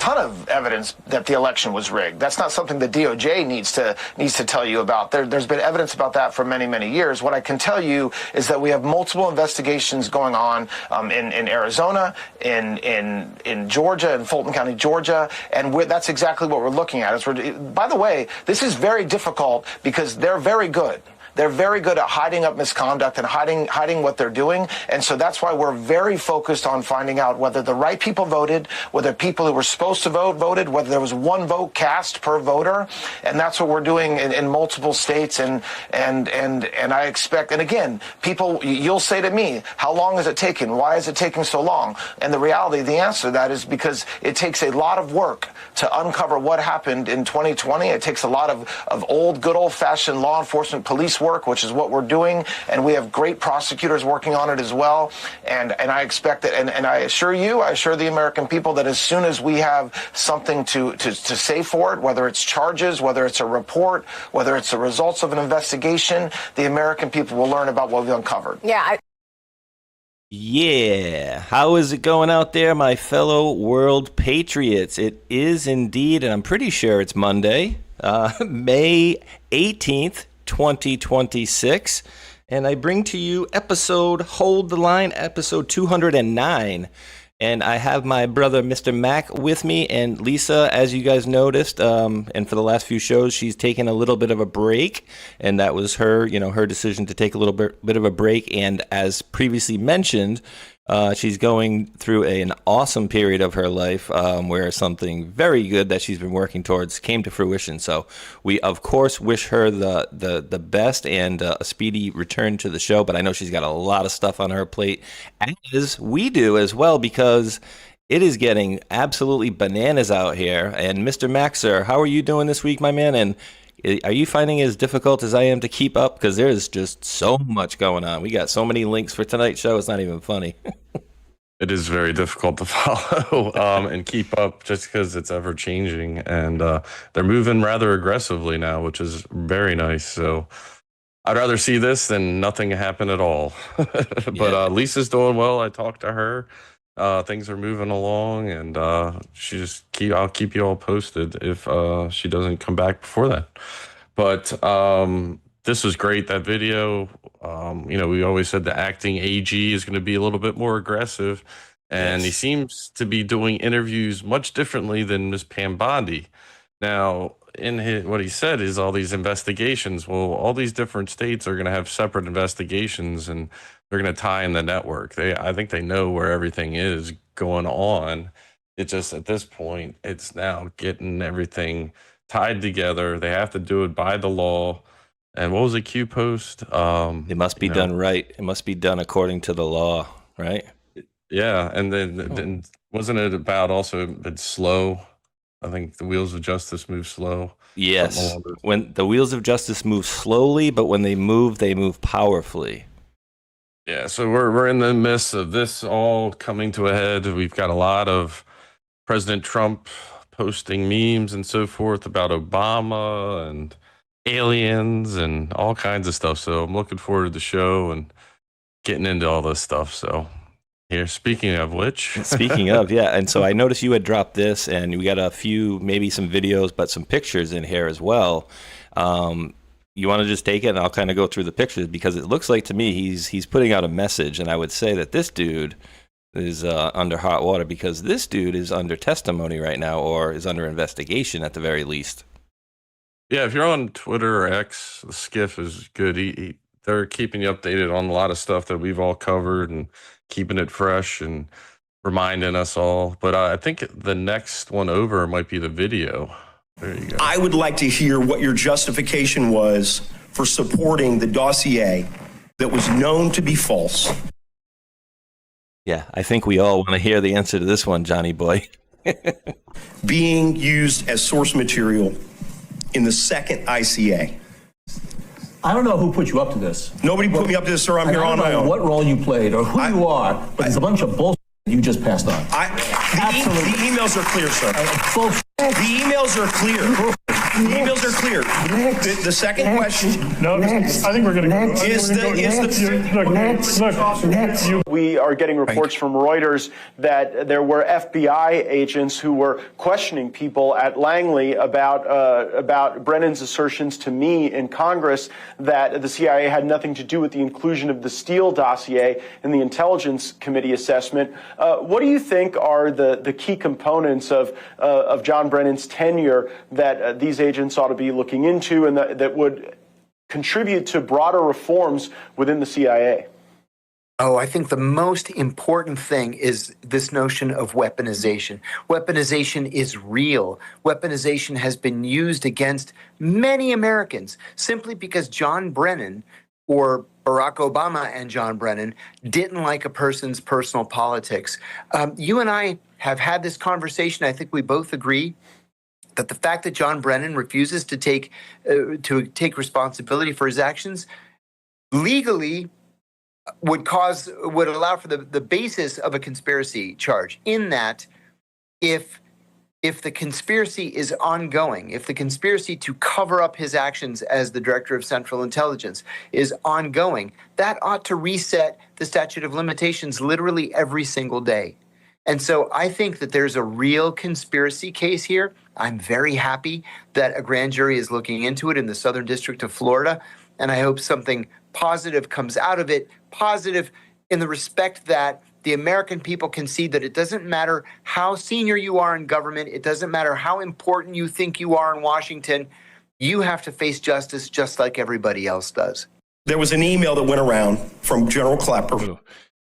ton of evidence that the election was rigged. That's not something the DOJ needs to tell you about. There's been evidence about that for many, many years. What I can tell you is that we have multiple investigations going on in Arizona, in Georgia, in Fulton County, Georgia, and that's exactly what we're looking at. By the way, this is very difficult because they're very good. They're very good at hiding up misconduct and hiding what they're doing. And so that's why we're very focused on finding out whether the right people voted, whether people who were supposed to vote voted, whether there was one vote cast per voter. And that's what we're doing in multiple states. And I expect, and again, people, you'll say to me, how long is it taking? Why is it taking so long? And the reality, the answer to that is because it takes a lot of work to uncover what happened in 2020. It takes a lot of good old-fashioned law enforcement police work, which is what we're doing, and we have great prosecutors working on it as well. And I expect that, and I assure the American people that as soon as we have something to say for it, whether it's charges, whether it's a report, whether it's the results of an investigation, the American people will learn about what we've uncovered. Yeah, how is it going out there, my fellow world patriots? It is indeed, and I'm pretty sure it's Monday, May 18th, 2026, and I bring to you Hold the Line, episode 209, and I have my brother, Mr. Mac, with me, and Lisa, as you guys noticed, and for the last few shows, she's taken a little bit of a break, and that was her, her decision to take a little bit of a break, and as previously mentioned, she's going through an awesome period of her life where something very good that she's been working towards came to fruition. So we, of course, wish her the best and a speedy return to the show. But I know she's got a lot of stuff on her plate, as we do as well, because it is getting absolutely bananas out here. And Mr. Max, sir, how are you doing this week, my man? And are you finding it as difficult as I am to keep up? Because there's just so much going on. We got so many links for tonight's show. It's not even funny. It is very difficult to follow and keep up just because it's ever changing. And they're moving rather aggressively now, which is very nice. So I'd rather see this than nothing happen at all. But Lisa's doing well. I talked to her. Things are moving along, and I'll keep you all posted if she doesn't come back before that. But this was great, that video. We always said the acting AG is going to be a little bit more aggressive, and he seems to be doing interviews much differently than Ms. Pam Bondi. Now, what he said is all these investigations, well, all these different states are going to have separate investigations, and they're going to tie in the network. I think they know where everything is going on. It's just at this point, it's now getting everything tied together. They have to do it by the law. And what was the Q post? It must be done right. It must be done according to the law, right? Yeah, and then wasn't it about also it's slow? I think the wheels of justice move slow. Yes, when the wheels of justice move slowly, but when they move powerfully. Yeah, so we're in the midst of this all coming to a head. We've got a lot of President Trump posting memes and so forth about Obama and aliens and all kinds of stuff. So I'm looking forward to the show and getting into all this stuff. So here, speaking of which. And so I noticed you had dropped this, and we got a few, maybe some videos, but some pictures in here as well. You want to just take it, and I'll kind of go through the pictures, because it looks like to me he's putting out a message, and I would say that this dude is under hot water, because this dude is under testimony right now, or is under investigation at the very least. Yeah, if you're on Twitter or X, the Skiff is good. They're keeping you updated on a lot of stuff that we've all covered and keeping it fresh and reminding us all. But I think the next one over might be the video. There you go. I would like to hear what your justification was for supporting the dossier that was known to be false. Yeah, I think we all want to hear the answer to this one, Johnny boy. Being used as source material in the second ICA. I don't know who put you up to this. Nobody put me up to this, sir. I'm here on my own. What role you played or who you are, but there's a bunch of bullshit you just passed on. The emails are clear, sir. The emails are clear. The emails are clear. The second question. No, I think we're going to go. We are getting reports from Reuters that there were FBI agents who were questioning people at Langley about Brennan's assertions to me in Congress that the CIA had nothing to do with the inclusion of the Steele dossier in the Intelligence Committee assessment. What do you think are the key components of John Brennan's tenure that these agents ought to be looking into and that would contribute to broader reforms within the CIA? Oh, I think the most important thing is this notion of weaponization. Weaponization is real. Weaponization has been used against many Americans simply because John Brennan or Barack Obama and John Brennan didn't like a person's personal politics. You and I have had this conversation. I think we both agree that the fact that John Brennan refuses to take responsibility for his actions legally would allow for the basis of a conspiracy charge, in that if the conspiracy is ongoing, if the conspiracy to cover up his actions as the director of Central Intelligence is ongoing, that ought to reset the statute of limitations literally every single day. And so I think that there's a real conspiracy case here. I'm very happy that a grand jury is looking into it in the Southern District of Florida, and I hope something positive comes out of it, positive in the respect that the American people can see that it doesn't matter how senior you are in government, it doesn't matter how important you think you are in Washington, you have to face justice just like everybody else does. There was an email that went around from General Clapper.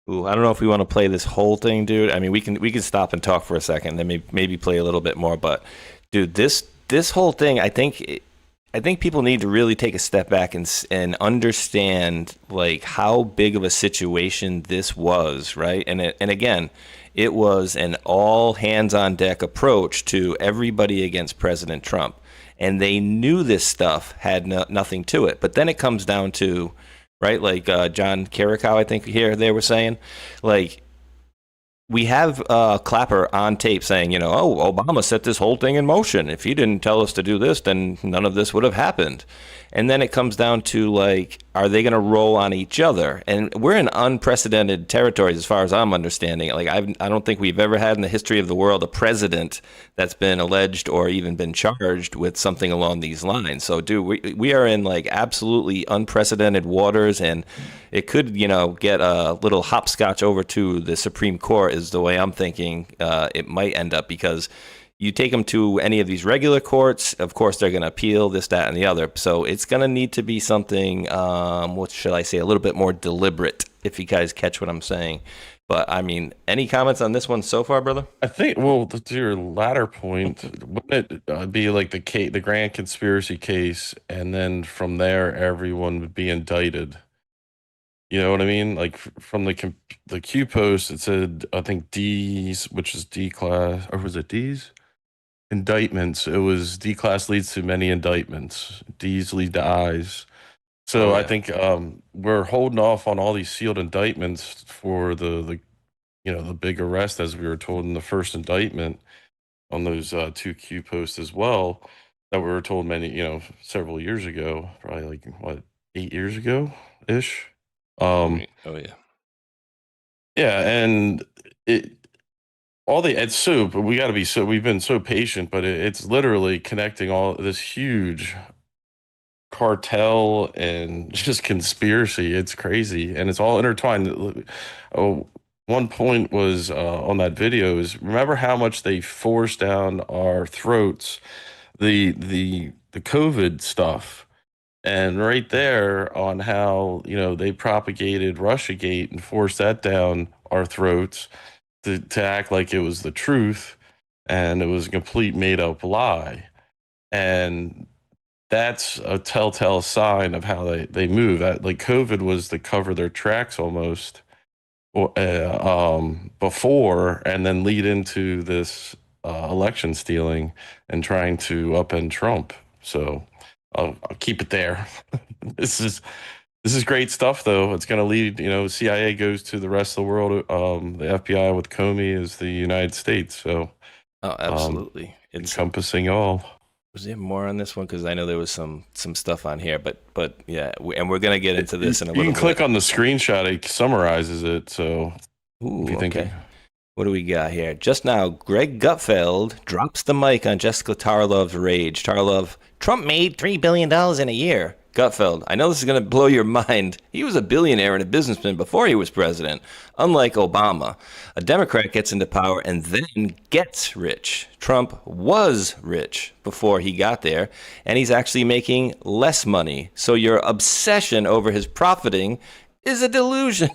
Ooh, I don't know if we want to play this whole thing, dude. I mean, we can stop and talk for a second, then maybe play a little bit more. But, dude, this whole thing, I think people need to really take a step back and understand like how big of a situation this was, right? And again, it was an all hands on deck approach to everybody against President Trump, and they knew this stuff had nothing to it. But then it comes down to, right, like John Carricow, I think here they were saying, like, we have Clapper on tape saying, oh, Obama set this whole thing in motion. If he didn't tell us to do this, then none of this would have happened. And then it comes down to, like, are they going to roll on each other? And we're in unprecedented territories as far as I'm understanding. Like, I don't think we've ever had in the history of the world a president that's been alleged or even been charged with something along these lines. So, dude, we are in, like, absolutely unprecedented waters, and it could, get a little hopscotch over to the Supreme Court is the way I'm thinking it might end up, because you take them to any of these regular courts, of course, they're going to appeal this, that, and the other. So it's going to need to be something, what should I say, a little bit more deliberate, if you guys catch what I'm saying. But, I mean, any comments on this one so far, brother? I think, well, to your latter point, wouldn't it be like the grand conspiracy case, and then from there, everyone would be indicted? You know what I mean? Like from the Q post, it said, I think D's, which is D class, or was it D's? Indictments. It was D class leads to many indictments. D's lead to I's. So I think we're holding off on all these sealed indictments for the big arrest, as we were told in the first indictment on those two Q posts as well, that we were told several years ago, probably 8 years ago ish. Oh yeah. Yeah, and we've been so patient, but it's literally connecting all this huge cartel and just conspiracy. It's crazy, and it's all intertwined. One point was on that video is, remember how much they forced down our throats the COVID stuff. And right there on how, they propagated Russiagate and forced that down our throats to act like it was the truth, and it was a complete made up lie. And that's a telltale sign of how they move. Like COVID was to cover their tracks almost before, and then lead into this election stealing and trying to upend Trump. So I'll keep it there. This is great stuff, though. It's going to lead, CIA goes to the rest of the world. The FBI with Comey is the United States. So, absolutely, encompassing all. Was there more on this one? Because I know there was some stuff on here, but yeah, and we're gonna get into this in a You little can click bit. on the screenshot; it summarizes it. So Ooh, if you think okay. What do we got here? Just now, Greg Gutfeld drops the mic on Jessica Tarlov's rage. Tarlov, Trump made $3 billion in a year. Gutfeld, I know this is going to blow your mind. He was a billionaire and a businessman before he was president. Unlike Obama, a Democrat gets into power and then gets rich. Trump was rich before he got there, and he's actually making less money. So your obsession over his profiting is a delusion.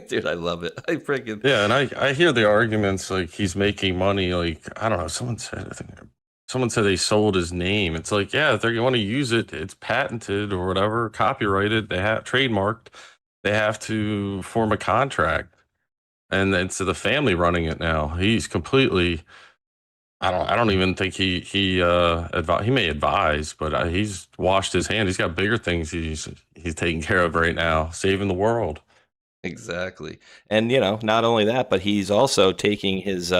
Dude, I love it. I freaking yeah, and I hear the arguments like he's making money. Like I don't know, someone said they sold his name. It's like, yeah, if they want to use it, it's patented or whatever, copyrighted. They have trademarked. They have to form a contract, and it's the family running it now. He's completely. I don't even think he may advise, but he's washed his hand. He's got bigger things he's taking care of right now, saving the world. exactly. And not only that, but he's also taking his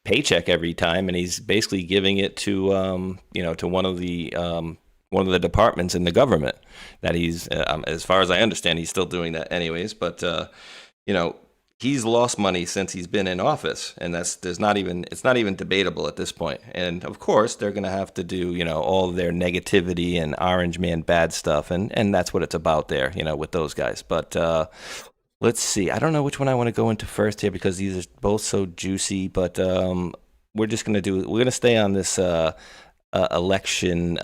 paycheck every time, and he's basically giving it to to one of the departments in the government that he's as far as I understand, he's still doing that anyways, but he's lost money since he's been in office, and it's not even debatable at this point. And of course, they're going to have to do all of their negativity and orange man bad stuff, and that's what it's about there, with those guys. But let's see. I don't know which one I want to go into first here because these are both so juicy. But we're going to stay on this election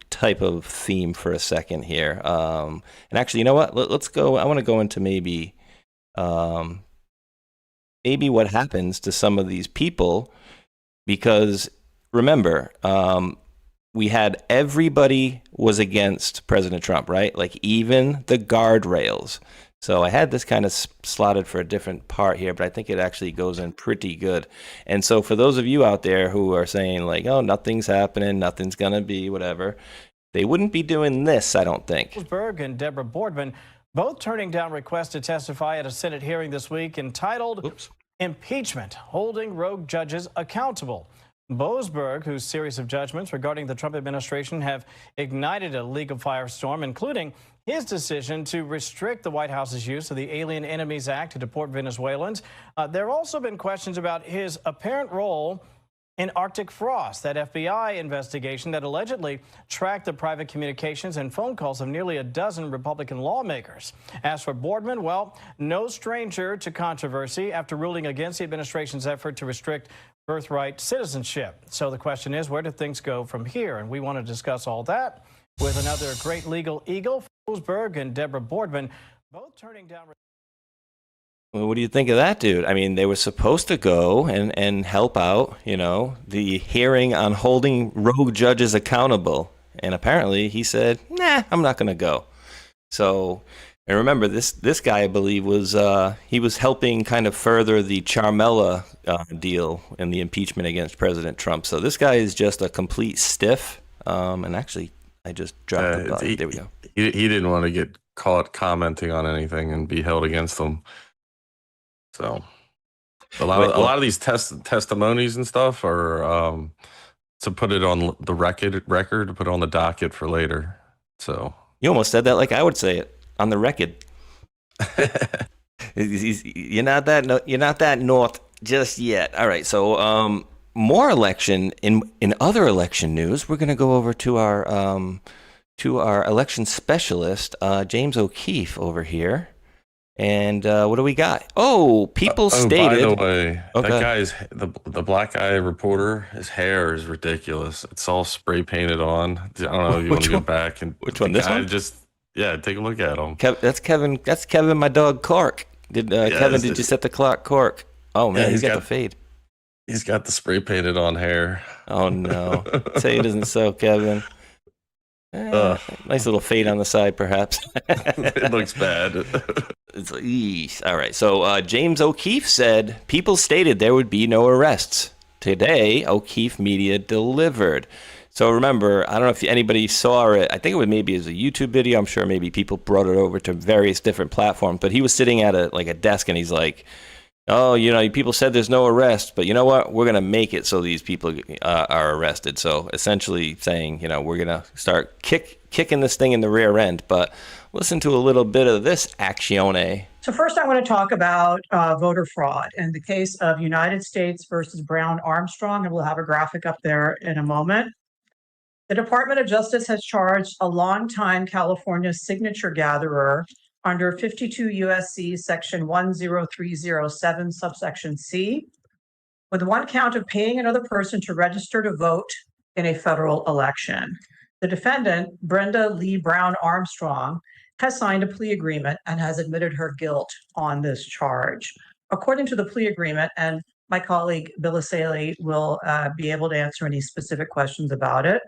type of theme for a second here. And actually, you know what? Let's go. I want to go into maybe what happens to some of these people, because remember, we had everybody was against President Trump, right? Like even the guardrails. So I had this kind of slotted for a different part here, but I think it actually goes in pretty good. And so for those of you out there who are saying like, oh, nothing's happening, nothing's going to be whatever, they wouldn't be doing this, I don't think. Berg and Deborah Boardman both turning down requests to testify at a Senate hearing this week entitled Impeachment, Holding Rogue Judges Accountable. Boasberg, whose series of judgments regarding the Trump administration have ignited a legal firestorm, including his decision to restrict the White House's use of the Alien Enemies Act to deport Venezuelans. There have also been questions about his apparent role in Arctic Frost, that FBI investigation that allegedly tracked the private communications and phone calls of nearly a dozen Republican lawmakers. As for Boardman, well, no stranger to controversy after ruling against the administration's effort to restrict birthright citizenship. So the question is, where do things go from here? And we want to discuss all that with another great legal eagle, Boasberg and Deborah Boardman, both turning down. Well, what do you think of that, dude? I mean, they were supposed to go and help out, the hearing on holding rogue judges accountable. And apparently he said, nah, I'm not going to go. So, and remember, this guy, I believe, he was helping kind of further the Charmella deal in the impeachment against President Trump. So this guy is just a complete stiff. And actually, I just dropped it. There we go. He didn't want to get caught commenting on anything and be held against them. So a lot of these testimonies and stuff are to put it on the record, to put it on the docket for later. So you almost said that like I would say it, on the record. You're not that north just yet. All right, so more election in other election news. We're going to go over to our election specialist, James O'Keefe over here. And what do we got? Oh, people stated. By the way, that guy's the black guy reporter. His hair is ridiculous. It's all spray painted on. I don't know if you want to go back and which one? This one? Take a look at him. That's Kevin. That's Kevin, my dog Clark. Kevin? Did you set the clock, Clark? Oh man, he's got the fade. He's got the spray painted on hair. Oh no! Say it isn't so, Kevin. Nice little fade on the side, perhaps. It looks bad. It's like, all right. So James O'Keefe said people stated there would be no arrests. Today, O'Keefe Media delivered. So remember, I don't know if anybody saw it. I think it was maybe as a YouTube video. I'm sure maybe people brought it over to various different platforms. But he was sitting at a desk, and he's like, oh, people said there's no arrest, but you know what? We're going to make it so these people are arrested. So essentially saying, we're going to start kicking this thing in the rear end. But listen to a little bit of this actione. So first I want to talk about voter fraud in the case of United States versus Brown Armstrong, and we'll have a graphic up there in a moment. The Department of Justice has charged a longtime California signature gatherer under 52 USC section 10307 subsection C with one count of paying another person to register to vote in a federal election. The defendant, Brenda Lee Brown Armstrong, has signed a plea agreement and has admitted her guilt on this charge. According to the plea agreement, and my colleague Bill Asaley will be able to answer any specific questions about it,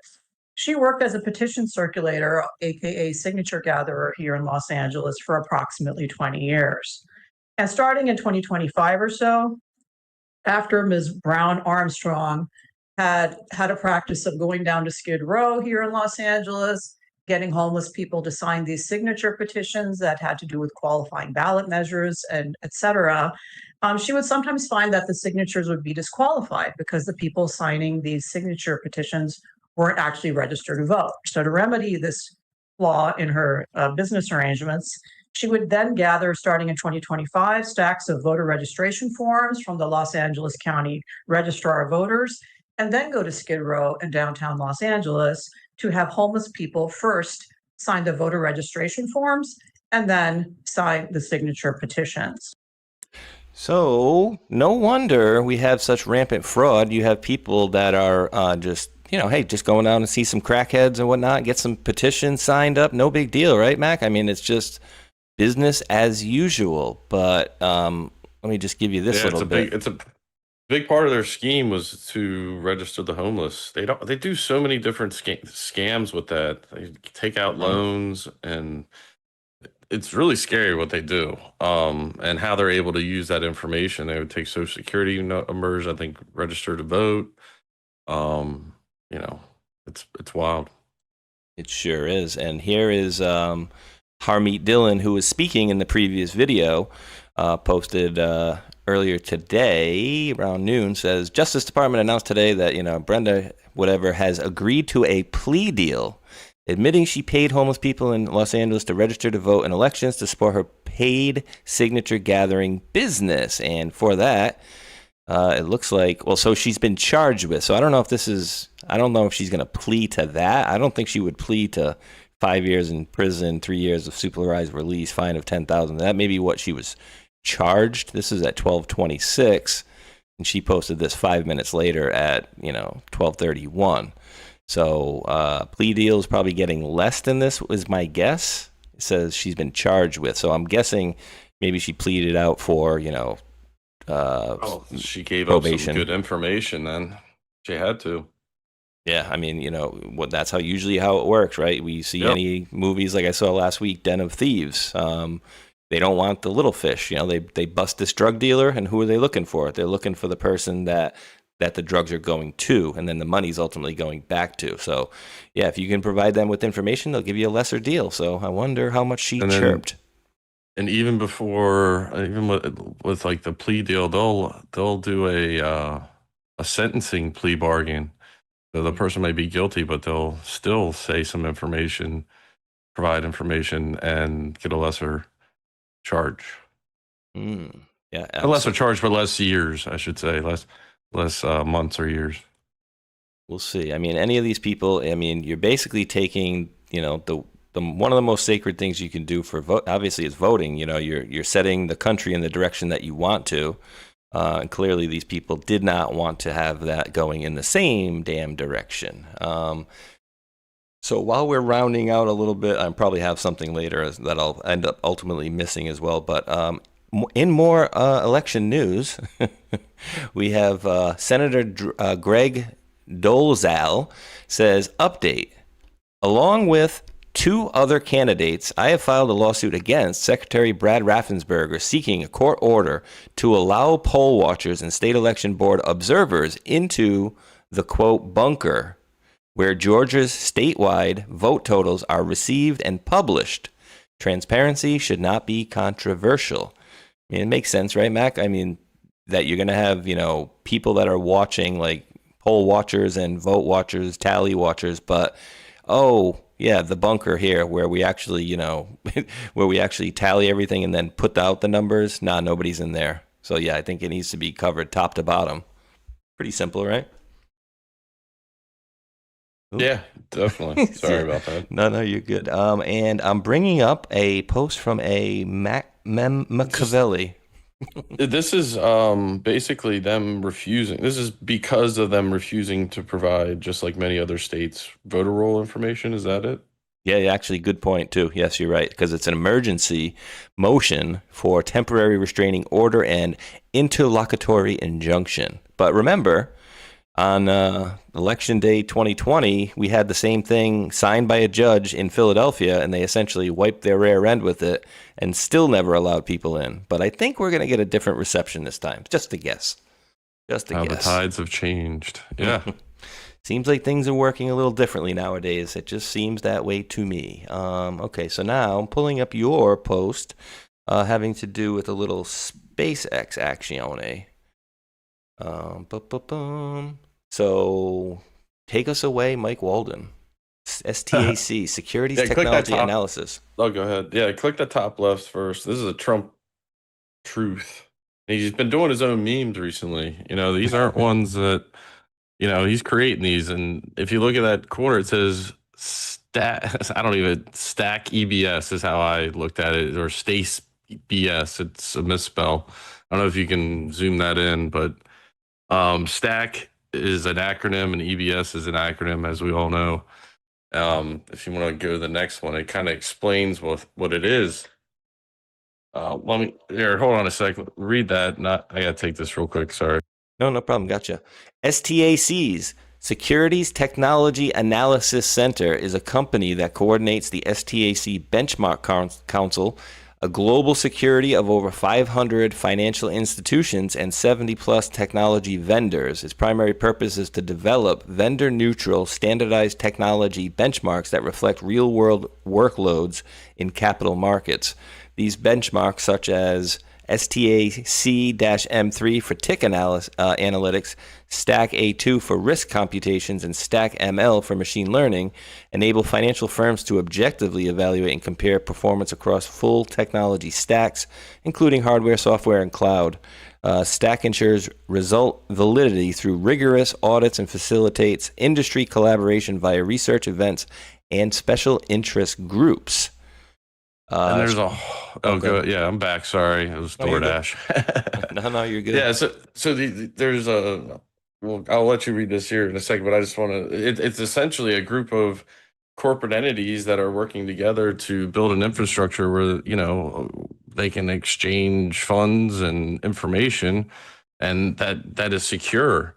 she worked as a petition circulator, aka signature gatherer here in Los Angeles for approximately 20 years. And starting in 2025 or so, after Ms. Brown Armstrong had a practice of going down to Skid Row here in Los Angeles, getting homeless people to sign these signature petitions that had to do with qualifying ballot measures and et cetera, she would sometimes find that the signatures would be disqualified because the people signing these signature petitions weren't actually registered to vote. So to remedy this flaw in her business arrangements, she would then gather, starting in 2025, stacks of voter registration forms from the Los Angeles County Registrar of Voters, and then go to Skid Row in downtown Los Angeles to have homeless people first sign the voter registration forms and then sign the signature petitions. So no wonder we have such rampant fraud. You have people that are just going down and see some crackheads and whatnot, get some petitions signed up. No big deal, right, Mac? I mean, it's just business as usual. But let me just give you this little bit. It's a big part of their scheme was to register the homeless. They do so many different scams with that. They take out loans, and it's really scary what they do. And how they're able to use that information. They would take Social Security numbers, I think, register to vote. It's wild. It sure is. And here is Harmeet Dillon, who was speaking in the previous video, posted earlier today around noon, says Justice Department announced today that Brenda whatever has agreed to a plea deal admitting she paid homeless people in Los Angeles to register to vote in elections to support her paid signature gathering business. And for that, it looks like, so she's been charged with. So I don't know if she's going to plea to that. I don't think she would plea to 5 years in prison, 3 years of supervised release, fine of $10,000. That may be what she was charged. This is at 12:26, and she posted this 5 minutes later at 12:31. So plea deal is probably getting less than this, is my guess. It says she's been charged with. So I'm guessing maybe she pleaded out for she gave probation. Up some good information. Then she had to. Yeah, I mean, that's usually how it works, right? We see any movies like I saw last week, Den of Thieves. They don't want the little fish. They bust this drug dealer, and who are they looking for? They're looking for the person that the drugs are going to, and then the money's ultimately going back to. So, yeah, if you can provide them with information, they'll give you a lesser deal. So I wonder how much she chirped. And even before, even with like the plea deal, they'll do a sentencing plea bargain. So the person may be guilty, but they'll still say some information, provide information, and get a lesser charge. Yeah, a lesser charge, but less years, I should say, less months or years. We'll see. I mean, any of these people. I mean, you're basically taking, the one of the most sacred things you can do for vote, obviously, is voting. You're setting the country in the direction that you want to. And clearly, these people did not want to have that going in the same damn direction. So while we're rounding out a little bit, I probably have something later that I'll end up ultimately missing as well. But in more election news, we have Senator Greg Dolezal says, update. Along with 2 other candidates, I have filed a lawsuit against Secretary Brad Raffensperger seeking a court order to allow poll watchers and state election board observers into the, quote, bunker, where Georgia's statewide vote totals are received and published. Transparency should not be controversial. I mean, it makes sense, right, Mac? I mean, that you're going to have, people that are watching, like poll watchers and vote watchers, tally watchers, but oh yeah, the bunker here where we actually, where we actually tally everything and then put out the numbers. Nah, nobody's in there. So yeah, I think it needs to be covered top to bottom. Pretty simple, right? Ooh. Yeah, definitely. Sorry about that. No, you're good. And I'm bringing up a post from a MaQaveli. This is basically them refusing. This is because of them refusing to provide, just like many other states, voter roll information. Is that it? Yeah, actually, good point, too. Yes, you're right, because it's an emergency motion for temporary restraining order and interlocutory injunction. But remember, on Election Day 2020, we had the same thing signed by a judge in Philadelphia, and they essentially wiped their rear end with it and still never allowed people in. But I think we're going to get a different reception this time. Just a guess. Just a guess. The tides have changed. Yeah. Seems like things are working a little differently nowadays. It just seems that way to me. Okay, so now I'm pulling up your post having to do with a little SpaceX action. So take us away, Mike Walden. STAC, Securities Technology Analysis. Oh, go ahead. Yeah, click the top left first. This is a Trump truth. He's been doing his own memes recently. These aren't ones that, he's creating these. And if you look at that corner, it says stack EBS is how I looked at it, or Stace BS. It's a misspell. I don't know if you can zoom that in, but stack is an acronym and EBS is an acronym, as we all know. If you want to go to the next one, it kind of explains what it is. Hold on a second. Read that. I got to take this real quick. Sorry. No problem. Gotcha. STAC's Securities Technology Analysis Center is a company that coordinates the STAC Benchmark Council, a global security of over 500 financial institutions and 70-plus technology vendors. Its primary purpose is to develop vendor-neutral, standardized technology benchmarks that reflect real-world workloads in capital markets. These benchmarks, such as STAC-M3 for tick analytics, Stack A2 for risk computations, and Stack ML for machine learning, enable financial firms to objectively evaluate and compare performance across full technology stacks, including hardware, software, and cloud. Stack ensures result validity through rigorous audits and facilitates industry collaboration via research events and special interest groups. And there's good. Yeah, I'm back. Sorry, it was DoorDash. No, you're good. Yeah, there's well, I'll let you read this here in a second, but I just want to. It's essentially a group of corporate entities that are working together to build an infrastructure where they can exchange funds and information, and that is secure.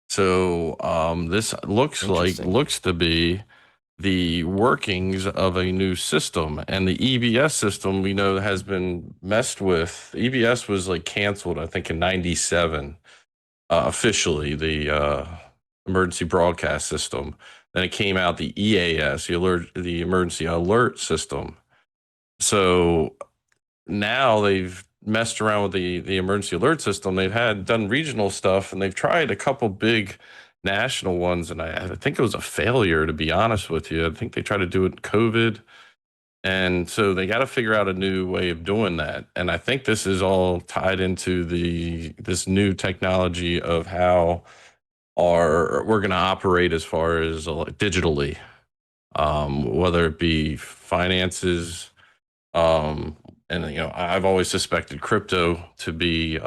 So this looks to be the workings of a new system, and the EBS system we know has been messed with. EBS was canceled, I think, in '97, officially, the emergency broadcast system. Then it came out the EAS, the emergency alert system. So now they've messed around with the emergency alert system. They've done regional stuff, and they've tried a couple big national ones, and I think it was a failure, to be honest with you. I think they tried to do it in COVID, and so they got to figure out a new way of doing that. And I think this is all tied into this new technology of how we're going to operate as far as digitally, whether it be finances, and I've always suspected crypto to be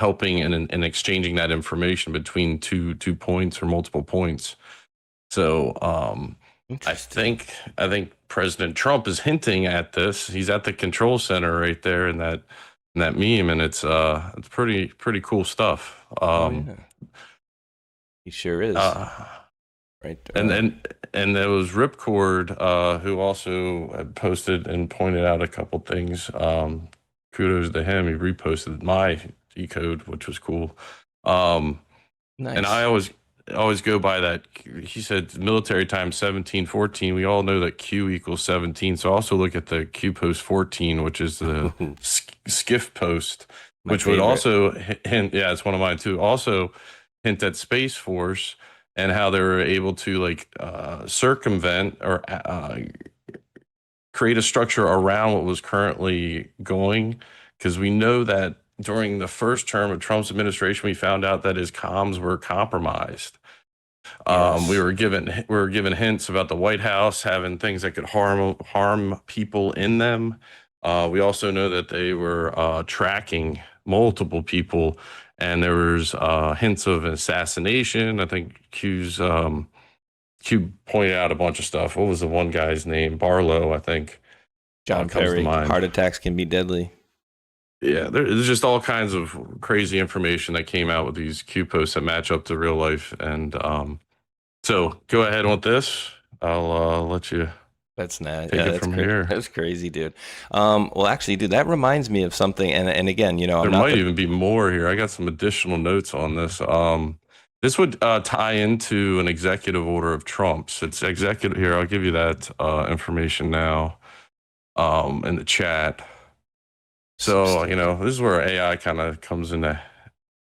helping and exchanging that information between two points or multiple points. So I think President Trump is hinting at this. He's at the control center right there in that meme, and it's pretty cool stuff. He sure is. Right. And there was Ripcord, who also had posted and pointed out a couple things. Kudos to him. He reposted my code, which was cool. Nice. And I always go by that. He said military time 1714. We all know that Q equals 17. So also look at the Q post 14, which is the skiff post. which would also hint, yeah, it's one of mine too. Also hint at Space Force and how they were able to like circumvent or create a structure around what was currently going. Because we know that during the first term of Trump's administration, we found out that his comms were compromised. Yes. We were given hints about the White House having things that could harm people in them. We also know that they were tracking multiple people, and there was hints of assassination. I think Q pointed out a bunch of stuff. What was the one guy's name? Barlow, I think. John comes Perry. to mind. Heart attacks can be deadly. Yeah, there's just all kinds of crazy information that came out with these Q posts that match up to real life. And so go ahead with this. I'll let you. That's not. Take it from here. That's crazy, dude. Well, actually, dude, that reminds me of something. And again, you know, there might even be more here. I got some additional notes on this. This would tie into an executive order of Trump's. It's executive here. I'll give you that information now in the chat. So, you know, this is where AI kind of comes into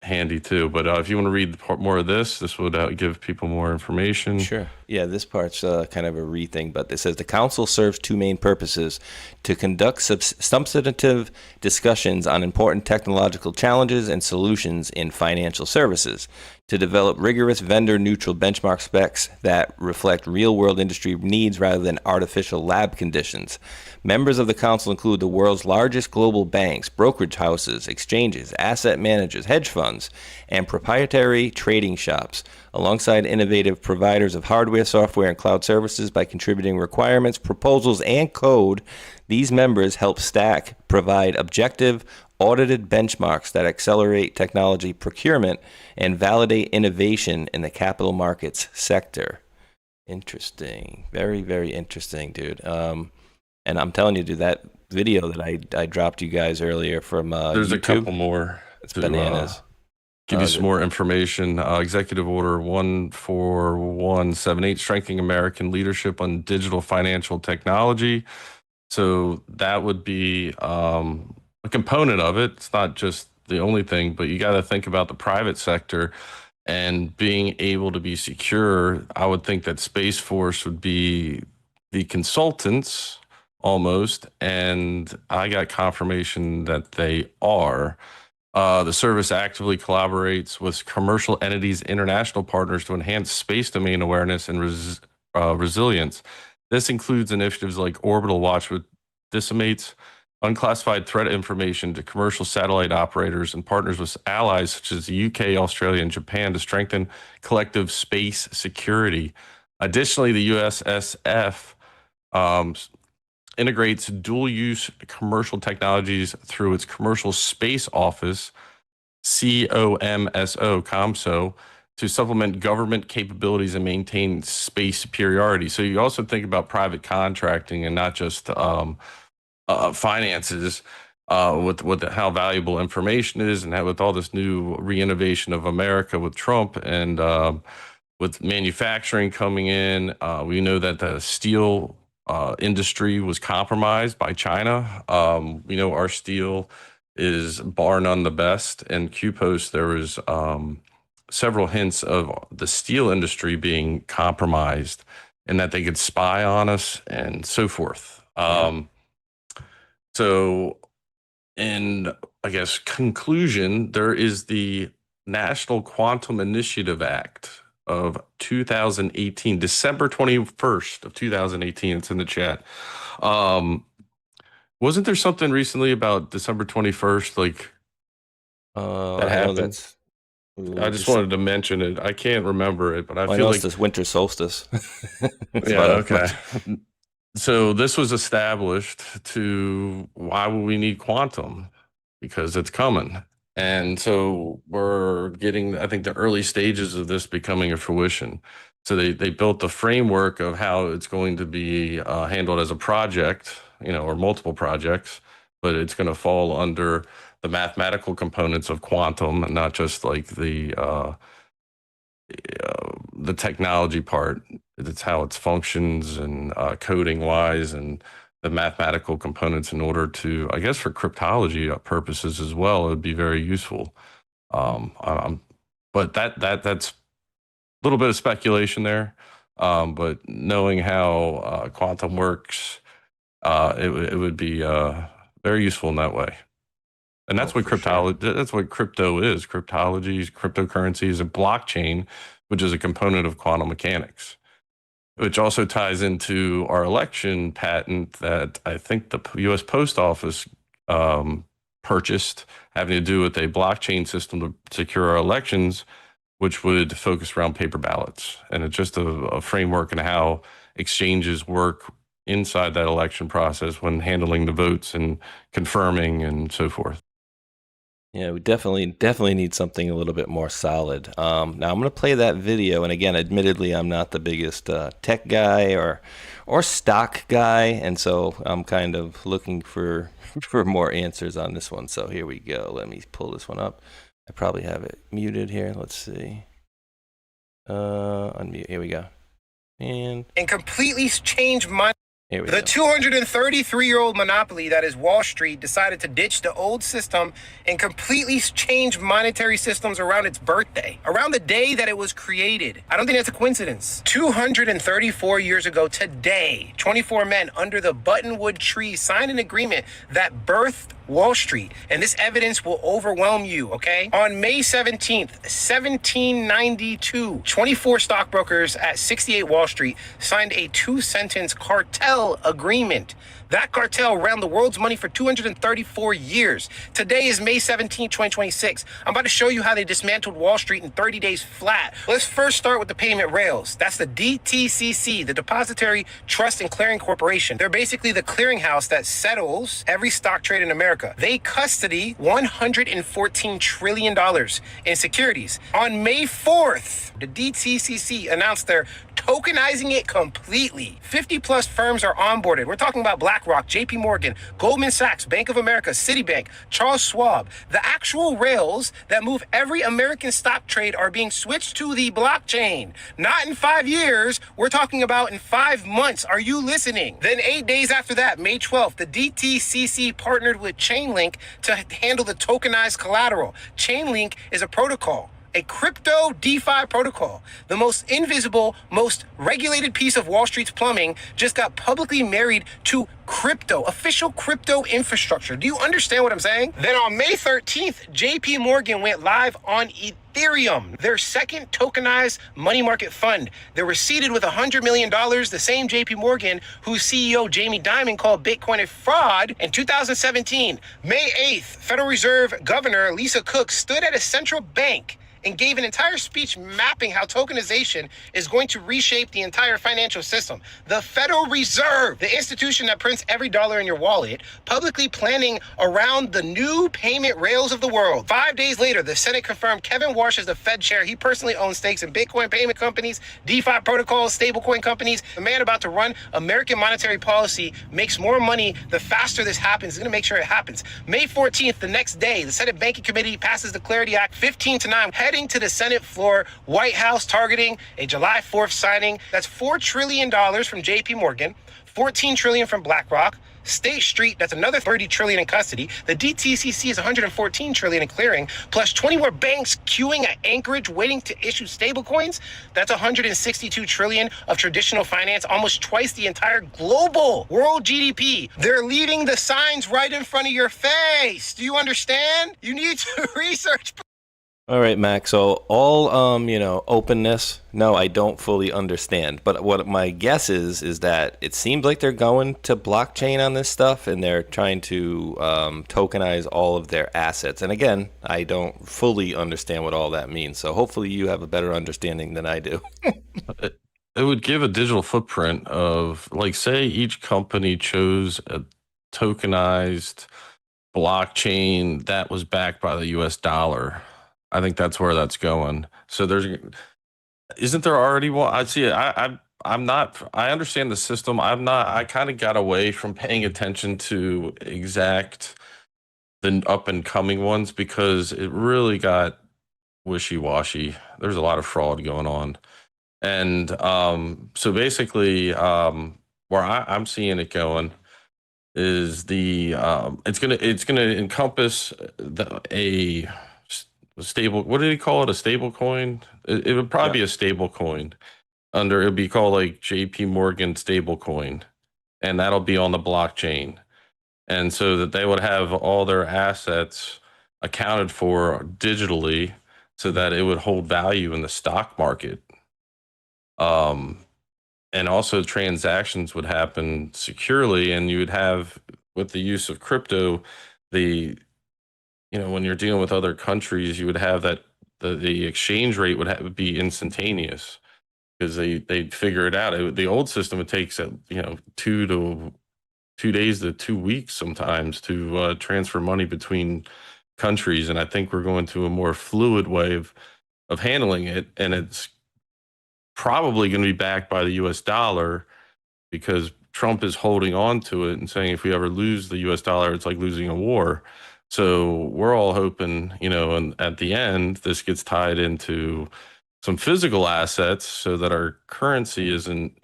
handy too. But if you want to read more of this would give people more information. Sure. Yeah, this part's kind of a re-thing, but it says the council serves two main purposes: to conduct substantive discussions on important technological challenges and solutions in financial services, to develop rigorous vendor-neutral benchmark specs that reflect real-world industry needs rather than artificial lab conditions. Members of the council include the world's largest global banks, brokerage houses, exchanges, asset managers, hedge funds, and proprietary trading shops, alongside innovative providers of hardware, software, and cloud services. By contributing requirements, proposals, and code, these members help Stack provide objective, audited benchmarks that accelerate technology procurement and validate innovation in the capital markets sector. Interesting. Very, very interesting, dude. And I'm telling you, dude, that video that I dropped you guys earlier from there's YouTube, a couple more. It's bananas. Give you some more information. Executive Order 14178, strengthening American leadership on digital financial technology. So that would be a component of it. It's not just the only thing, but you got to think about the private sector and being able to be secure. I would think that Space Force would be the consultants almost, and I got confirmation that they are. The service actively collaborates with commercial entities, international partners to enhance space domain awareness and resilience. This includes initiatives like Orbital Watch, which disseminates unclassified threat information to commercial satellite operators, and partners with allies such as the UK, Australia, and Japan to strengthen collective space security. Additionally, the USSF integrates dual-use commercial technologies through its Commercial Space Office, COMSO, to supplement government capabilities and maintain space superiority. So you also think about private contracting and not just finances with how valuable information is, and with all this new re-innovation of America with Trump and with manufacturing coming in. We know that the steel industry was compromised by China. We know our steel is bar none the best. And Q-Post, there was several hints of the steel industry being compromised and that they could spy on us and so forth. So in, I guess, conclusion, there is the National Quantum Initiative Act of 2018, December 21st of 2018. It's in the chat. Wasn't there something recently about December 21st? Like that happened. I just wanted to mention it. I can't remember it, but I feel like this winter solstice. Yeah. Okay. So this was established to, why would we need quantum? Because it's coming. And so we're getting, I think, the early stages of this becoming a fruition. So they built the framework of how it's going to be handled as a project, or multiple projects, but it's going to fall under the mathematical components of quantum and not just like the technology part. It's how it functions and coding wise and the mathematical components in order to, I guess, for cryptology purposes as well, it would be very useful. But that's a little bit of speculation there. But knowing how quantum works, it would be very useful in that way. And that's what cryptology, that's what crypto is. Cryptology, cryptocurrencies, and blockchain, which is a component of quantum mechanics, which also ties into our election patent that I think the U.S. Post Office purchased, having to do with a blockchain system to secure our elections, which would focus around paper ballots. And it's just a framework in how exchanges work inside that election process when handling the votes and confirming and so forth. Yeah, we definitely need something a little bit more solid. Now I'm going to play that video, and again, admittedly, I'm not the biggest tech guy or stock guy, and so I'm kind of looking for more answers on this one. So here we go. Let me pull this one up. I probably have it muted here. Let's see. Unmute. Here we go. And completely change my. Here we The go. 233-year-old monopoly that is Wall Street decided to ditch the old system and completely change monetary systems around its birthday, around the day that it was created. I don't think that's a coincidence. 234 years ago today, 24 men under the Buttonwood tree signed an agreement that birthed Wall Street, and this evidence will overwhelm you, okay? On May 17th, 1792, 24 stockbrokers at 68 Wall Street signed a 2-sentence cartel agreement. That cartel ran the world's money for 234 years. Today is May 17, 2026. I'm about to show you how they dismantled Wall Street in 30 days flat. Let's first start with the payment rails. That's the DTCC, the Depository Trust and Clearing Corporation. They're basically the clearinghouse that settles every stock trade in America. They custody $114 trillion in securities. On May 4th, the DTCC announced they're tokenizing it completely. 50 plus firms are onboarded. We're talking about BlackRock, JP Morgan, Goldman Sachs, Bank of America, Citibank, Charles Schwab. The actual rails that move every American stock trade are being switched to the blockchain. Not in 5 years, we're talking about in 5 months. Are you listening? Then 8 days after that, May 12th, the DTCC partnered with Chainlink to handle the tokenized collateral. Chainlink is a protocol, a crypto DeFi protocol. The most invisible, most regulated piece of Wall Street's plumbing just got publicly married to crypto, official crypto infrastructure. Do you understand what I'm saying? Then on May 13th, JP Morgan went live on Ethereum, their second tokenized money market fund. They were seeded with $100 million, the same JP Morgan whose CEO Jamie Dimon called Bitcoin a fraud in 2017. May 8th, Federal Reserve Governor Lisa Cook stood at a central bank and gave an entire speech mapping how tokenization is going to reshape the entire financial system. The Federal Reserve, the institution that prints every dollar in your wallet, publicly planning around the new payment rails of the world. 5 days later, the Senate confirmed Kevin Warsh as the Fed chair. He personally owns stakes in Bitcoin payment companies, DeFi protocols, stablecoin companies. The man about to run American monetary policy makes more money the faster this happens. He's going to make sure it happens. May 14th, the next day, the Senate Banking Committee passes the Clarity Act 15-9, heading to the Senate floor, White House targeting a July 4th signing. That's $4 trillion from JP Morgan, $14 trillion from BlackRock, State Street, that's another $30 trillion in custody. The DTCC is $114 trillion in clearing, plus 20 more banks queuing at Anchorage waiting to issue stablecoins. That's $162 trillion of traditional finance, almost twice the entire global world GDP. They're leaving the signs right in front of your face. Do you understand? You need to research. All right, Max. So all, openness. No, I don't fully understand. But what my guess is that it seems like they're going to blockchain on this stuff, and they're trying to tokenize all of their assets. And again, I don't fully understand what all that means. So hopefully you have a better understanding than I do. It would give a digital footprint of, like, say each company chose a tokenized blockchain that was backed by the US dollar. I think that's where that's going. So isn't there already one? I see it. I'm not, I understand the system. I kind of got away from paying attention to the up and coming ones because it really got wishy-washy. There's a lot of fraud going on. And so basically where I'm seeing it going is the it's gonna encompass a stable. What did he call it? A stable coin? It would probably be a stable coin. Under, it'd be called like J.P. Morgan stable coin, and that'll be on the blockchain, and so that they would have all their assets accounted for digitally, so that it would hold value in the stock market. And also transactions would happen securely, and you would have, with the use of crypto, the when you're dealing with other countries, you would have that the exchange rate would be instantaneous, because they'd figure it out. The old system, it takes 2 days to 2 weeks sometimes to transfer money between countries, and I think we're going to a more fluid way of handling it, and it's probably going to be backed by the U.S. dollar, because Trump is holding on to it and saying if we ever lose the U.S. dollar, it's like losing a war. So we're all hoping, and at the end, this gets tied into some physical assets so that our currency isn't,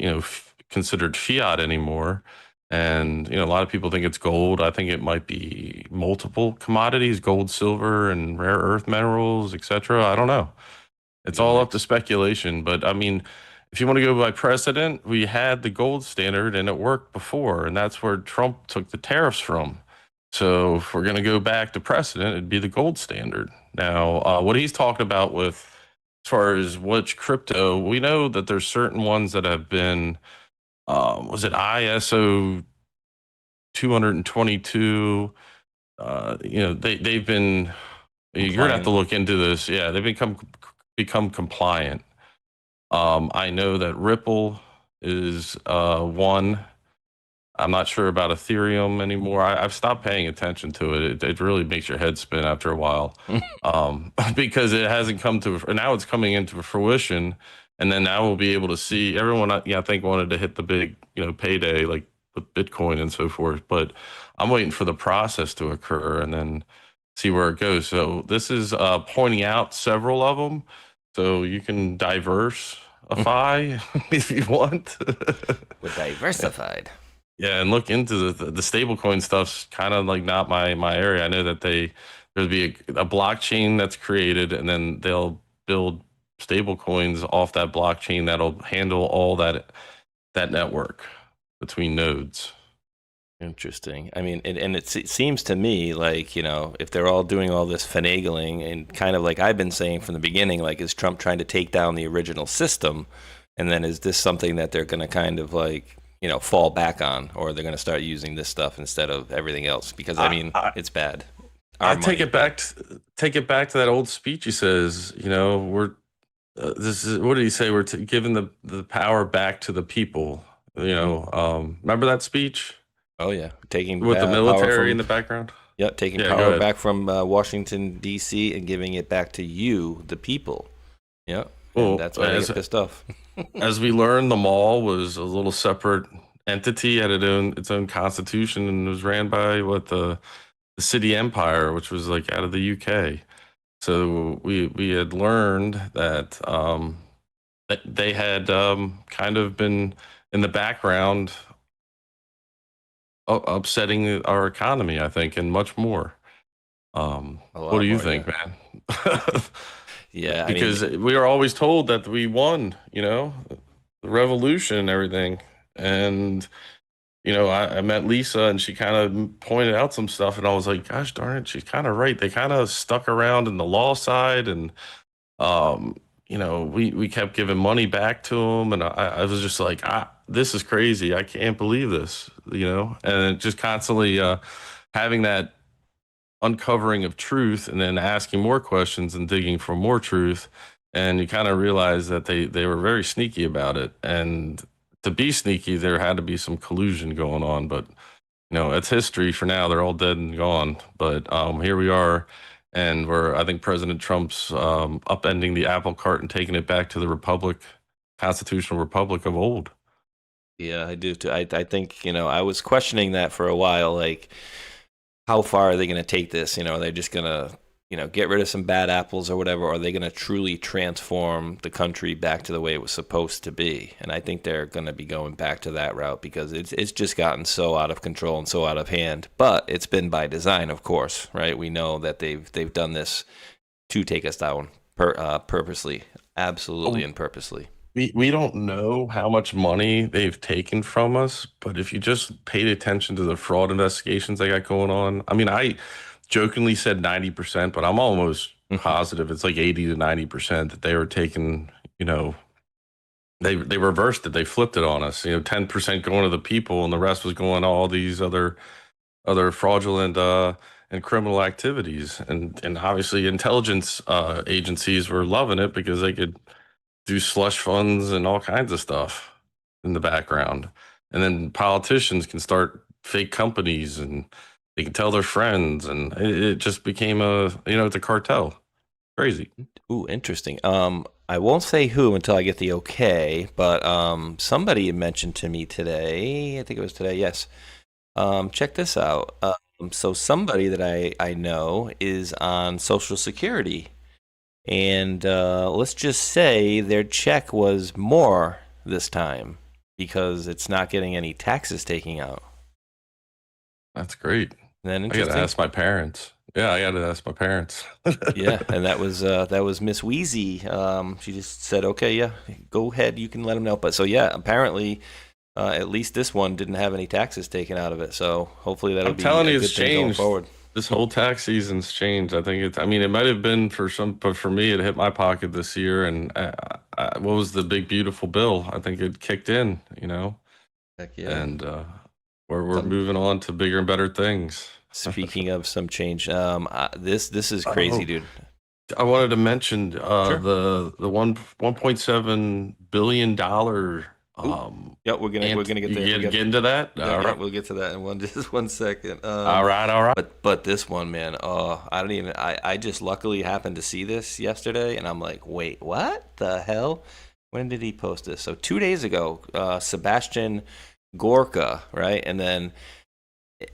considered fiat anymore. And, a lot of people think it's gold. I think it might be multiple commodities, gold, silver, and rare earth minerals, etc. I don't know. It's all up to speculation. But I mean, if you want to go by precedent, we had the gold standard and it worked before, and that's where Trump took the tariffs from. So if we're going to go back to precedent, it'd be the gold standard. Now, what he's talking about with, as far as which crypto, we know that there's certain ones that have been, was it ISO 222? They've been, you're going to have to look into this. Yeah, they've become compliant. I know that Ripple is one. I'm not sure about Ethereum anymore. I've stopped paying attention to it. It really makes your head spin after a while, because it hasn't come to. Now it's coming into fruition, and then now we'll be able to see everyone. I think wanted to hit the big, payday like with Bitcoin and so forth. But I'm waiting for the process to occur and then see where it goes. So this is pointing out several of them, so you can diversify if you want. We're diversified. Yeah, and look into the stablecoin stuff's kind of like not my area. I know that there'll be a blockchain that's created, and then they'll build stablecoins off that blockchain that'll handle all that network between nodes. Interesting. I mean, it seems to me like, if they're all doing all this finagling, and kind of like I've been saying from the beginning, like, is Trump trying to take down the original system? And then is this something that they're going to kind of like, fall back on, or they're going to start using this stuff instead of everything else? Because it's bad. I take it back to that old speech. He says, we're this is, what did he say? We're giving the power back to the people. Remember that speech? Oh yeah, taking with the military in the background. Yeah, taking power back from Washington D.C. and giving it back to you, the people. Yeah, well, that's why I get pissed off. As we learned, the mall was a little separate entity, had its own constitution, and was ran by the city empire, which was like out of the UK. So we had learned that they had kind of been in the background, upsetting our economy, I think, and much more. What do you think, man? Yeah, because we were always told that we won, the revolution and everything. And, I met Lisa, and she kind of pointed out some stuff, and I was like, gosh darn it, she's kind of right. They kind of stuck around in the law side, and, we kept giving money back to them. And I was just like, this is crazy. I can't believe this, and just constantly having that uncovering of truth, and then asking more questions and digging for more truth. And you kind of realize that they were very sneaky about it. And to be sneaky, there had to be some collusion going on. But, it's history for now. They're all dead and gone. But here we are. And I think President Trump's upending the apple cart and taking it back to the constitutional republic of old. Yeah, I do too. I think, I was questioning that for a while, like, how far are they going to take this? They're just going to get rid of some bad apples or whatever, or are they going to truly transform the country back to the way it was supposed to be? And I think they're going to be going back to that route because it's just gotten so out of control and so out of hand. But it's been by design, of course, right? We know that they've done this to take us down purposely, absolutely and purposely. We don't know how much money they've taken from us, but if you just paid attention to the fraud investigations they got going on, I mean, I jokingly said 90%, but I'm almost positive it's like 80 to 90% that they were taking, they reversed it. They flipped it on us, 10% going to the people and the rest was going to all these other fraudulent and criminal activities. And obviously intelligence agencies were loving it because they could do slush funds and all kinds of stuff in the background. And then politicians can start fake companies and they can tell their friends, and it just became it's a cartel. Crazy. Ooh, interesting. I won't say who until I get the okay, but somebody mentioned to me today, I think it was today, yes. Check this out. So somebody that I know is on Social Security. And let's just say their check was more this time because it's not getting any taxes taken out. That's great. Then I got to ask my parents. Yeah, I got to ask my parents. Yeah, and that was Miss Wheezy. She just said, "Okay, yeah, go ahead. You can let them know." But so yeah, apparently, at least this one didn't have any taxes taken out of it. So hopefully that'll be a good thing going forward. This whole tax season's changed. I think it might have been for some, but for me, it hit my pocket this year. And what was the big, beautiful bill? I think it kicked in, Heck yeah. And we're moving on to bigger and better things. Speaking of some change, this is crazy, dude. I wanted to mention Sure. the $1.7 billion. Yeah, we're gonna get there. Get into that. Yeah, right. We'll get to that in just one second. All right. But this one, man, I just luckily happened to see this yesterday, and I'm like, wait, what the hell? When did he post this? So 2 days ago, Sebastian Gorka, right? And then,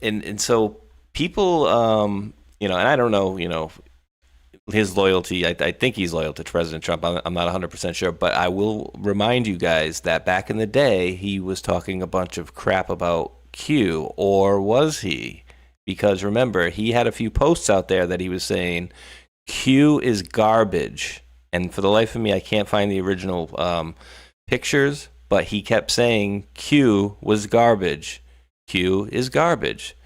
and so people, and I don't know, his loyalty. I think he's loyal to President Trump. I'm not 100% sure, but I will remind you guys that back in the day, he was talking a bunch of crap about Q, or was he? Because remember, he had a few posts out there that he was saying Q is garbage, and for the life of me, I can't find the original pictures, but he kept saying Q was garbage. Q is garbage.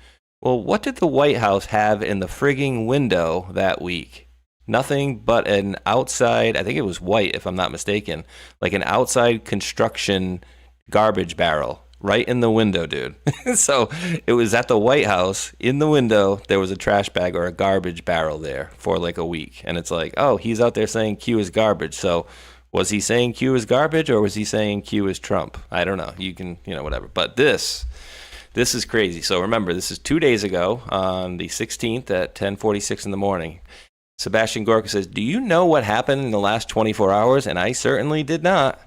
Well, what did the White House have in the frigging window that week? Nothing but an outside, I think it was white if I'm not mistaken, like an outside construction garbage barrel right in the window, dude. So it was at the White House, in the window, there was a trash bag or a garbage barrel there for like a week. And it's like, oh, he's out there saying Q is garbage. So was he saying Q is garbage or was he saying Q is Trump? I don't know. You can, whatever. But this is crazy. So remember, this is 2 days ago on the 16th at 10:46 in the morning. Sebastian Gorka says, do you know what happened in the last 24 hours? And I certainly did not.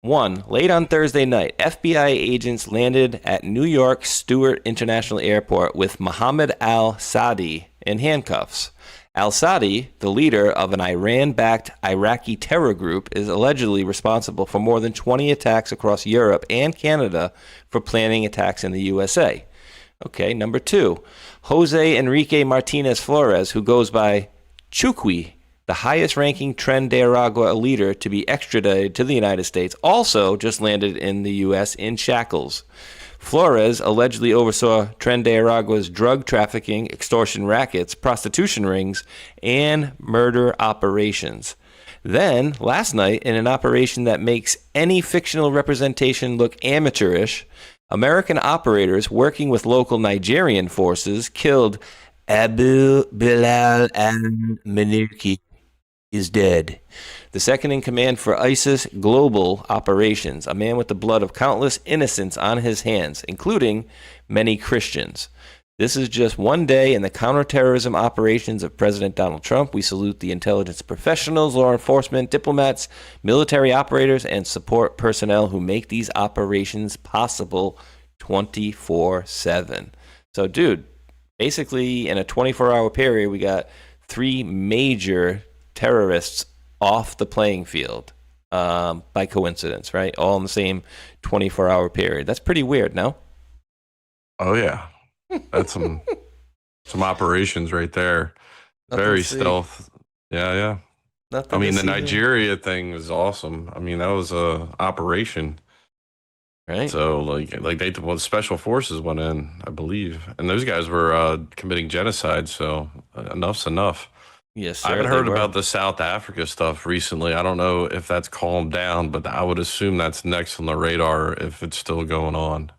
1, late on Thursday night, FBI agents landed at New York Stewart International Airport with Mohammed al-Sadi in handcuffs. Al-Sadi, the leader of an Iran-backed Iraqi terror group, is allegedly responsible for more than 20 attacks across Europe and Canada for planning attacks in the USA. Okay, number 2, Jose Enrique Martinez Flores, who goes by Chukwi, the highest-ranking Tren de Aragua leader to be extradited to the United States, also just landed in the U.S. in shackles. Flores allegedly oversaw Tren de Aragua's drug trafficking, extortion rackets, prostitution rings, and murder operations. Then, last night, in an operation that makes any fictional representation look amateurish, American operators working with local Nigerian forces killed Abu Bilal al-Manirki is dead. The second in command for ISIS global operations, a man with the blood of countless innocents on his hands, including many Christians. This is just one day in the counterterrorism operations of President Donald Trump. We salute the intelligence professionals, law enforcement, diplomats, military operators, and support personnel who make these operations possible 24/7. So, dude, basically in a 24-hour period, we got three major terrorists off the playing field by coincidence, right? All in the same 24-hour period. That's pretty weird, no? Oh yeah, that's some operations right there. Nothing Very to see. stealth. Yeah. Nothing I mean, to the see here. Nigeria thing was awesome. I mean, that was a operation. Right. So well, special forces went in, I believe, and those guys were committing genocide. So enough's enough. Yes, sir. I haven't they heard were. about the South Africa stuff recently. I don't know if that's calmed down, but I would assume that's next on the radar if it's still going on.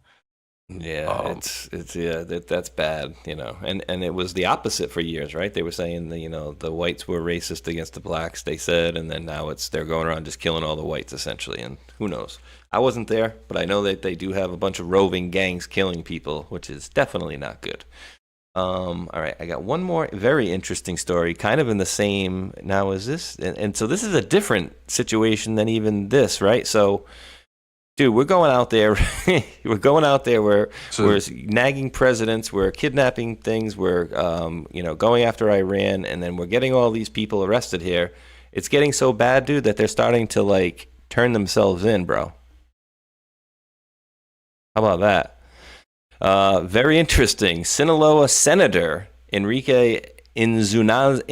Yeah, that's bad, and it was the opposite for years, right? They were saying that, the whites were racist against the blacks, they said, and then now they're going around just killing all the whites essentially, and who knows? I wasn't there, but I know that they do have a bunch of roving gangs killing people, which is definitely not good. All right, I got one more very interesting story, kind of in the same. Now, is this and so this is a different situation than even this, right? So. Dude, we're going out there. We're nagging presidents. We're kidnapping things. We're, going after Iran, and then we're getting all these people arrested here. It's getting so bad, dude, that they're starting to turn themselves in, bro. How about that? Very interesting. Sinaloa Senator Enrique Inzunza,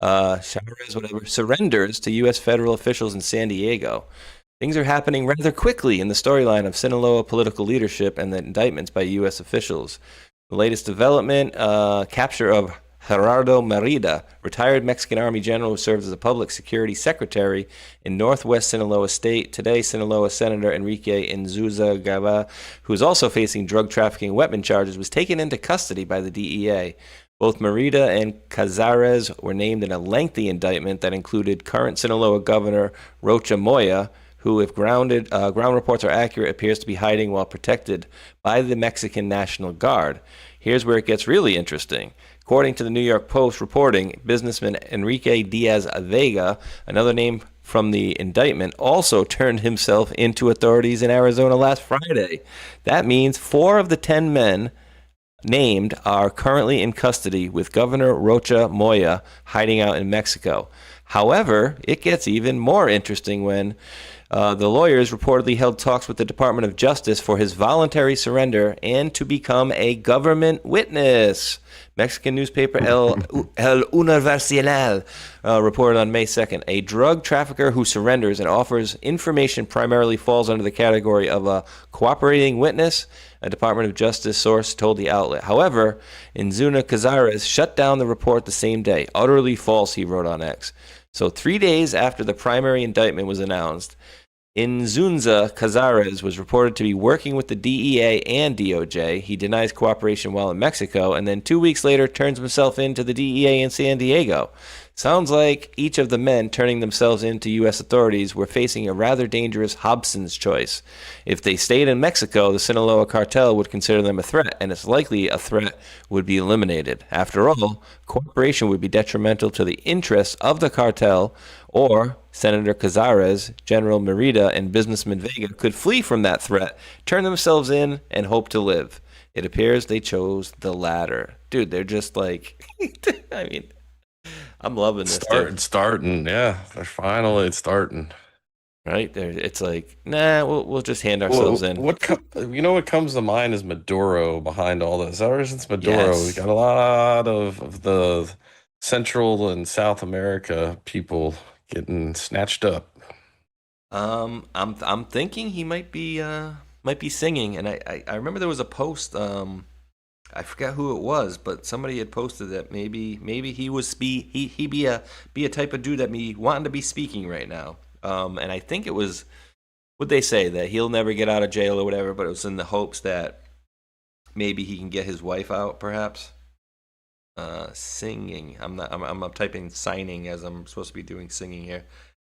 Chavez, whatever, surrenders to U.S. federal officials in San Diego. Things are happening rather quickly in the storyline of Sinaloa political leadership and the indictments by U.S. officials. The latest development, capture of Gerardo Merida, retired Mexican Army general who served as a public security secretary in northwest Sinaloa state. Today, Sinaloa Senator Enrique Inzunza Gaba, who is also facing drug trafficking and weapon charges, was taken into custody by the DEA. Both Merida and Cazares were named in a lengthy indictment that included current Sinaloa Governor Rocha Moya, who, if ground reports are accurate, appears to be hiding while protected by the Mexican National Guard. Here's where it gets really interesting. According to the New York Post reporting, businessman Enrique Diaz Vega, another name from the indictment, also turned himself into authorities in Arizona last Friday. That means 4 of the 10 men named are currently in custody, with Governor Rocha Moya hiding out in Mexico. However, it gets even more interesting when the lawyers reportedly held talks with the Department of Justice for his voluntary surrender and to become a government witness. Mexican newspaper El Universal reported on May 2nd, a drug trafficker who surrenders and offers information primarily falls under the category of a cooperating witness, a Department of Justice source told the outlet. However, Inzuna Cazares shut down the report the same day. Utterly false, he wrote on X. So 3 days after the primary indictment was announced, Inzunza Cazares was reported to be working with the DEA and DOJ. He denies cooperation while in Mexico, and then 2 weeks later turns himself in to the DEA in San Diego. Sounds like each of the men turning themselves in to U.S. authorities were facing a rather dangerous Hobson's choice. If they stayed in Mexico, the Sinaloa cartel would consider them a threat, and it's likely a threat would be eliminated. After all, cooperation would be detrimental to the interests of the cartel, or Senator Cazares, General Merida, and businessman Vega could flee from that threat, turn themselves in, and hope to live. It appears they chose the latter. Dude, they're just like, I mean, I'm loving this. Starting, yeah. It's starting. Right? It's like, nah, we'll just hand ourselves in. What comes to mind is Maduro behind all this. Ever since Maduro, Yes. we got a lot of the Central and South America people getting snatched up. I'm thinking he might be singing, and I remember there was a post. I forgot who it was, but somebody had posted that maybe he was he be a type of dude that me wanting to be speaking right now. And I think it was, what'd they say, that he'll never get out of jail or whatever, but it was in the hopes that maybe he can get his wife out, perhaps. Singing. I'm typing signing as I'm supposed to be doing singing here.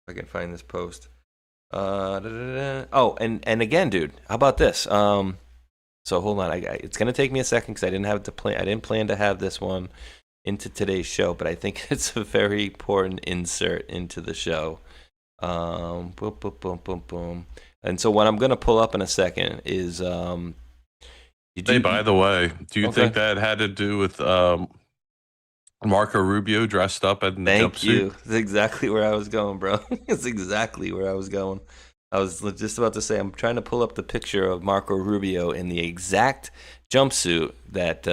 If I can find this post. Oh, and again, dude, how about this? So hold on, it's gonna take me a second because I didn't plan to have this one into today's show, but I think it's a very important insert into the show. Boom, boom, boom, boom, boom. And so what I'm gonna pull up in a second is Hey, by the way, do you think that had to do with Marco Rubio dressed up in the Thank jumpsuit. you. That's exactly where I was going, bro. It's exactly where I was going. I was just about to say, I'm trying to pull up the picture of Marco Rubio in the exact jumpsuit that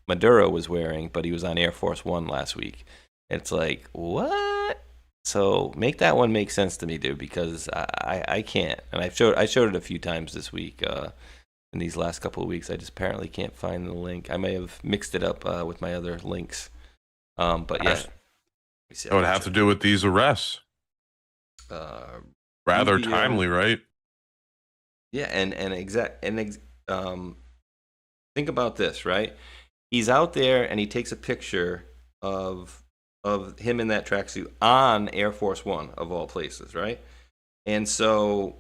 Maduro was wearing, but he was on Air Force One last week. It's like, what? So make that one make sense to me, dude, because I can't. And I showed it a few times this week. In these last couple of weeks, I just apparently can't find the link. I may have mixed it up with my other links. But yeah. It would have to do with these arrests. Rather Rubio, timely, right? Yeah, and think about this, right? He's out there and he takes a picture of him in that tracksuit on Air Force One of all places, right? And so,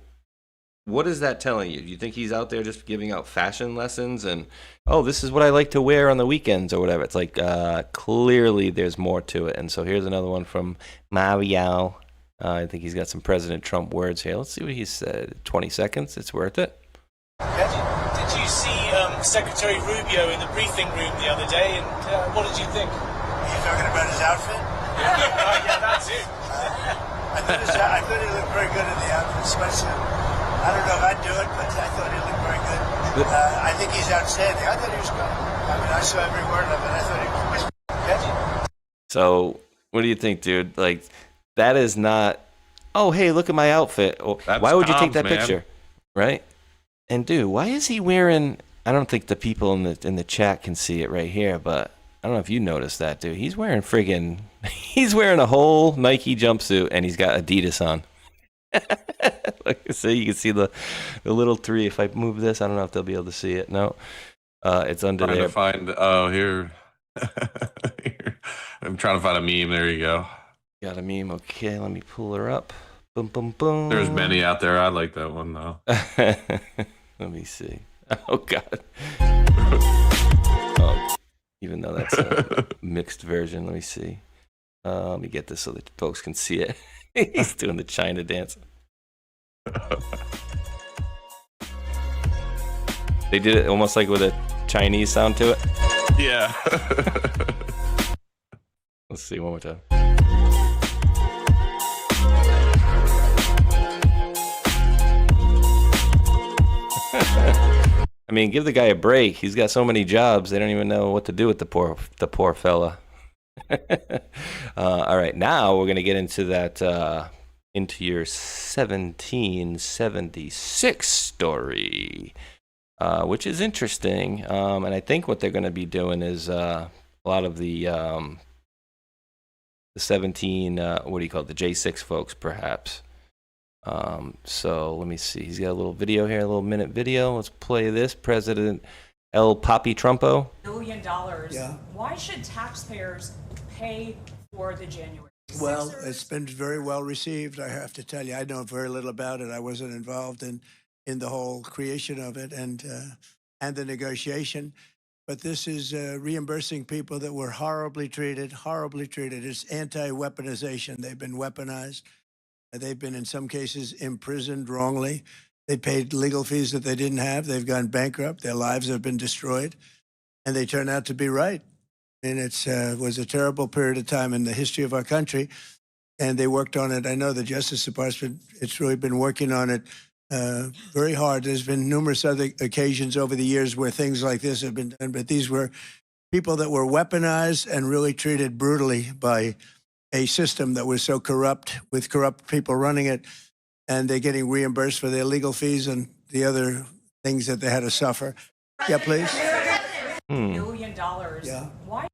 what is that telling you? Do you think he's out there just giving out fashion lessons and, oh, this is what I like to wear on the weekends or whatever? It's like clearly there's more to it. And so here's another one from Mario. I think he's got some President Trump words here. Let's see what he said. 20 seconds. It's worth it. Did you see Secretary Rubio in the briefing room the other day? And what did you think? Are you talking about his outfit? Yeah, that's it. I thought he looked very good in the outfit, especially. I don't know if I'd do it, but I thought he looked very good. I think he's outstanding. I thought he was good. I mean, I saw every word of it. I thought he was. So, what do you think, dude? Like, that is not. Oh, hey, look at my outfit. Why would you take that picture, right? And dude, why is he wearing? I don't think the people in the chat can see it right here, but I don't know if you noticed that, dude. He's wearing friggin'. He's wearing a whole Nike jumpsuit, and he's got Adidas on. Like I say, you can see the little tree. If I move this, I don't know if they'll be able to see it. No, it's under trying there. To find here. Here. I'm trying to find a meme. There you go. Got a meme. Okay, let me pull her up. Boom, boom, boom. There's many out there. I like that one though. Let me see. Oh God. Oh, even though that's a mixed version, let me see. Let me get this so that folks can see it. He's doing the China dance. They did it almost like with a Chinese sound to it. Yeah. Let's see one more time. I mean, give the guy a break. He's got so many jobs, they don't even know what to do with the poor fella. All right, now we're gonna get into that into your 1776 story, which is interesting. And I think what they're gonna be doing is a lot of the 17 what do you call it, the J6 folks, perhaps. So let me see. He's got a little video here, a little minute video. Let's play this. President El Papi Trumpo. $1 billion. Yeah. Why should taxpayers pay for the January? Well, it's been very well received, I have to tell you. I know very little about it. I wasn't involved in the whole creation of it and the negotiation. But this is reimbursing people that were horribly treated, horribly treated. It's anti-weaponization. They've been weaponized. They've been, in some cases, imprisoned wrongly. They paid legal fees that they didn't have. They've gone bankrupt. Their lives have been destroyed. And they turn out to be right. And it was a terrible period of time in the history of our country. And they worked on it. I know the Justice Department, it's really been working on it very hard. There's been numerous other occasions over the years where things like this have been done. But these were people that were weaponized and really treated brutally by a system that was so corrupt, with corrupt people running it, and they're getting reimbursed for their legal fees and the other things that they had to suffer. Yeah, please. $1 billion. Yeah. Why?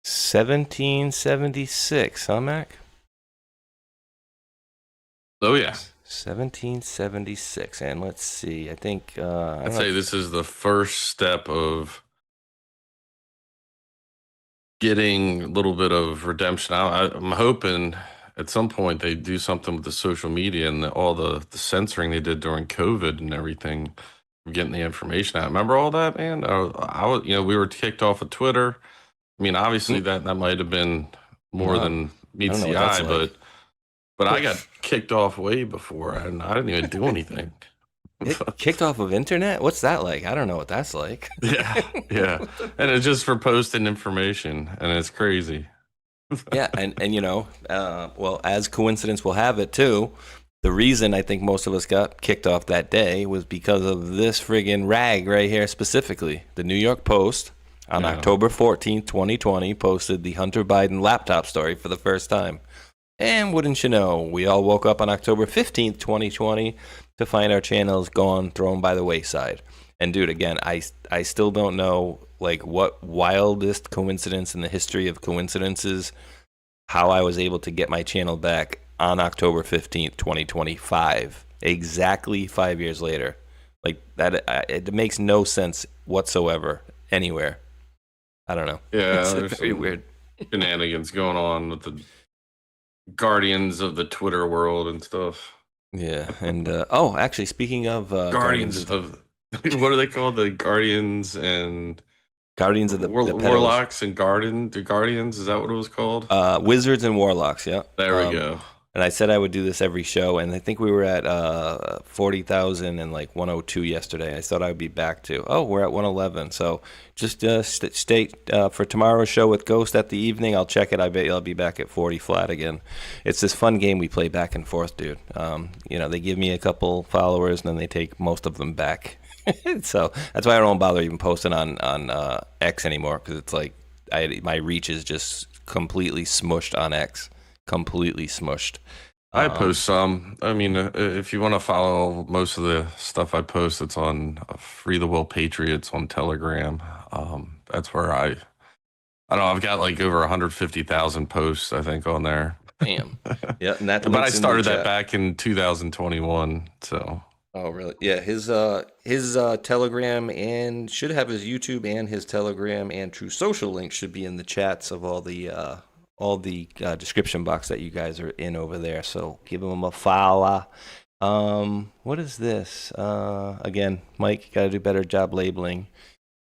1776, huh, Mac? Oh, yeah. 1776. And let's see. I think... I'd say this is the first step of getting a little bit of redemption. I'm hoping at some point they do something with the social media and all the censoring they did during COVID and everything, getting the information out. Remember all that, man? I was, we were kicked off of Twitter. I mean, obviously that might have been more than meets the eye, but I got kicked off way before, and I didn't even do anything. It kicked off of internet? What's that like? I don't know what that's like. Yeah. And it's just for posting information, and it's crazy. Yeah, and well, as coincidence will have it too, the reason I think most of us got kicked off that day was because of this friggin' rag right here specifically. The New York Post on October 14th, 2020 posted the Hunter Biden laptop story for the first time. And wouldn't you know, we all woke up on October 15th, 2020 to find our channels gone, thrown by the wayside. And dude, again, I still don't know like what wildest coincidence in the history of coincidences how I was able to get my channel back on October 15th, 2025, exactly 5 years later. Like that, it makes no sense whatsoever anywhere. I don't know. Yeah, It's very weird. Shenanigans going on with the guardians of the Twitter world and stuff. Yeah, and actually, speaking of guardians of what are they called? The guardians and Guardians of the warlocks and guardians. Is that what it was called? Wizards and warlocks. Yeah, there we go. And I said I would do this every show, and I think we were at 40,000 and like 102 yesterday. I thought I would be back to we're at 111. So just stay for tomorrow's show with Ghost at the evening. I'll check it. I bet I'll be back at 40 flat again. It's this fun game we play back and forth, dude. They give me a couple followers, and then they take most of them back. So that's why I don't bother even posting on X anymore, because it's like my reach is just completely smushed on X. Completely smushed. I post some. I mean, if you want to follow most of the stuff I post, it's on Free the Will Patriots on Telegram. That's where I don't know. I've got like over 150,000 posts, I think, on there. Damn. Yeah, and that. But I started that back in 2021. So. Oh, really? Yeah, his Telegram and should have his YouTube and his Telegram and True Social link should be in the chats of all the description box that you guys are in over there. So give him a follow. What is this? Again, Mike, you got to do a better job labeling.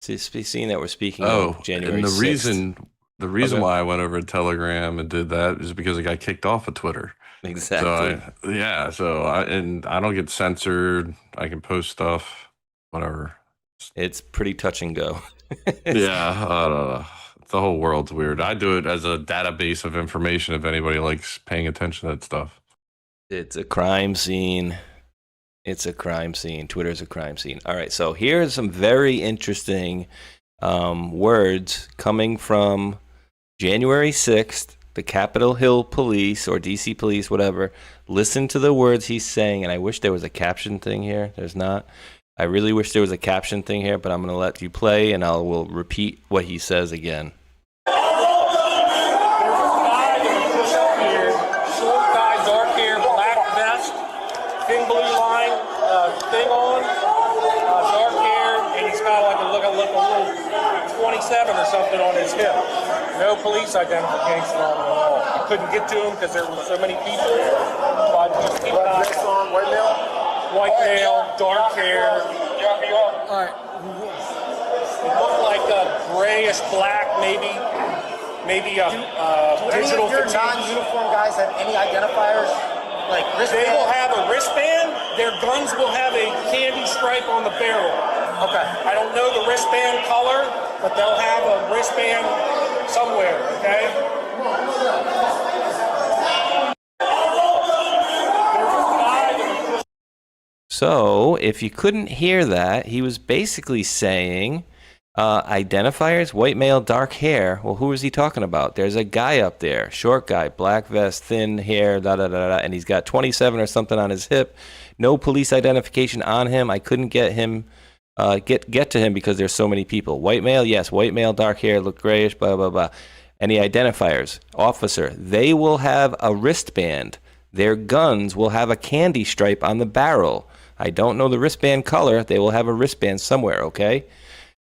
Seeing that we're speaking of January 6th. And the reason why I went over to Telegram and did that is because I got kicked off of Twitter. Exactly. So I don't get censored. I can post stuff, whatever. It's pretty touch and go. Yeah, I don't know. The whole world's weird. I do it as a database of information if anybody likes paying attention to that stuff. It's a crime scene. It's a crime scene. Twitter's a crime scene. All right, so here's some very interesting words coming from January 6th, the Capitol Hill Police or DC Police, whatever. Listen to the words he's saying, and I wish there was a caption thing here. There's not. I really wish there was a caption thing here, but I'm going to let you play, and I will repeat what he says again. There's a guy here, short guy, dark hair, black vest, thin blue line thing on, dark hair, and he's got like a little 27 or something on his hip. No police identification on him at all. I couldn't get to him because there were so many people, but just keep an eye on white male. White male, dark hair. All right. It looked like a grayish black, maybe digital fatigue. Do non-uniform guys have any identifiers, like wristband? They will have a wristband. Their guns will have a candy stripe on the barrel. Okay. I don't know the wristband color, but they'll have a wristband somewhere. Okay. So, if you couldn't hear that, he was basically saying identifiers, white male, dark hair. Well, who is he talking about? There's a guy up there, short guy, black vest, thin hair, and he's got 27 or something on his hip. No police identification on him. I couldn't get him get to him because there's so many people. White male, yes, white male, dark hair, look grayish, blah, blah, blah. Any identifiers? Officer, they will have a wristband. Their guns will have a candy stripe on the barrel. I don't know the wristband color. They will have a wristband somewhere, okay?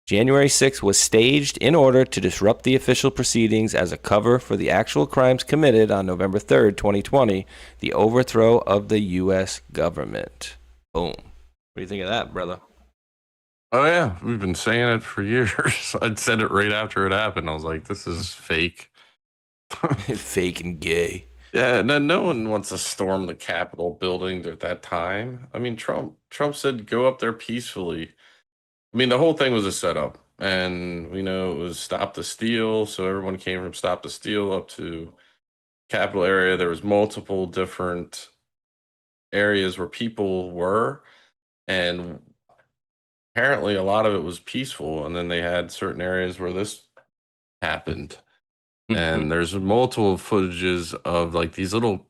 January 6th was staged in order to disrupt the official proceedings as a cover for the actual crimes committed on November 3rd, 2020, the overthrow of the U.S. government. Boom. What do you think of that, brother? Oh, yeah. We've been saying it for years. I'd said it right after it happened. I was like, this is fake. Fake and gay. Yeah, no one wants to storm the Capitol building at that time. I mean, Trump said go up there peacefully. I mean, the whole thing was a setup, and we know it was Stop the Steal. So everyone came from Stop the Steal up to Capitol area. There was multiple different areas where people were, and apparently a lot of it was peaceful. And then they had certain areas where this happened, and there's multiple footages of like these little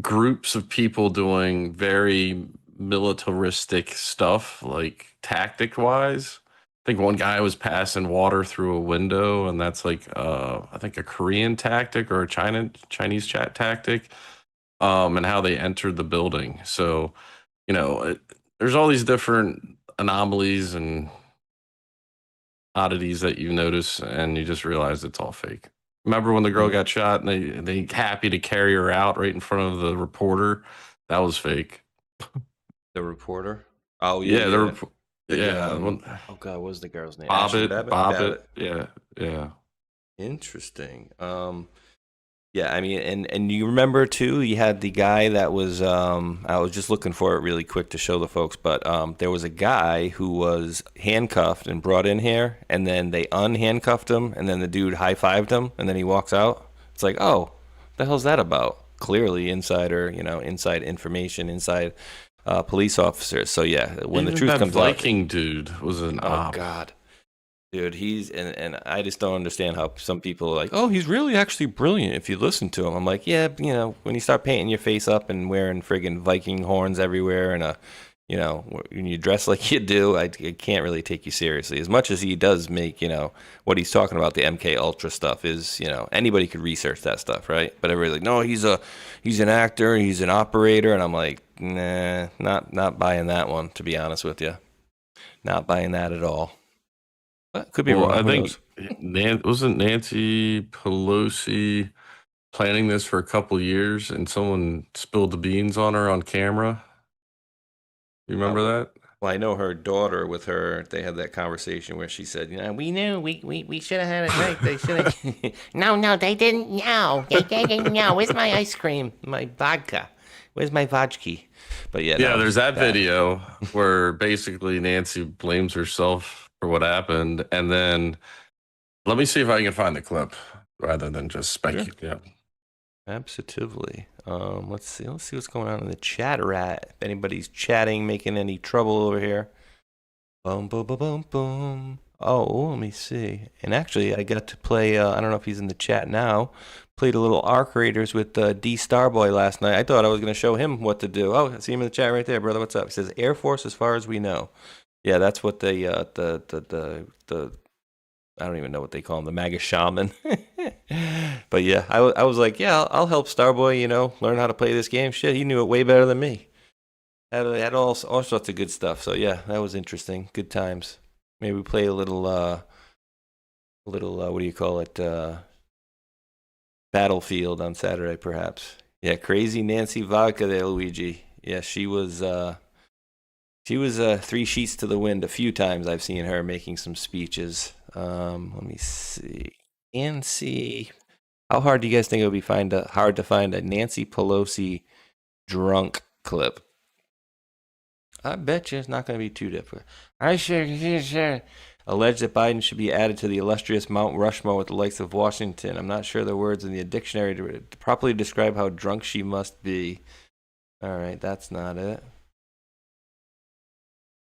groups of people doing very militaristic stuff, like tactic wise. I think one guy was passing water through a window, and that's like I think a Korean tactic or a Chinese chat tactic, and how they entered the building. So, there's all these different anomalies and oddities that you notice, and you just realize it's all fake. Remember when the girl got shot and they happy to carry her out right in front of the reporter? That was fake. The reporter? Oh Yeah, yeah. Oh God, what was the girl's name? Bobbitt. Yeah. Interesting. Yeah, I mean, and you remember too, you had the guy that was I was just looking for it really quick to show the folks, but there was a guy who was handcuffed and brought in here, and then they unhandcuffed him, and then the dude high-fived him, and then he walks out. It's like, oh, what the hell's that about? Clearly insider, inside information, inside police officers. So yeah, when Even the truth that comes Viking dude was an op. God. Dude, he's and I just don't understand how some people are like, oh, he's really actually brilliant if you listen to him. I'm like, yeah, when you start painting your face up and wearing friggin' Viking horns everywhere and when you dress like you do, I can't really take you seriously. As much as he does make, what he's talking about, the MK Ultra stuff is, anybody could research that stuff, right? But everybody's like, no, he's an actor, he's an operator, and I'm like, nah, not buying that one, to be honest with you. Not buying that at all. Could be wrong. I think wasn't Nancy Pelosi planning this for a couple years, and someone spilled the beans on her on camera? You remember that? Well, I know her daughter with her. They had that conversation where she said, we knew we should have had it right. They should have. No, they didn't. No, they didn't. No, where's my ice cream? My vodka. Where's my vodka? But yeah, there's that video where basically Nancy blames herself for what happened, and then let me see if I can find the clip rather than just speculate. Sure. Yeah, absolutely. Let's see what's going on in the chat rat. If anybody's chatting, making any trouble over here. Boom, boom, boom, boom, boom. Oh, let me see. And actually, I got to play. I don't know if he's in the chat now. Played a little Arc Raiders with D Starboy last night. I thought I was going to show him what to do. Oh, I see him in the chat right there, brother. What's up? He says Air Force, as far as we know. Yeah, that's what the I don't even know what they call him, the MAGA shaman. But yeah, I was like, yeah, I'll help Starboy, learn how to play this game. Shit, he knew it way better than me. Had all sorts of good stuff. So yeah, that was interesting. Good times. Maybe we play a little what do you call it? Battlefield on Saturday, perhaps. Yeah, crazy Nancy Vodka there, Luigi. Yeah, she was 3 sheets to the wind a few times. I've seen her making some speeches. Let me see. Nancy, how hard do you guys think it would be hard to find a Nancy Pelosi drunk clip? I bet you it's not going to be too difficult. Sure. Alleged that Biden should be added to the illustrious Mount Rushmore with the likes of Washington. I'm not sure the words in the dictionary to properly describe how drunk she must be. All right, that's not it.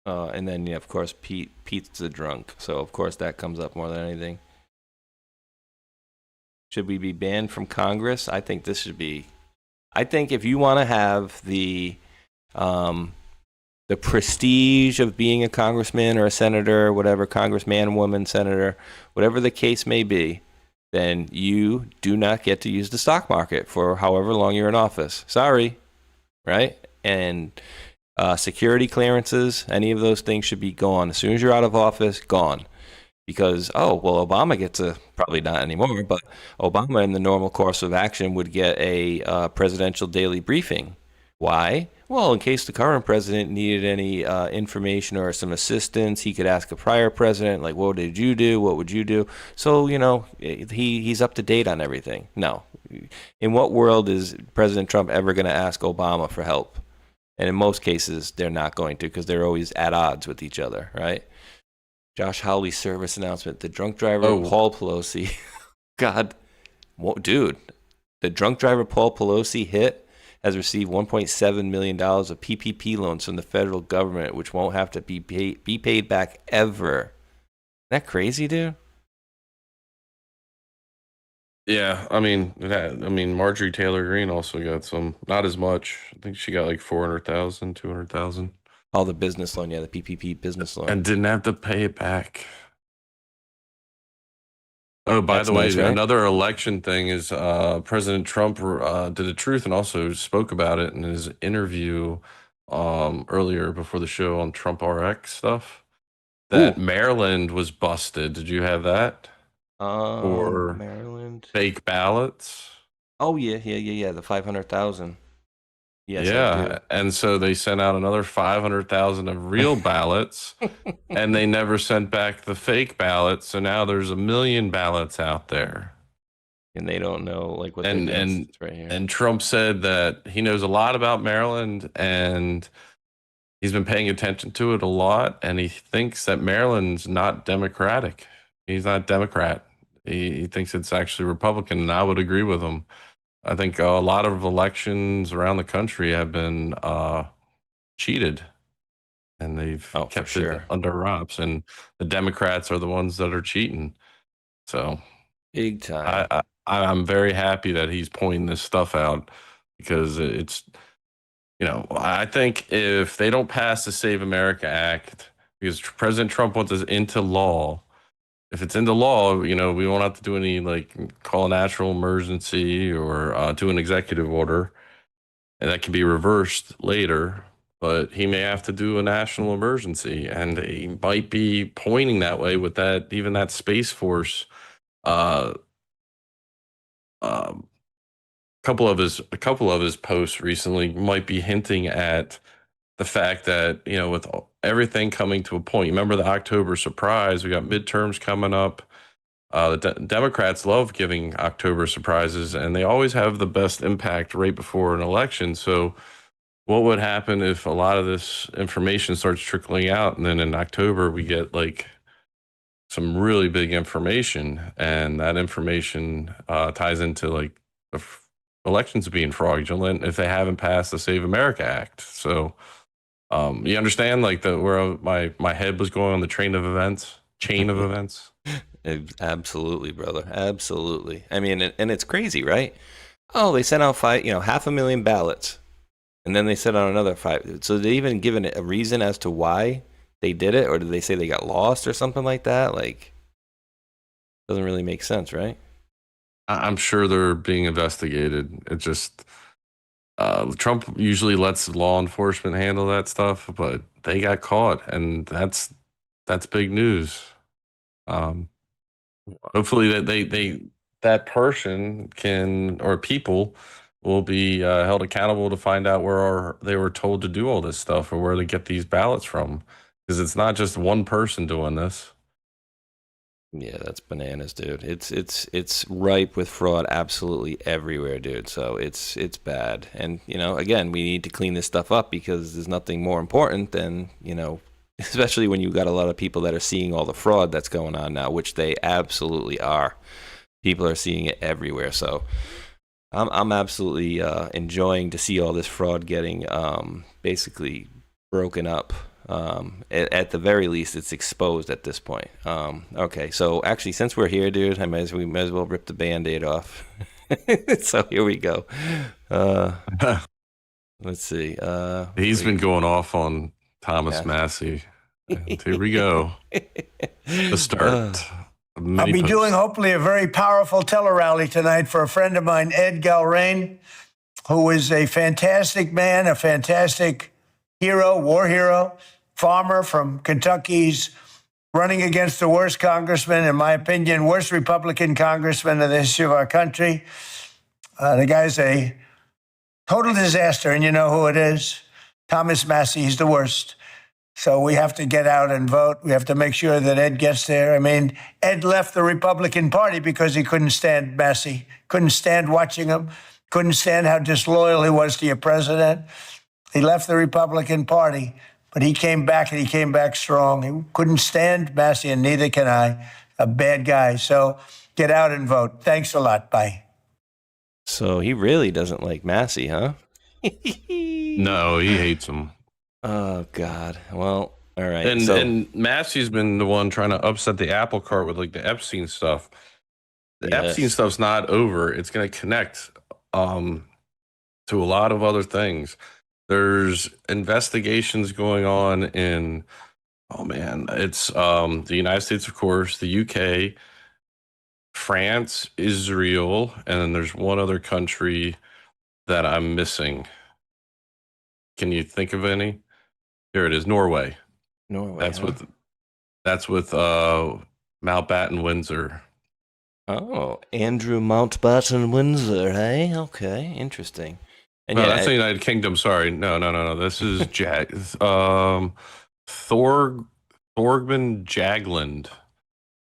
And then, of course, Pete's the drunk. So, of course, that comes up more than anything. Should we be banned from Congress? I think this should be. I think if you want to have the prestige of being a congressman or a senator, whatever, congressman, woman, senator, whatever the case may be, then you do not get to use the stock market for however long you're in office. Sorry, right? And security clearances, any of those things should be gone. As soon as you're out of office, gone. Because, Obama gets probably not anymore, but Obama in the normal course of action would get a presidential daily briefing Why? Well, in case the current president needed any information or some assistance, he could ask a prior president, like, what did you do? What would you do? So, he's up to date on everything. No. In what world is President Trump ever going to ask Obama for help? And in most cases, they're not going to, because they're always at odds with each other, right? Josh Hawley's service announcement. The drunk driver, Paul Pelosi. God. Dude, the drunk driver Paul Pelosi hit has received $1.7 million of PPP loans from the federal government, which won't have to be paid back ever. Isn't that crazy, dude? Yeah, I mean, Marjorie Taylor Greene also got some, not as much. I think she got like 400,000, 200,000. Oh, the business loan, yeah, the PPP business loan. And didn't have to pay it back. Oh, by That's the way, nice, right? another election thing is President Trump did a truth and also spoke about it in his interview earlier before the show on Trump RX stuff. That Maryland was busted. Did you have that? Or Maryland fake ballots? Oh yeah, the 500,000. Yes, I do. Yeah, and so they sent out another 500,000 of real ballots, and they never sent back the fake ballots. So now there's 1 million ballots out there, and they don't know like what. And it's right here. And Trump said that he knows a lot about Maryland, and he's been paying attention to it a lot, and he thinks that Maryland's not Democratic. He's not Democrat. He thinks it's actually Republican, and I would agree with him. I think a lot of elections around the country have been cheated, and they've kept it under wraps, and the Democrats are the ones that are cheating. So big time. I'm very happy that he's pointing this stuff out, because it's, I think if they don't pass the Save America Act, because President Trump wants us into law, if it's into law, we won't have to do any, call a national emergency or do an executive order, and that can be reversed later. But he may have to do a national emergency, and he might be pointing that way with that, even that Space Force. A couple of his posts recently might be hinting at the fact that, with everything coming to a point, remember the October surprise, we got midterms coming up. The Democrats love giving October surprises, and they always have the best impact right before an election. So what would happen if a lot of this information starts trickling out, and then in October we get some really big information, and that information ties into the elections being fraudulent if they haven't passed the Save America Act. So you understand where my head was going on the chain of events. Absolutely, brother. Absolutely. I mean, and it's crazy, right? Oh, they sent out 500,000 ballots, and then they sent out another 5. So they even given a reason as to why they did it, or did they say they got lost or something like that? Doesn't really make sense, right? I'm sure they're being investigated. It just Trump usually lets law enforcement handle that stuff, but they got caught, and that's big news. Hopefully that person or people will be held accountable to find out where they were told to do all this stuff, or where they get these ballots from, because it's not just one person doing this. Yeah, that's bananas, dude. It's ripe with fraud absolutely everywhere, dude. So it's bad. And, again, we need to clean this stuff up, because there's nothing more important than, especially when you've got a lot of people that are seeing all the fraud that's going on now, which they absolutely are. People are seeing it everywhere. So I'm absolutely enjoying to see all this fraud getting basically broken up. At the very least, it's exposed at this point. Okay, so actually, since we're here, dude, we might as well rip the Band-Aid off. So here we go. Let's see. He's been going off on Thomas Massey. And here we go. The start. I'll be doing hopefully a very powerful tele-rally tonight for a friend of mine, Ed Galrain, who is a fantastic man, a fantastic hero, war hero, farmer from Kentucky. He's running against the worst congressman, in my opinion, worst Republican congressman in the history of our country. The guy's a Total disaster. And you know who it is? Thomas Massey. He's the worst. So we have to get out and vote. We have to make sure that Ed gets there. I mean, Ed left the Republican Party because he couldn't stand Massey, couldn't stand watching him, couldn't stand how disloyal he was to your president. He left the Republican Party, but he came back, and he came back strong. He couldn't stand Massey, and neither can I. A bad guy. So get out and vote. Thanks a lot. Bye. So he really doesn't like Massey, huh? No, he hates him. Oh, God. Well, all right. And Massey's been the one trying to upset the apple cart with like the Epstein stuff. The Epstein stuff's not over. It's going to connect to a lot of other things. There's investigations going on in, it's the United States, of course, the UK, France, Israel, and then there's one other country that I'm missing. Can you think of any? Here it is, Norway. Norway. That's with Mountbatten Windsor. Oh, Andrew Mountbatten Windsor, hey? Okay, interesting. And No, that's the United Kingdom. Sorry, no. This is Thorgman Jagland,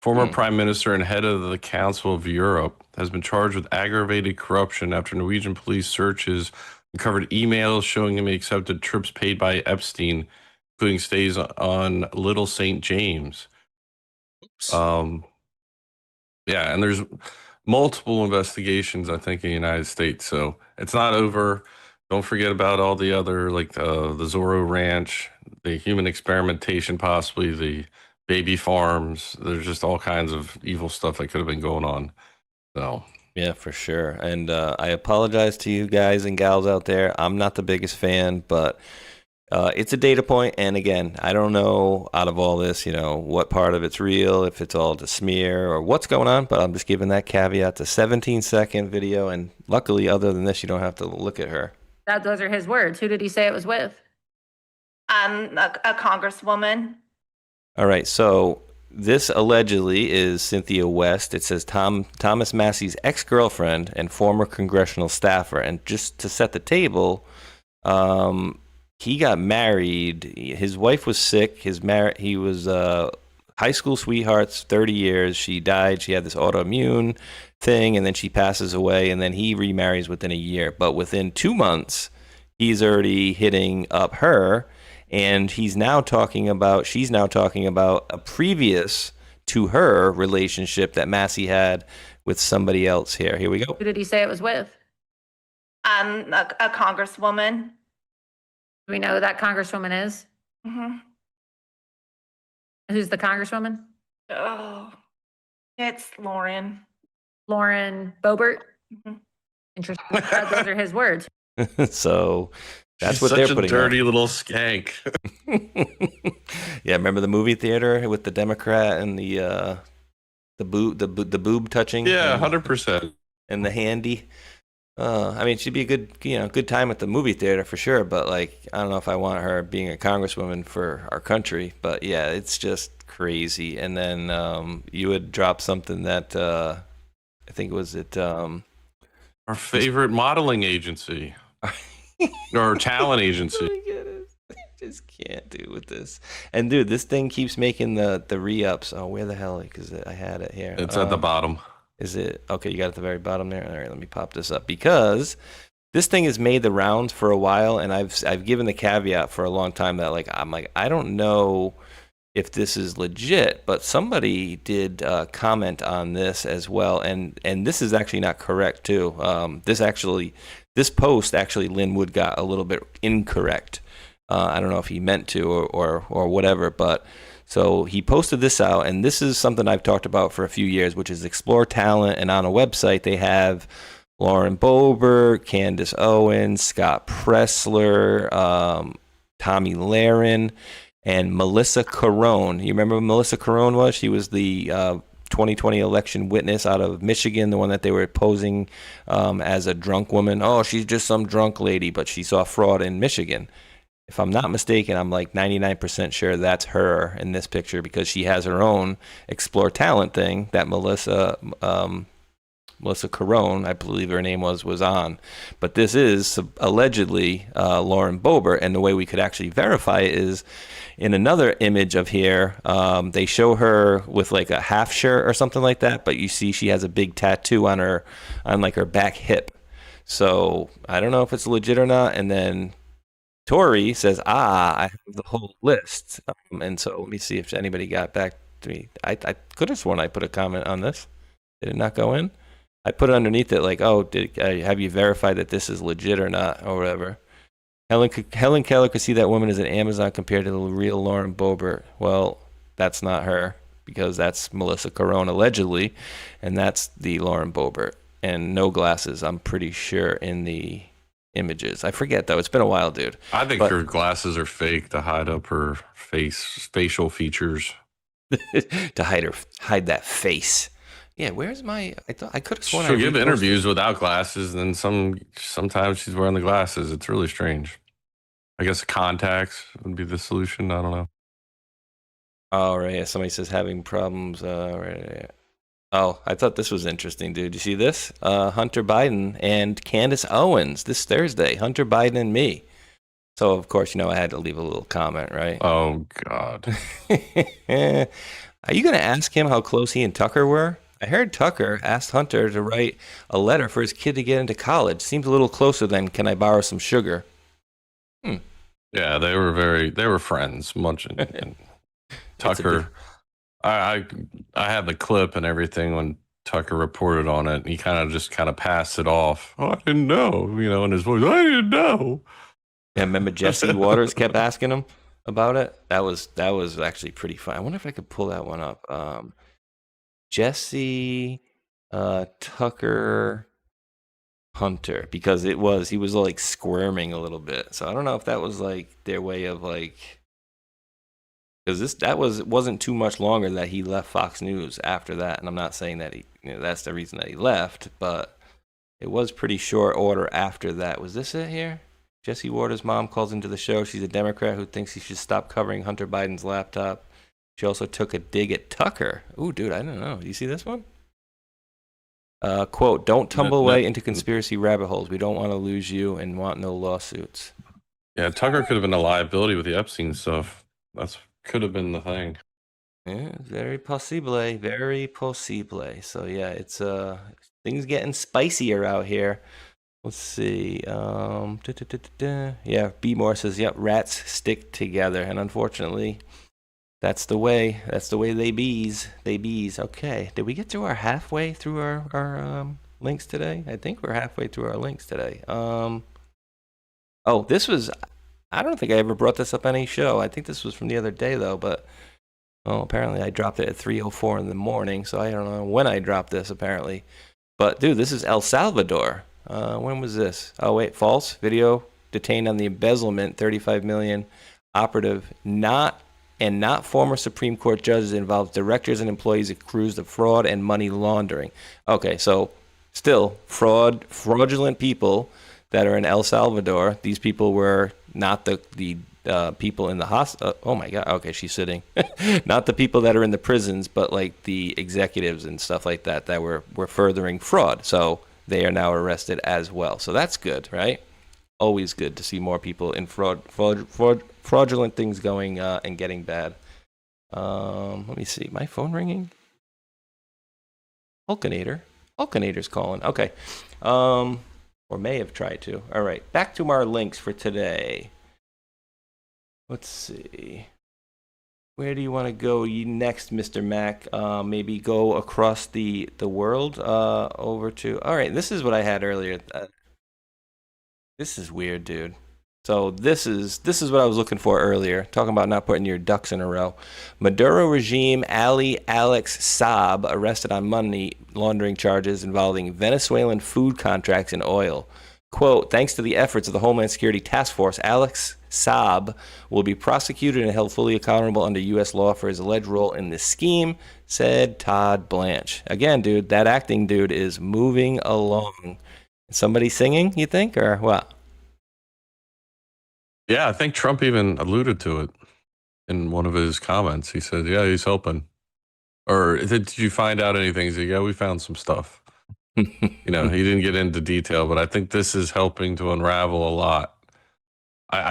former prime minister and head of the Council of Europe, has been charged with aggravated corruption after Norwegian police searches uncovered emails showing him he accepted trips paid by Epstein, including stays on Little St. James. And there's multiple investigations, I think, in the United States. So it's not over. Don't forget about all the other, like the Zorro Ranch, the human experimentation, possibly the baby farms. There's just all kinds of evil stuff that could have been going on. So. Yeah, for sure. And I apologize to you guys and gals out there. I'm not the biggest fan, but it's a data point. And again, I don't know out of all this, what part of it's real, if it's all to smear or what's going on, but I'm just giving that caveat. It's a 17-second video. And luckily, other than this, you don't have to look at her. Those are his words. Who did he say it was with? A congresswoman. All right. So this allegedly is Cynthia West. It says Thomas Massey's ex-girlfriend and former congressional staffer. And just to set the table, he got married. His wife was sick. He was high school sweethearts, 30 years. She died. She had this autoimmune thing, and then she passes away, and then he remarries within a year. But within 2 months, he's already hitting up her. And she's now talking about a previous to her relationship that Massey had with somebody else here. Here we go. Who did he say it was with? A congresswoman. Do we know who that congresswoman is? Mm-hmm. Who's the congresswoman? Oh, it's Lauren. Lauren Boebert? Mm-hmm. Interesting. Those are his words. So that's She's what they're such putting a dirty out. little skank. Yeah, remember the movie theater with the Democrat and the boob touching? Yeah, 100%. And the handy. I mean, she'd be a good time at the movie theater for sure. But like, I don't know if I want her being a congresswoman for our country. But yeah, it's just crazy. And then you would drop something that I think was it. Our favorite modeling agency. Or talent agency. Oh my goodness. I just can't do with this. And dude, this thing keeps making the re-ups. Oh, where the hell? Because I had it here. It's at the bottom. Is it? Okay, you got it at the very bottom there. All right, let me pop this up because this thing has made the rounds for a while, and I've given the caveat for a long time that I'm like I don't know if this is legit, but somebody did comment on this as well, and this is actually not correct too. This post actually Linwood got a little bit incorrect. I don't know if he meant to or whatever, but so he posted this out, and this is something I've talked about for a few years, which is Explore Talent, and on a website they have Lauren Boebert, Candace Owens, Scott Pressler, Tommy Lahren, and Melissa Carone. You remember who Melissa Carone was? She was the 2020 election witness out of Michigan, the one that they were posing as a drunk woman. Oh, she's just some drunk lady, but she saw fraud in Michigan. If I'm not mistaken, I'm like 99% sure that's her in this picture because she has her own Explore Talent thing that Melissa Melissa Carone, I believe her name was on. But this is allegedly Lauren Boebert, and the way we could actually verify it is in another image of here. They show her with like a half shirt or something like that, but you see she has a big tattoo on her back hip. So I don't know if it's legit or not. And then Tori says, I have the whole list. And so let me see if anybody got back to me. I could have sworn I put a comment on this. Did it not go in? I put it underneath it like, oh, have you verified that this is legit or not or whatever. Helen Keller could see that woman as an Amazon compared to the real Lauren Boebert. Well, that's not her because that's Melissa Carone allegedly, and that's the Lauren Boebert. And no glasses, I'm pretty sure, in the images. I forget, though. It's been a while, dude. I think her glasses are fake to hide up her facial features. To hide that face. Yeah, where's my... I could have sworn She'll give interviews without glasses, and then sometimes she's wearing the glasses. It's really strange. I guess contacts would be the solution. I don't know. All right, somebody says having problems. Right. Oh, I thought this was interesting, dude. You see this? Hunter Biden and Candace Owens this Thursday. Hunter Biden and me. So, of course, I had to leave a little comment, right? Oh, God. Are you going to ask him how close he and Tucker were? I heard Tucker asked Hunter to write a letter for his kid to get into college. Seems a little closer than, can I borrow some sugar? Yeah, they were friends, much. And Tucker... I had the clip and everything when Tucker reported on it. And he kind of passed it off. Oh, I didn't know, in his voice. I didn't know. Yeah, remember Jesse Waters kept asking him about it? That was actually pretty fun. I wonder if I could pull that one up. Jesse, Tucker, Hunter, because he was like squirming a little bit. So I don't know if that was like their way of like. Because it wasn't too much longer that he left Fox News after that, and I'm not saying that that's the reason that he left, but it was pretty short order after that. Was this it here? Jesse Waters' mom calls into the show. She's a Democrat who thinks he should stop covering Hunter Biden's laptop. She also took a dig at Tucker. Ooh, dude, I don't know. Do you see this one? Quote, don't tumble away into conspiracy rabbit holes. We don't want to lose you and want no lawsuits. Yeah, Tucker could have been a liability with the Epstein stuff. Could have been the thing. Yeah, very possible. So yeah, it's things getting spicier out here. Let's see. Yeah, B Moore says, yep, rats stick together, and unfortunately, that's the way they bees. Okay, did we get to our halfway through our links today? I think we're halfway through our links today. Oh, this was. I don't think I ever brought this up on any show. I think this was from the other day, though, but apparently I dropped it at 3:04 in the morning, so I don't know when I dropped this, apparently. But, dude, this is El Salvador. When was this? Oh, wait, false. Video detained on the embezzlement, $35 million operative, not former Supreme Court judges, involves directors and employees accused of fraud and money laundering. Okay, so still fraudulent people that are in El Salvador. These people were not the people in the hospital. Oh my God. Okay, she's sitting. Not the people that are in the prisons, but like the executives and stuff like that were furthering fraud. So they are now arrested as well. So that's good, right? Always good to see more people in fraudulent things going and getting bad. Let me see. My phone ringing? Hulkinator's calling. Okay. Or may have tried to. All right, back to our links for today. Let's see. Where do you want to go next, Mr. Mac? Maybe go across the world over to... All right, this is what I had earlier. This is weird, dude. So this is what I was looking for earlier, talking about not putting your ducks in a row. Maduro regime Alex Saab arrested on money laundering charges involving Venezuelan food contracts and oil. Quote, thanks to the efforts of the Homeland Security Task Force, Alex Saab will be prosecuted and held fully accountable under U.S. law for his alleged role in this scheme, said Todd Blanche. Again, dude, that acting dude is moving along. Somebody singing, you think, or what? Yeah, I think Trump even alluded to it in one of his comments. He said, yeah, he's helping. Or did you find out anything? He said, yeah, we found some stuff. You know, he didn't get into detail, but I think this is helping to unravel a lot.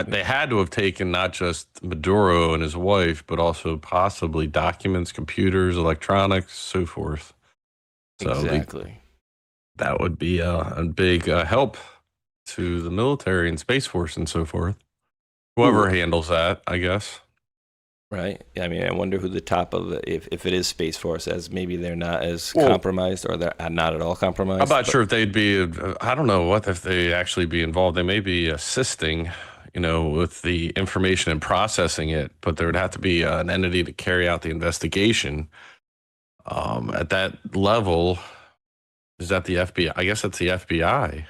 They had to have taken not just Maduro and his wife, but also possibly documents, computers, electronics, so forth. So Exactly. that would be a big help to the military and Space Force and so forth. Whoever handles that, I guess. Right. Yeah, I mean, I wonder who the top of the, if it is Space Force, as maybe they're not as compromised, or they're not at all compromised. I'm not sure if they'd be, I don't know what if they actually be involved. They may be assisting, you know, with the information and processing it, but there would have to be an entity to carry out the investigation. At that level, is that the FBI? I guess that's the FBI,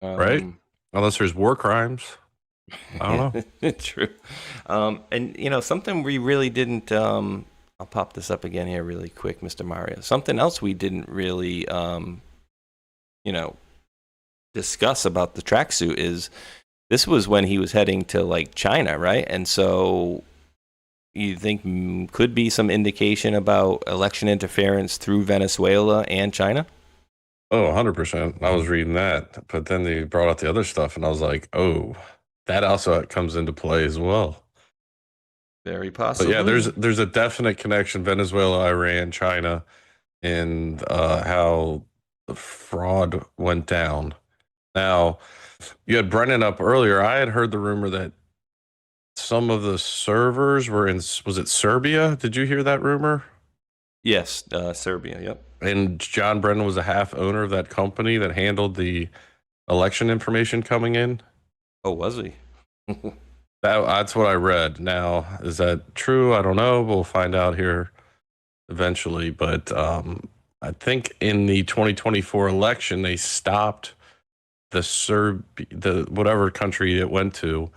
right? Unless there's war crimes. I don't know. True. And, you know, something we really didn't, I'll pop this up again here really quick, Mr. Mario. Something else we didn't really, you know, discuss about the tracksuit is this was when he was heading to, like, China, right? And so you think could be some indication about election interference through Venezuela and China? Oh, 100%. I was reading that. But then they brought out the other stuff, and I was like, oh, that also comes into play as well. Very possible. But yeah, there's a definite connection: Venezuela, Iran, China, and how the fraud went down. Now, you had Brennan up earlier. I had heard the rumor that some of the servers were in, was it Serbia? Did you hear that rumor? Yes, Serbia. Yep. And John Brennan was a half owner of that company that handled the election information coming in. Oh, was he? That's what I read. Now, is that true? I don't know. We'll find out here eventually. But I think in the 2024 election, they stopped the whatever country it went to.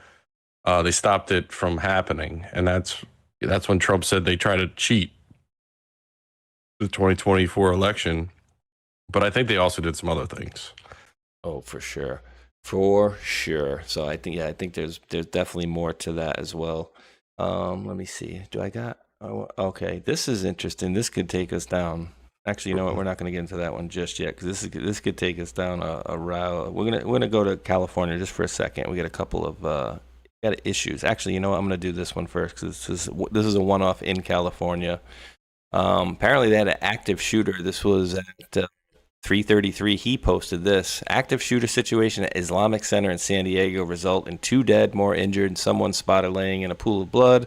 They stopped it from happening, and that's when Trump said they try to cheat the 2024 election. But I think they also did some other things. Oh, for sure. For sure. So I think there's definitely more to that as well. Let me see. Do I got? Oh, okay. This is interesting. This could take us down. Actually, you know what? We're not going to get into that one just yet, because this could take us down a route. We're gonna go to California just for a second. We got a couple of got issues. Actually, you know what? I'm going to do this one first, because this is a one-off in California. Apparently, they had an active shooter. This was at 3:33. He posted this: active shooter situation at Islamic Center in San Diego result in 2 dead, more injured, and someone spotted laying in a pool of blood.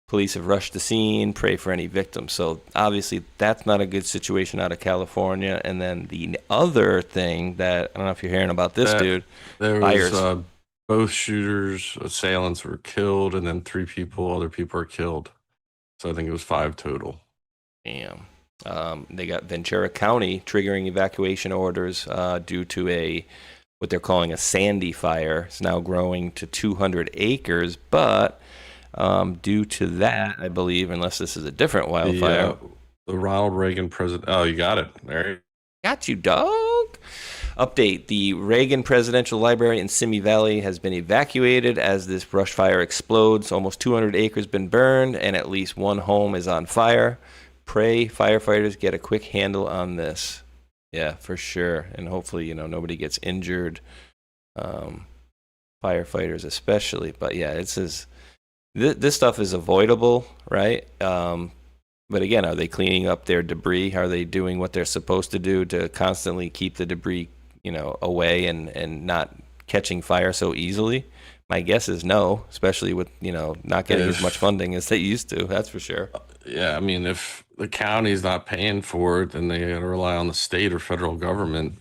Police have rushed the scene. Pray for any victims. So obviously, that's not a good situation out of California. And then the other thing that I don't know if you're hearing about this, dude. There was both shooters, assailants were killed, and then 3 other people are killed. So I think it was 5 total. Damn. They got Ventura County triggering evacuation orders due to what they're calling a Sandy fire. It's now growing to 200 acres, but due to that, I believe, unless this is a different wildfire. The Ronald Reagan president. Oh, you got it. There. Got you, dog. Update: the Reagan Presidential Library in Simi Valley has been evacuated as this brush fire explodes. Almost 200 acres been burned, and at least 1 home is on fire. Pray firefighters get a quick handle on this. Yeah, for sure. And hopefully, you know, nobody gets injured. Firefighters especially. But yeah, this stuff is avoidable, right? But again, are they cleaning up their debris? Are they doing what they're supposed to do to constantly keep the debris, you know, away and not catching fire so easily? My guess is no, especially with, you know, not getting as much funding as they used to. That's for sure. Yeah, I mean, if the county's not paying for it, then they got to rely on the state or federal government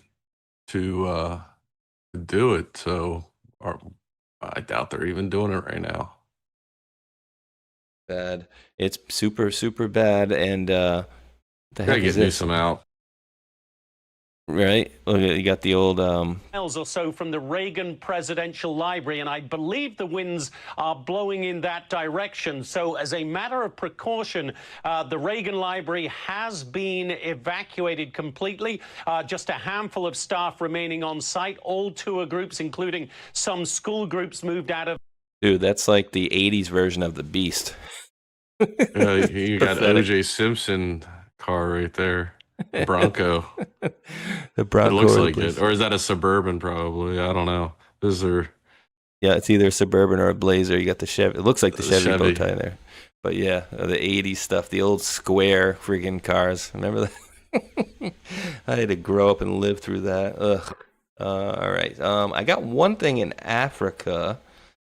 to do it. So I doubt they're even doing it right now. Bad. It's super, super bad. And the heck is this? Newsom out. Right? Look, you got the old miles or so from the Reagan Presidential Library, and I believe the winds are blowing in that direction. So as a matter of precaution, the Reagan Library has been evacuated completely. Just a handful of staff remaining on site. All tour groups, including some school groups, moved out of. Dude, that's like the 80s version of the Beast. You got O.J. Simpson car right there. Bronco. The Bronco. It looks like it. Or is that a Suburban probably? I don't know. Those are... Yeah, it's either a Suburban or a Blazer. You got the Chevy. It looks like the Chevy bow Chevy. tie there. But yeah, the 80s stuff, the old square friggin' cars. Remember that? I had to grow up and live through that. Ugh. All right. I got one thing in Africa.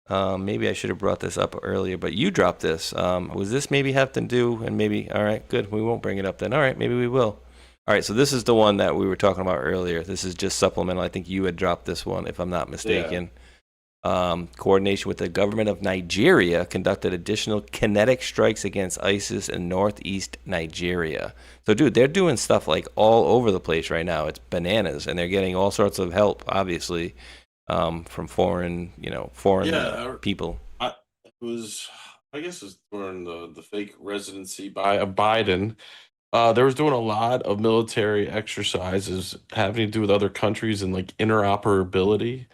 Maybe I should have brought this up earlier, but you dropped this. Was this maybe have to do, and maybe, all right, good. We won't bring it up then. All right, maybe we will. All right, so this is the one that we were talking about earlier. This is just supplemental. I think you had dropped this one, if I'm not mistaken. Coordination with the government of Nigeria conducted additional kinetic strikes against ISIS in northeast Nigeria. So, dude, they're doing stuff like all over the place right now. It's bananas, and they're getting all sorts of help, obviously, from foreign people. I guess it's during the fake residency by Biden. They was doing a lot of military exercises having to do with other countries and like interoperability.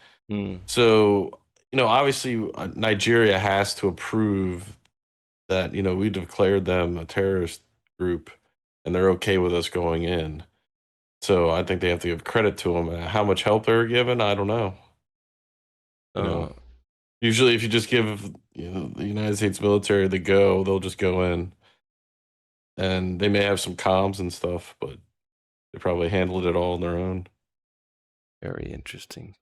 So, obviously Nigeria has to approve that, we declared them a terrorist group and they're okay with us going in. So I think they have to give credit to them. How much help they're given, I don't know. Usually if you just give the United States military the go, they'll just go in. And they may have some comms and stuff, but they probably handled it all on their own. Very interesting.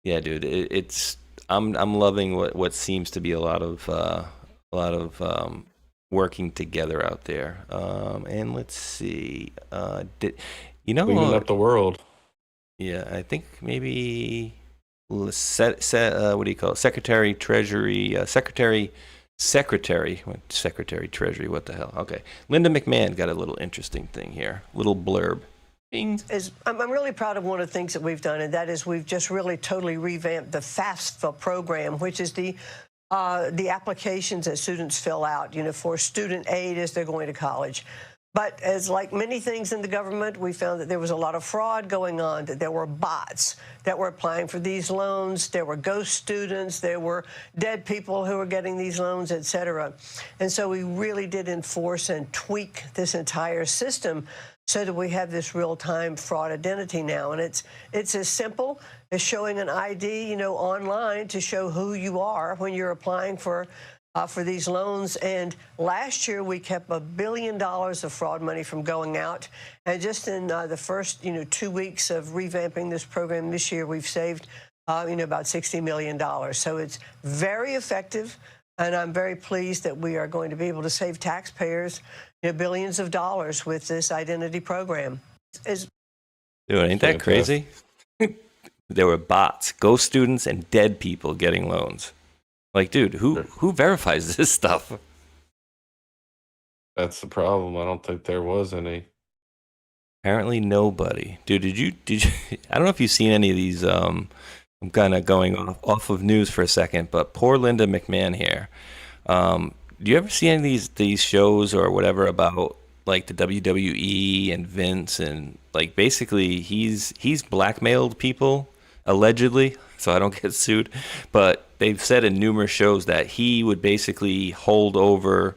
Yeah, dude, it's I'm loving what seems to be a lot of working together out there. And let's see, cleaning up the world. Yeah, I think maybe what do you call it? Secretary Treasury, Secretary Treasury. What the hell? Okay, Linda McMahon got a little interesting thing here, little blurb. I'm really proud of one of the things that we've done, and that is we've just really totally revamped the FAFSA program, which is the applications that students fill out, for student aid as they're going to college. But as like many things in the government, we found that there was a lot of fraud going on, that there were bots that were applying for these loans, there were ghost students, there were dead people who were getting these loans, et cetera. And so we really did enforce and tweak this entire system so that we have this real-time fraud identity now. And it's as simple as showing an ID, online to show who you are when you're applying for these loans. And last year, we kept $1 billion of fraud money from going out. And just in the first, 2 weeks of revamping this program this year, we've saved, about $60 million. So it's very effective. And I'm very pleased that we are going to be able to save taxpayers billions of dollars with this identity program. Dude, ain't that crazy? There were bots, ghost students, and dead people getting loans. Like, dude, who verifies this stuff? That's the problem. I don't think there was any. Apparently nobody. Dude, did you I don't know if you've seen any of these I'm kind of going off of news for a second, but poor Linda McMahon here. Do you ever see any of these shows or whatever about like the WWE and Vince, and like basically he's blackmailed people allegedly, so I don't get sued, but they've said in numerous shows that he would basically hold over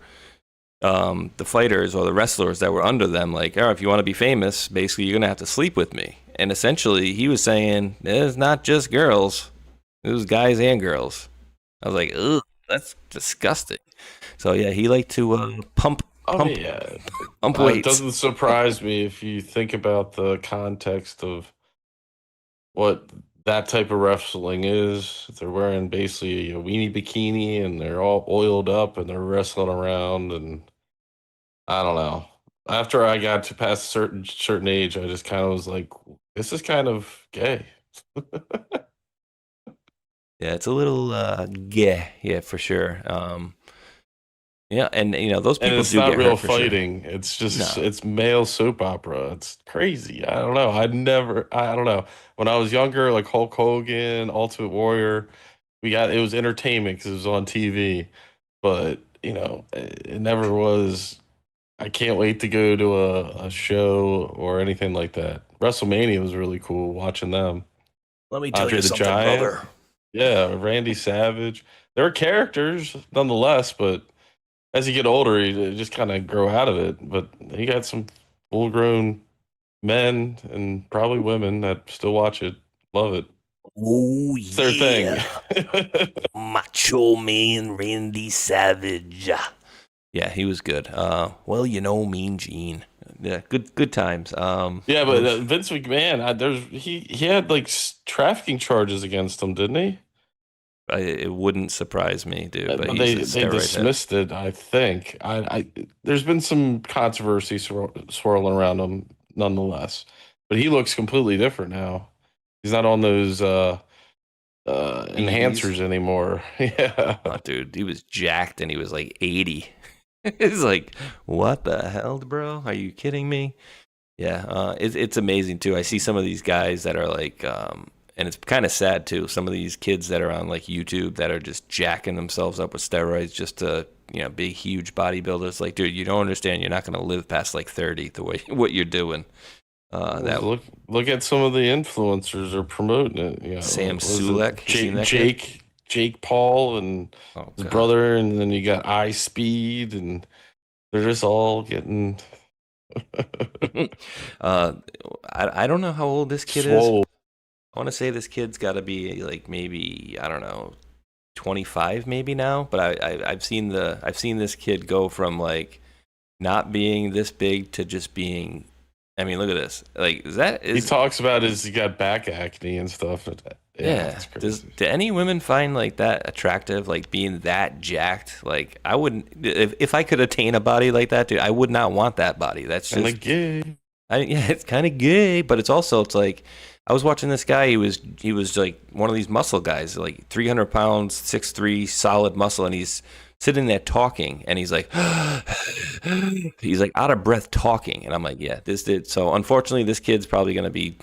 the fighters or the wrestlers that were under them, like, if you want to be famous, basically you're gonna have to sleep with me. And essentially he was saying it's not just girls, it was guys and girls. I was like, ugh, that's disgusting. So yeah, he liked to pump weights. It doesn't surprise me if you think about the context of what that type of wrestling is. They're wearing basically a weenie bikini and they're all oiled up and they're wrestling around, and I don't know. After I got to past a certain age, I just kind of was like, this is kind of gay. Yeah, it's a little gay, yeah, for sure. Yeah, and those people it's do not get real hurt for fighting. Sure. It's just it's male soap opera. It's crazy. I don't know. I don't know. When I was younger, like Hulk Hogan, Ultimate Warrior, it was entertainment because it was on TV. But it never was. I can't wait to go to a show or anything like that. WrestleMania was really cool watching them. Let me tell Andre you the something, Giant. brother. Yeah, Randy Savage. They were characters nonetheless, but as you get older, you just kind of grow out of it. But he got some full-grown men and probably women that still watch it love it. Oh, It's their thing. Macho Man Randy Savage. Yeah, he was good. Well, you know, Mean Gene. Yeah, good times. Yeah, but Vince McMahon, he had like trafficking charges against him, didn't he? It wouldn't surprise me, dude. But They he's a steroid dismissed it, I think. There's been some controversy swirling around him, nonetheless. But he looks completely different now. He's not on those enhancers anymore. Yeah. Oh, dude, he was jacked and he was like 80. It's like, what the hell, bro? Are you kidding me? Yeah, it's amazing too. I see some of these guys that are like, and it's kind of sad too. Some of these kids that are on like YouTube that are just jacking themselves up with steroids just to, be huge bodybuilders. Like, dude, you don't understand. You're not going to live past like 30 the way what you're doing. Look at some of the influencers are promoting it. Sam Sulek, Jake Paul, and his brother, and then you got iSpeed, and they're just all getting. I don't know how old this kid is. I want to say this kid's got to be like maybe, I don't know, 25 maybe now. But I've seen this kid go from like not being this big to just being. I mean, look at this. Like, he talks about he got back acne and stuff. Yeah. Do any women find like that attractive? Like being that jacked? Like I wouldn't. If I could attain a body like that, dude, I would not want that body. That's just kind of gay. Yeah, it's kind of gay, but it's like I was watching this guy. He was like one of these muscle guys, like 300 pounds, 6'3", solid muscle, and he's sitting there talking, and he's like, he's like out of breath talking, and I'm like, yeah, this did. So unfortunately, this kid's probably gonna be,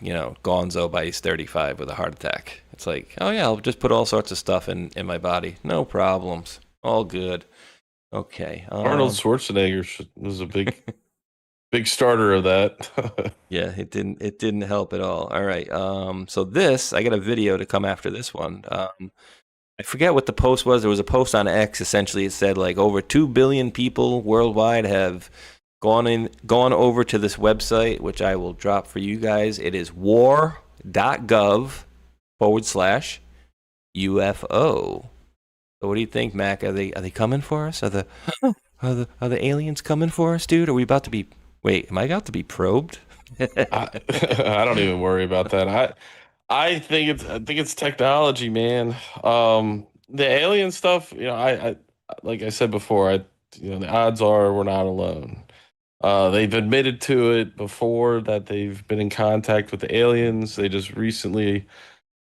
gonzo by he's 35 with a heart attack. It's like, oh yeah, I'll just put all sorts of stuff in my body, no problems, all good. Okay. Arnold Schwarzenegger was a big. Big starter of that. Yeah, it didn't help at all. All right. So I got a video to come after this one. I forget what the post was. There was a post on X. Essentially, it said like over 2 billion people worldwide have gone over to this website, which I will drop for you guys. It is war.gov/UFO. So what do you think, Mac? Are they coming for us? Are the aliens coming for us, dude? Are we about to be? Wait, am I about to be probed? I don't even worry about that. I think it's technology, man. The alien stuff, I like I said before, the odds are we're not alone. They've admitted to it before that they've been in contact with the aliens. They just recently,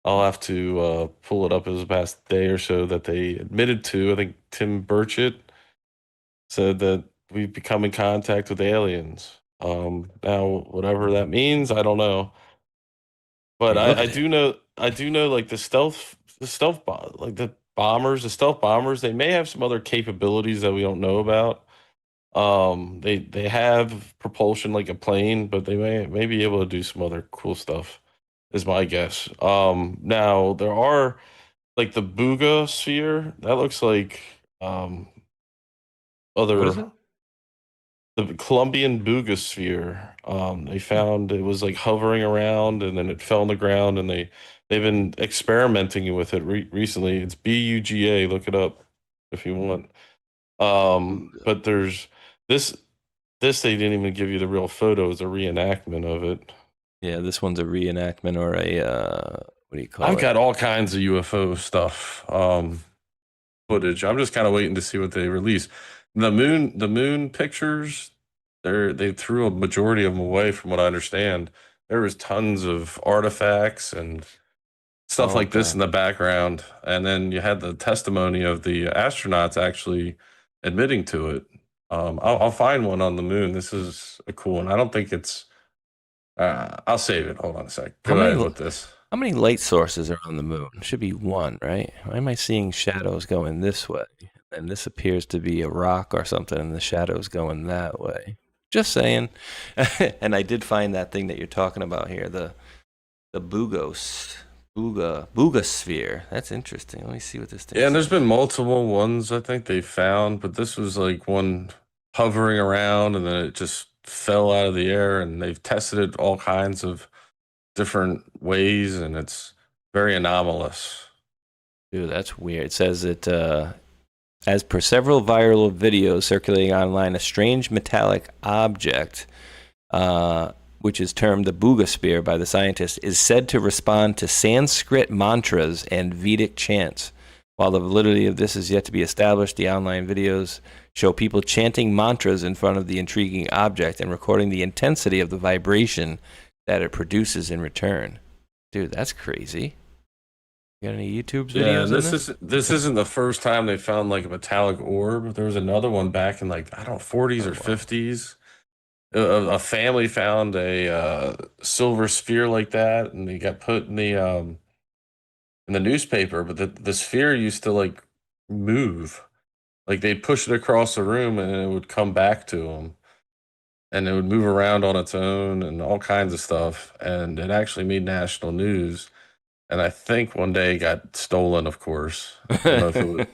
I'll have to pull it up as the past day or so, that they admitted to. I think Tim Burchett said that we've become in contact with aliens. Now, whatever that means, I don't know. But I do know like the stealth like the stealth bombers, they may have some other capabilities that we don't know about. They have propulsion like a plane, but they may be able to do some other cool stuff, is my guess. Now there are like the Booga sphere, that looks like What is it? The Colombian Boogosphere. They found it was like hovering around, and then it fell on the ground, and they've been experimenting with it recently. It's BUGA. Look it up if you want. But there's this. This they didn't even give you the real photo. It's a reenactment of it. Yeah, this one's a reenactment or a what do you call it? I've got all kinds of UFO stuff, footage. I'm just kind of waiting to see what they release. The moon pictures, they threw a majority of them away, from what I understand. There was tons of artifacts and stuff like this in the background, and then you had the testimony of the astronauts actually admitting to it. I'll find one on the moon. This is a cool one. I don't think it's. I'll save it. Hold on a sec. Go ahead with this. How many light sources are on the moon? Should be one, right? Why am I seeing shadows going this way? And this appears to be a rock or something, and the shadows going that way. Just saying. And I did find that thing that you're talking about here, the Boogosphere. That's interesting. Let me see what this thing is. Yeah, and there's been multiple ones I think they found, but this was like one hovering around, and then it just fell out of the air, and they've tested it all kinds of different ways, and it's very anomalous. Dude, that's weird. It says that as per several viral videos circulating online, a strange metallic object, which is termed the Booga Spear by the scientists, is said to respond to Sanskrit mantras and Vedic chants. While the validity of this is yet to be established, the online videos show people chanting mantras in front of the intriguing object and recording the intensity of the vibration that it produces in return. Dude, that's crazy. You got any YouTube videos? Yeah, this isn't the first time they found like a metallic orb. There was another one back in like, I don't know, 40s or 50s. A family found a silver sphere like that, and they got put in the newspaper. But the sphere used to like move, like they'd push it across the room, and it would come back to them, and it would move around on its own, and all kinds of stuff. And it actually made national news. And I think one day it got stolen, of course. I don't know if it was,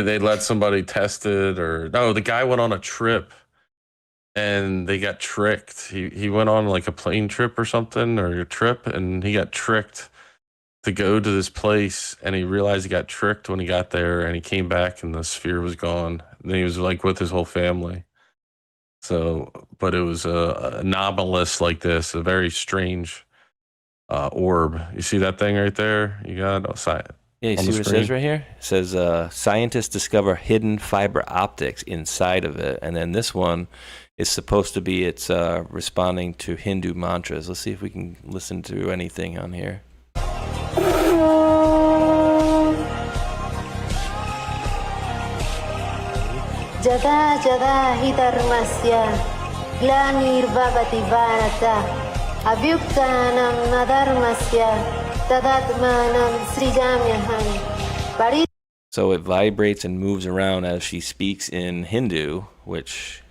they let somebody test it, or no, the guy went on a trip and they got tricked. He went on like a plane trip or something, or a trip, and he got tricked to go to this place, and he realized he got tricked when he got there, and he came back and the sphere was gone. And he was like with his whole family. So, but it was anomalous like this, a very strange orb. You see that thing right there? You got Yeah, you see what it says right here? It says scientists discover hidden fiber optics inside of it, and then this one is supposed to be it's responding to Hindu mantras. Let's see if we can listen to anything on here. Jada jada hidarmasya glanirvavati varata abhyuktanam nadarmasya tadatmanam srijamyaham. So it vibrates and moves around as she speaks in Hindu, which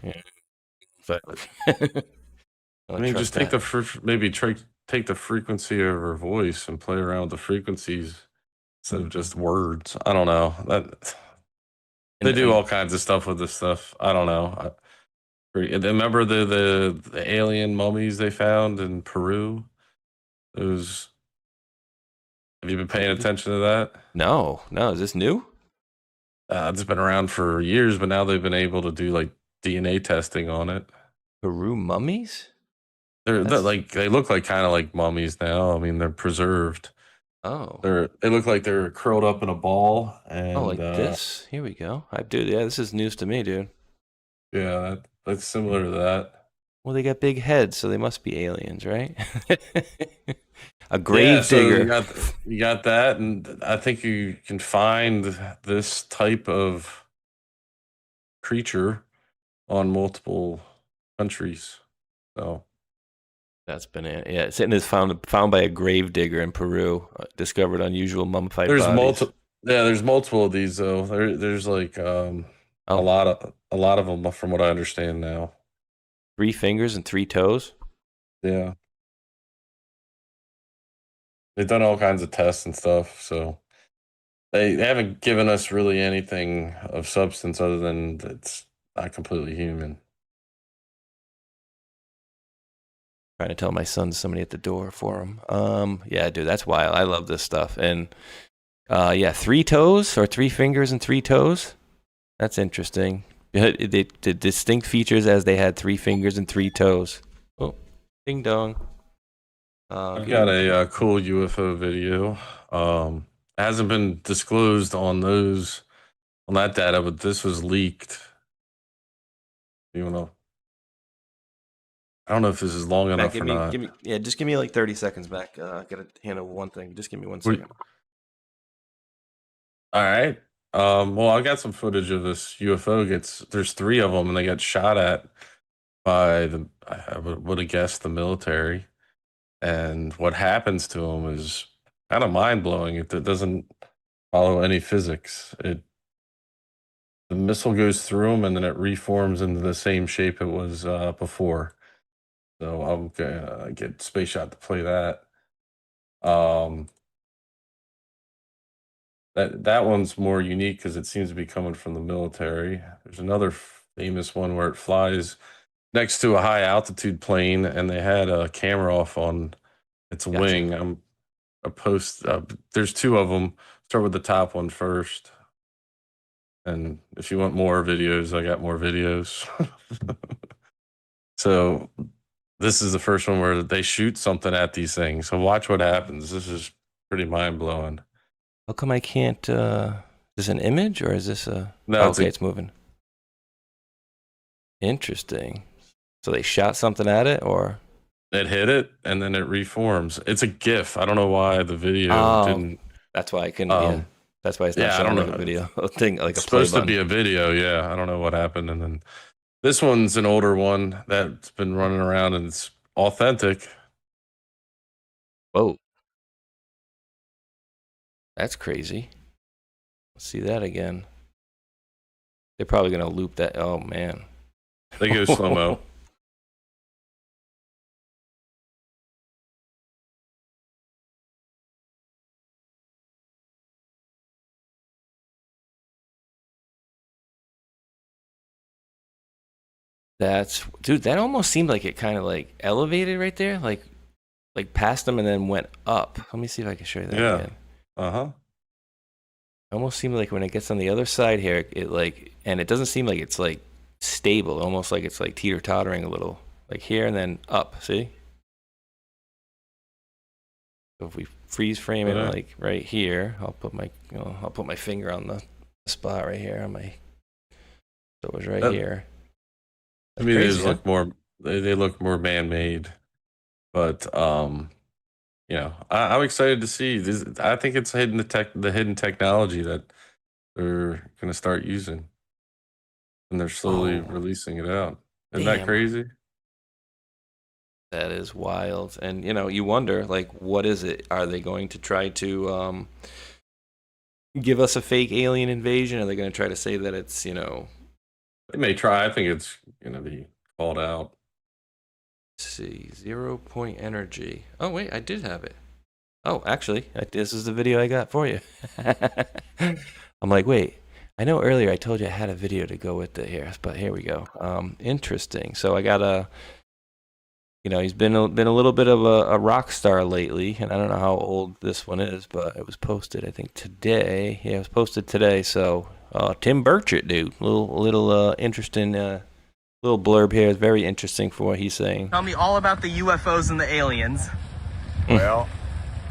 I mean, just take take the frequency of her voice and play around with the frequencies instead of just words. I don't know. They do all kinds of stuff with this stuff. I don't know. Remember the alien mummies they found in Peru? Have you been paying attention to that? No. Is this new? It's been around for years, but now they've been able to do like DNA testing on it. Peru mummies? They're like, they look like kind of like mummies now. I mean, they're preserved. Oh. They look like they're curled up in a ball. And, like this? Here we go. Yeah, this is news to me, dude. Yeah, that's similar to that. Well, they got big heads, so they must be aliens, right? A grave digger. You got that, and I think you can find this type of creature on multiple countries. So that's been it. Yeah, it's found by a grave digger in Peru. Discovered unusual mummified bodies. There's multiple of these though. There's like a lot of them from what I understand now. 3 fingers and 3 toes. Yeah. They've done all kinds of tests and stuff, so they haven't given us really anything of substance other than it's not completely human. Trying to tell my son somebody at the door for him. Yeah, dude, that's wild. I love this stuff. And 3 toes or 3 fingers and 3 toes. That's interesting. The distinct features as they had 3 fingers and 3 toes. Oh, ding dong. I've got a cool UFO video. It hasn't been disclosed on that data, but this was leaked. You know, I don't know if this is long enough or not. Just give me like 30 seconds back. I gotta handle one thing. Just give me 1 second. All right. Well, I got some footage of this UFO. There's 3 of them, and they get shot at by I would have guessed the military. And what happens to them is kind of mind blowing. It doesn't follow any physics. The missile goes through them, and then it reforms into the same shape it was before. So I'm gonna get Space Shot to play that. That one's more unique because it seems to be coming from the military. There's another famous one where it flies next to a high altitude plane, and they had a camera off on its wing. I'm a post. There's two of them. Start with the top one first. And if you want more videos, I got more videos. So this is the first one where they shoot something at these things. So watch what happens. This is pretty mind blowing. How come I can't? Is this an image or is this a? No, oh, okay, it's moving. Interesting. So they shot something at it, or it hit it and then it reforms. It's a GIF. I don't know why the video didn't. That's why I couldn't. Yeah, that's why it's not showing like a video thing, like it's a play supposed button. to be a video. Yeah, I don't know what happened. And then this one's an older one that's been running around and it's authentic. Whoa, that's crazy. Let's see that again. They're probably gonna loop that. Oh man, they go slow mo. Dude, that almost seemed like it kind of like elevated right there, like past them and then went up. Let me see if I can show you that again. Almost seemed like when it gets on the other side here, it like, and it doesn't seem like it's like stable, almost like it's like teeter-tottering a little, like here and then up, see? So if we freeze frame it like right here, I'll put my finger on the spot right here on my, so it was right here. I mean, they look more. They look more man-made, but you know, I'm excited to see this. I think it's the hidden technology that they're going to start using, and they're slowly releasing it out. Isn't that crazy? That is wild, and you know, you wonder like, what is it? Are they going to try to give us a fake alien invasion? Are they going to try to say that it's, you know? They may try. I think it's going to be called out. Let's see, 0 point energy. Oh, wait, I did have it. Oh, actually, this is the video I got for you. I'm like, wait, I know earlier I told you I had a video to go with it here, but here we go. Interesting. So I got you know, he's been a little bit of a rock star lately, and I don't know how old this one is, but it was posted, I think, today. Yeah, it was posted today, so... Tim Burchett, dude. Little interesting little blurb here. It's very interesting for what he's saying. Tell me all about the UFOs and the aliens. Well,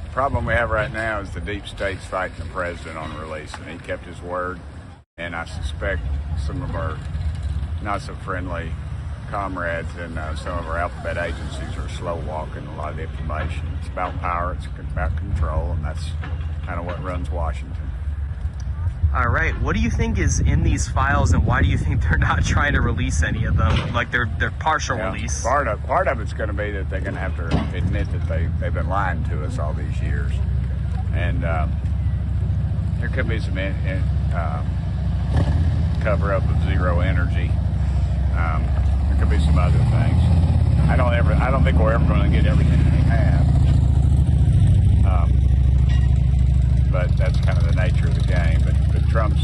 the problem we have right now is the deep state's fighting the president on release, and he kept his word. And I suspect some of our not so friendly comrades and some of our alphabet agencies are slow walking a lot of the information. It's about power, it's about control, and that's kind of what runs Washington. All right, what do you think is in these files, and why do you think they're not trying to release any of them? Like they're partial release. Part of it's going to be that they're going to have to admit that they've been lying to us all these years, and there could be some cover up of zero energy. There could be some other things. I don't think we're ever going to get everything they have. But that's kind of the nature of the game. But Trump's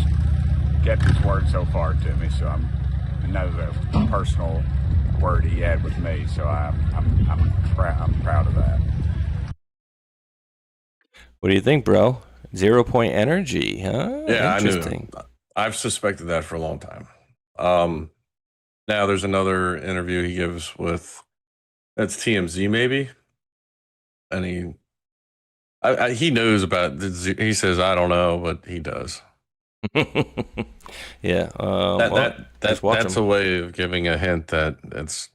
kept his word so far to me, so I know the personal word he had with me, so I'm proud of that. What do you think, bro? 0 point energy, huh? Yeah, interesting. I knew. I've suspected that for a long time. Now there's another interview he gives with, that's TMZ maybe, and he knows about this. He says, I don't know, but he does. Yeah. That's a way of giving a hint that it's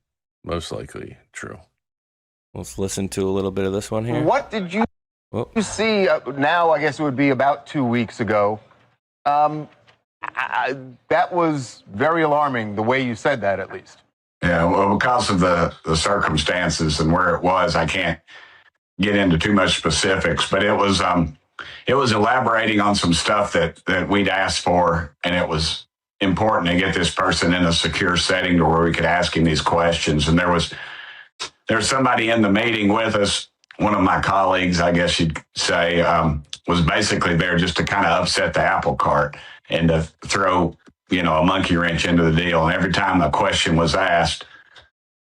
most likely true. Let's listen to a little bit of this one here. What did you see now? I guess it would be about 2 weeks ago. That was very alarming, the way you said that, at least. Yeah, well, because of the circumstances and where it was, I can't get into too much specifics, but it was elaborating on some stuff that we'd asked for, and it was important to get this person in a secure setting to where we could ask him these questions. And there was somebody in the meeting with us, one of my colleagues, I guess you'd say, was basically there just to kind of upset the apple cart and to throw, a monkey wrench into the deal. And every time a question was asked,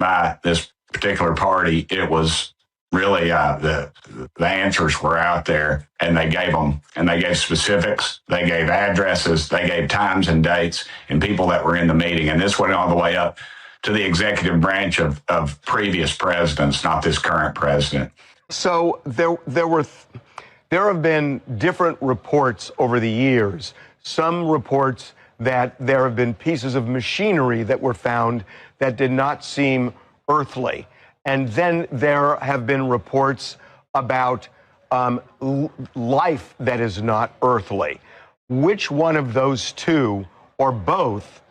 by this particular party, it was really the answers were out there, and they gave them, and they gave specifics, they gave addresses, they gave times and dates, and people that were in the meeting, and this went all the way up to the executive branch of previous presidents, not this current president. So there have been different reports over the years. Some reports that there have been pieces of machinery that were found that did not seem earthly. And then there have been reports about life that is not earthly. Which one of those two, or both,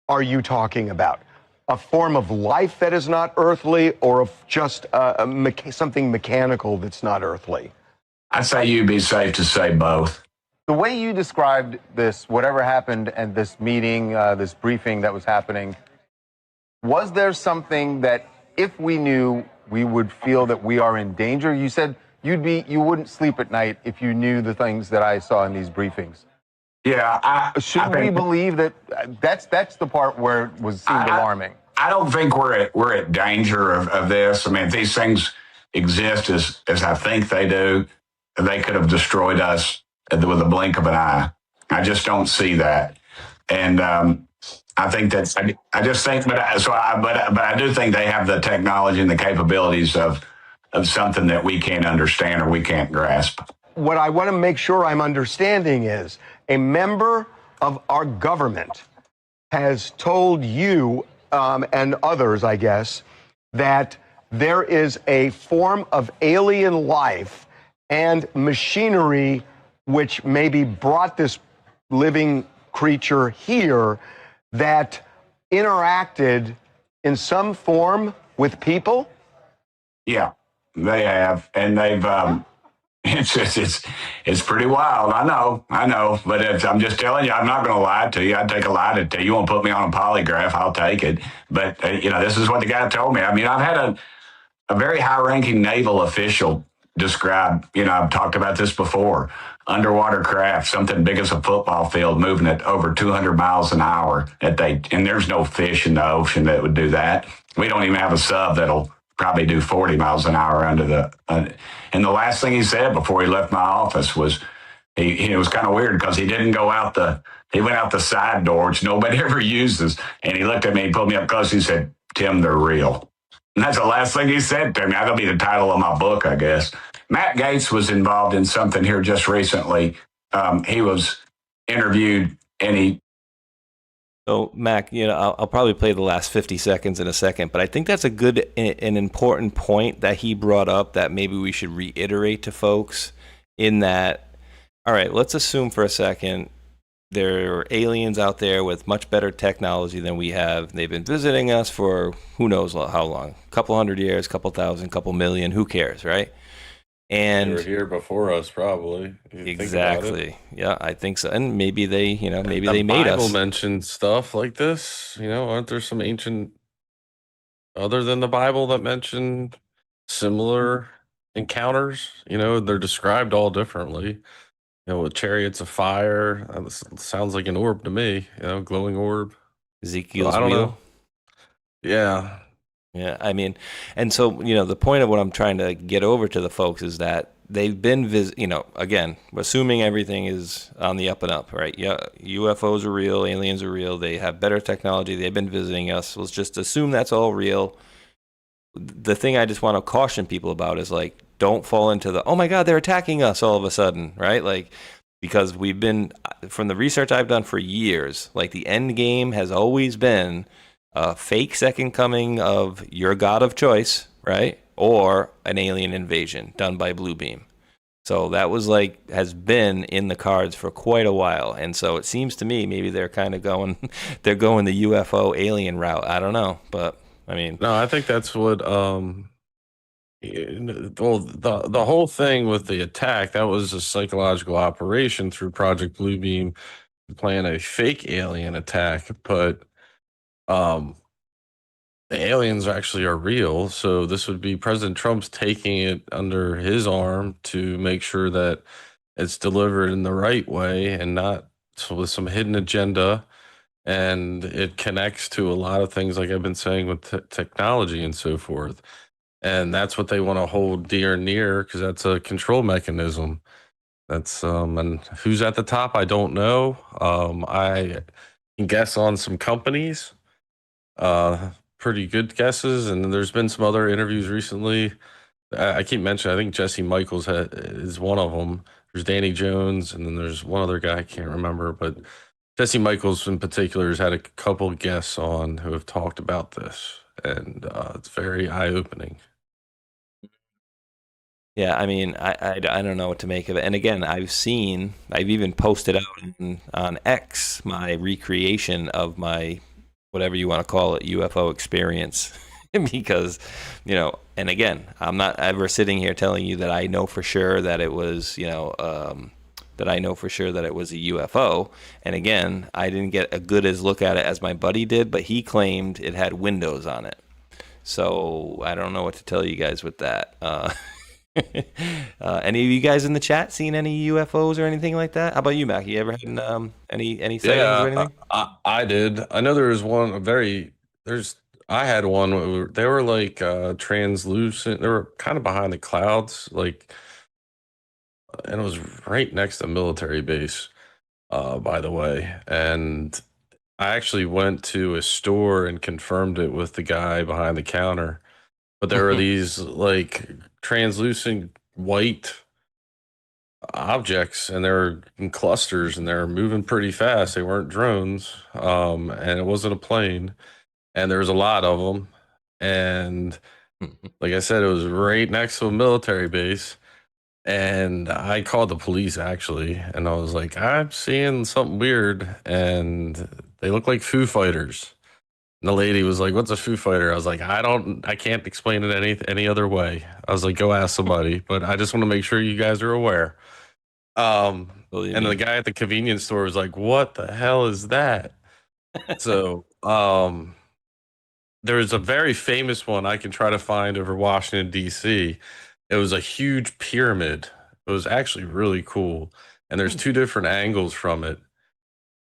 are you talking about? A form of life that is not earthly, or of just something mechanical that's not earthly? I'd say you'd be safe to say both. The way you described this, whatever happened at this meeting, this briefing that was happening, was there something that if we knew, we would feel that we are in danger? You said you wouldn't sleep at night if you knew the things that I saw in these briefings. Yeah, should we believe that that's the part where it seemed alarming? I don't think we're at danger of this. I mean, if these things exist as I think they do, they could have destroyed us with a blink of an eye. I just don't see that, and I think that's. I just think, but I do think they have the technology and the capabilities of something that we can't understand or we can't grasp. What I want to make sure I'm understanding is a member of our government has told you and others, I guess, that there is a form of alien life and machinery which maybe brought this living creature here that interacted in some form with people? Yeah, they have, and they've. It's pretty wild. I know, but I'm just telling you, I'm not going to lie to you. I'd take a lie to you. You want to put me on a polygraph, I'll take it. But this is what the guy told me. I mean, I've had a very high-ranking naval official describe. I've talked about this before. Underwater craft, something big as a football field, moving at over 200 miles an hour. And there's no fish in the ocean that would do that. We don't even have a sub that'll probably do 40 miles an hour under the. And the last thing he said before he left my office was, it was kind of weird because he didn't go out he went out the side door, which nobody ever uses. And he looked at me, he pulled me up close, and he said, "Tim, they're real." And that's the last thing he said to me. That'll be the title of my book, I guess. Matt Gaetz was involved in something here just recently. He was interviewed, and he. So, Mac, I'll probably play the last 50 seconds in a second, but I think that's a good and important point that he brought up that maybe we should reiterate to folks in that, all right, let's assume for a second there are aliens out there with much better technology than we have. They've been visiting us for who knows how long, a couple hundred years, couple thousand, couple million, who cares, right? And they were here before us, probably. Exactly. Yeah, I think so. And maybe they, maybe they made Bible us. mentioned stuff like this. Aren't there some ancient, other than the Bible, that mention similar encounters? They're described all differently. With chariots of fire. Sounds like an orb to me. Glowing orb. Ezekiel's I don't wheel. know. Yeah. Yeah, I mean, and so, the point of what I'm trying to get over to the folks is that they've been, again, assuming everything is on the up and up, right? Yeah, UFOs are real, aliens are real, they have better technology, they've been visiting us. Let's just assume that's all real. The thing I just want to caution people about is, don't fall into the, oh my God, they're attacking us all of a sudden, right? Because we've been, from the research I've done for years, the end game has always been a fake second coming of your god of choice, right? Or an alien invasion done by Bluebeam. So that was has been in the cards for quite a while. And so it seems to me maybe they're kind of going the UFO alien route. I don't know, but I mean. No, I think that's what, the whole thing with the attack, that was a psychological operation through Project Bluebeam to plan a fake alien attack, but the aliens actually are real. So this would be President Trump's taking it under his arm to make sure that it's delivered in the right way and not with some hidden agenda. and it connects to a lot of things like I've been saying with technology and so forth. And that's what they want to hold dear and near because that's a control mechanism. That's and who's at the top, I don't know. I can guess on some companies, pretty good guesses, and there's been some other interviews recently. I keep mentioning, I think Jesse Michaels is one of them. There's Danny Jones, and then there's one other guy I can't remember, but Jesse Michaels in particular has had a couple guests on who have talked about this, and it's very eye-opening. Yeah, I mean, I don't know what to make of it. And again, I've even posted out on X my recreation of my, whatever you want to call it, UFO experience. Because, and again, I'm not ever sitting here telling you that I know for sure that it was, that I know for sure that it was a UFO. And again, I didn't get a good as look at it as my buddy did, but he claimed it had windows on it. So I don't know what to tell you guys with that. Any of you guys in the chat seen any UFOs or anything like that? How about you, Mac? You ever had any sightings or anything? I did. I know there was one I had one. They were like translucent. They were kind of behind the clouds, and it was right next to a military base, by the way. And I actually went to a store and confirmed it with the guy behind the counter. But there were these like translucent white objects, and they were in clusters, and they were moving pretty fast. They weren't drones, and it wasn't a plane, and there was a lot of them. And like I said, it was right next to a military base. And I called the police actually, and I was like, I'm seeing something weird, and they look like Foo Fighters. And the lady was like, "What's a Foo Fighter?" I was like, I can't explain it any other way. I was like, "Go ask somebody." But I just want to make sure you guys are aware. And the guy at the convenience store was like, "What the hell is that?" So, there's a very famous one I can try to find over Washington D.C. It was a huge pyramid. It was actually really cool, and there's two different angles from it.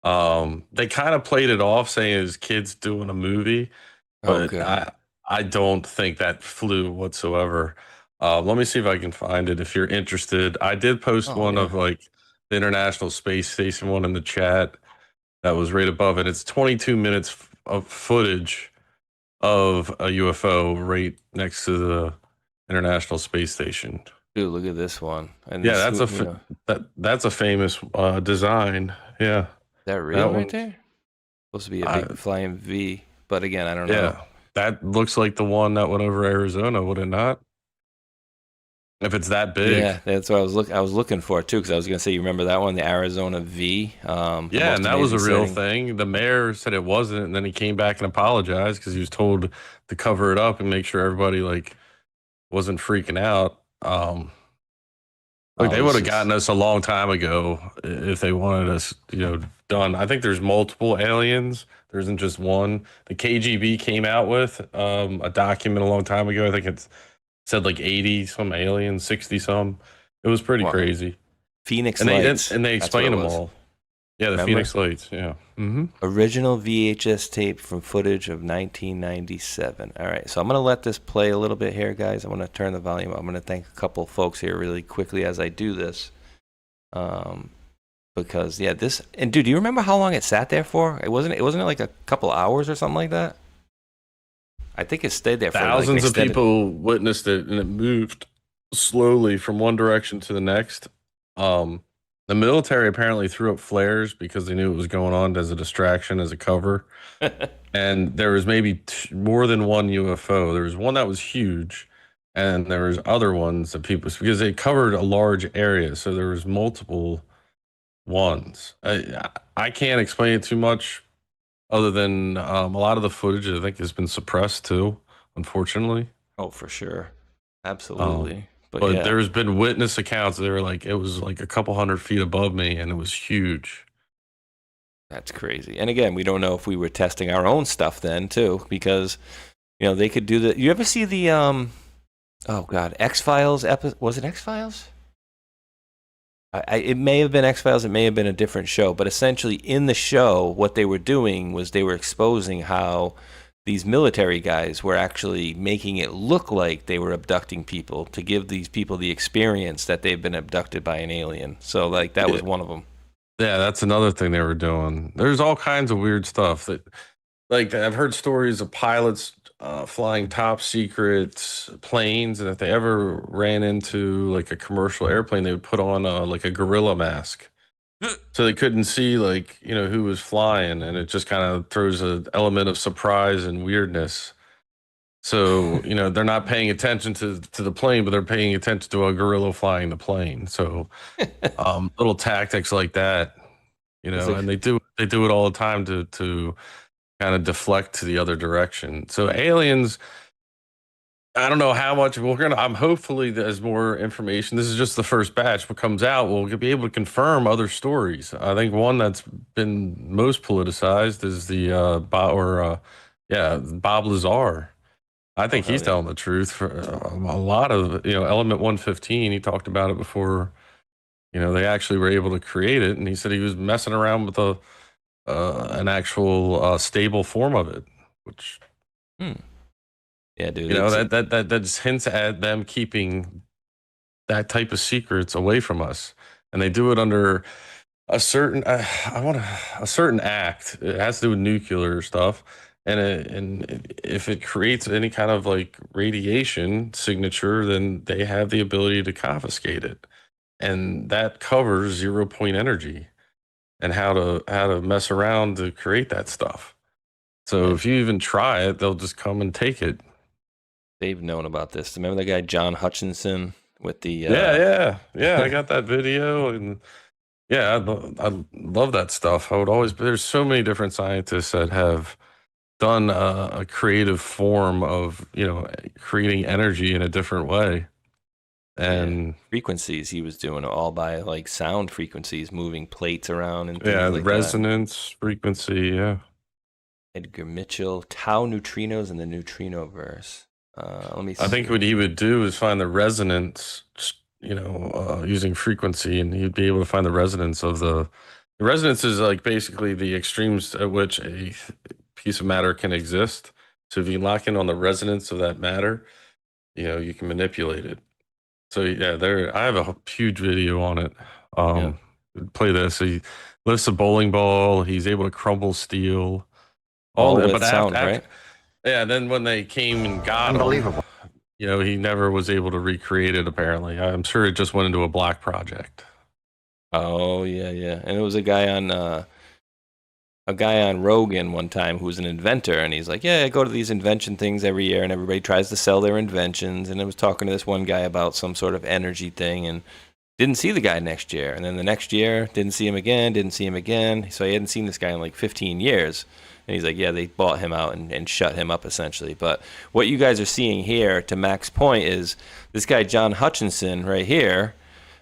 They kind of played it off saying it was kids doing a movie, but I don't think that flew whatsoever. Let me see if I can find it if you're interested. I did post one of like the International Space Station one in the chat that was right above it. It's 22 minutes of footage of a UFO right next to the International Space Station. Dude, look at this one. And yeah, this, that's a famous design. Yeah. That real right there? Supposed to be a big flying V, but again, I don't know. Yeah, that looks like the one that went over Arizona, would it not? If it's that big. Yeah, that's what I was looking for too, because I was going to say, you remember that one, the Arizona V? Yeah, and that was a real thing. The mayor said it wasn't, and then he came back and apologized because he was told to cover it up and make sure everybody wasn't freaking out. They would have gotten us a long time ago if they wanted us, done. I think there's multiple aliens. There isn't just one. The KGB came out with a document a long time ago. I think it said like 80 some aliens, 60 some. It was pretty crazy. Phoenix Lights. And they explained them all. Yeah, the Phoenix Lights. Yeah. Mm-hmm. Original VHS tape from footage of 1997. All right, so I'm going to let this play a little bit here, guys. I'm going to turn the volume up. I'm going to thank a couple of folks here really quickly as I do this. Because this, and dude, do you remember how long it sat there for? It wasn't like a couple hours or something like that? I think it stayed there for thousands of people witnessed it, and it moved slowly from one direction to the next. The military apparently threw up flares because they knew it was going on as a distraction, as a cover. And there was maybe more than one UFO. There was one that was huge, and there was other ones that because they covered a large area, so there was multiple ones. I can't explain it too much other than a lot of the footage I think has been suppressed too, unfortunately. Oh, for sure. Absolutely. But there's been witness accounts. They were like, it was like a couple 100 feet above me, and it was huge. That's crazy. And again, we don't know if we were testing our own stuff then too, because they could do the. You ever see the X-Files episode? Was it X-Files? It may have been X-Files, it may have been a different show, but essentially in the show, what they were doing was they were exposing how these military guys were actually making it look like they were abducting people to give these people the experience that they've been abducted by an alien. So, like, that was one of them. Yeah, that's another thing they were doing. There's all kinds of weird stuff that, like, I've heard stories of pilots flying top secret planes, and if they ever ran into like a commercial airplane, they would put on like a gorilla mask, so they couldn't see, like, who was flying, and it just kind of throws an element of surprise and weirdness. So they're not paying attention to the plane, but they're paying attention to a gorilla flying the plane. So little tactics like that, and they do it all the time to kind of deflect to the other direction. So aliens, I don't know how much I'm hopefully there's more information. This is just the first batch. What comes out, we'll be able to confirm other stories. I think one that's been most politicized is the Bob Lazar. I think he's telling the truth for a lot of, Element 115. He talked about it before, they actually were able to create it. And he said he was messing around with an actual stable form of it, which, yeah, dude, that just hints at them keeping that type of secrets away from us. And they do it under a certain, a certain act. It has to do with nuclear stuff. And if it creates any kind of like radiation signature, then they have the ability to confiscate it, and that covers 0 point energy and how to mess around to create that stuff. So if you even try it, they'll just come and take it. They've known about this. Remember the guy John Hutchinson with the yeah. I got that video, and yeah, I love that stuff. I would always. There's so many different scientists that have done a creative form of creating energy in a different way, and frequencies he was doing all by like sound frequencies, moving plates around and things like resonance frequency. Edgar Mitchell, tau neutrinos and the neutrino verse. Let me see. I think what he would do is find the resonance, using frequency, and he'd be able to find the resonance of the resonance is like basically the extremes at which a piece of matter can exist. So if you lock in on the resonance of that matter, you can manipulate it. So yeah, I have a huge video on it. Play this. He lifts a bowling ball. He's able to crumble steel. All with sound, right? Yeah. Then when they came and got him, he never was able to recreate it. Apparently, I'm sure it just went into a black project. Oh yeah. And it was a guy on Rogan one time who was an inventor, and he's like, yeah, I go to these invention things every year, and everybody tries to sell their inventions. And I was talking to this one guy about some sort of energy thing, and didn't see the guy next year. And then the next year, didn't see him again. So he hadn't seen this guy in like 15 years. And he's like, yeah, they bought him out and shut him up essentially. But what you guys are seeing here, to Mac's point, is this guy, John Hutchinson, right here,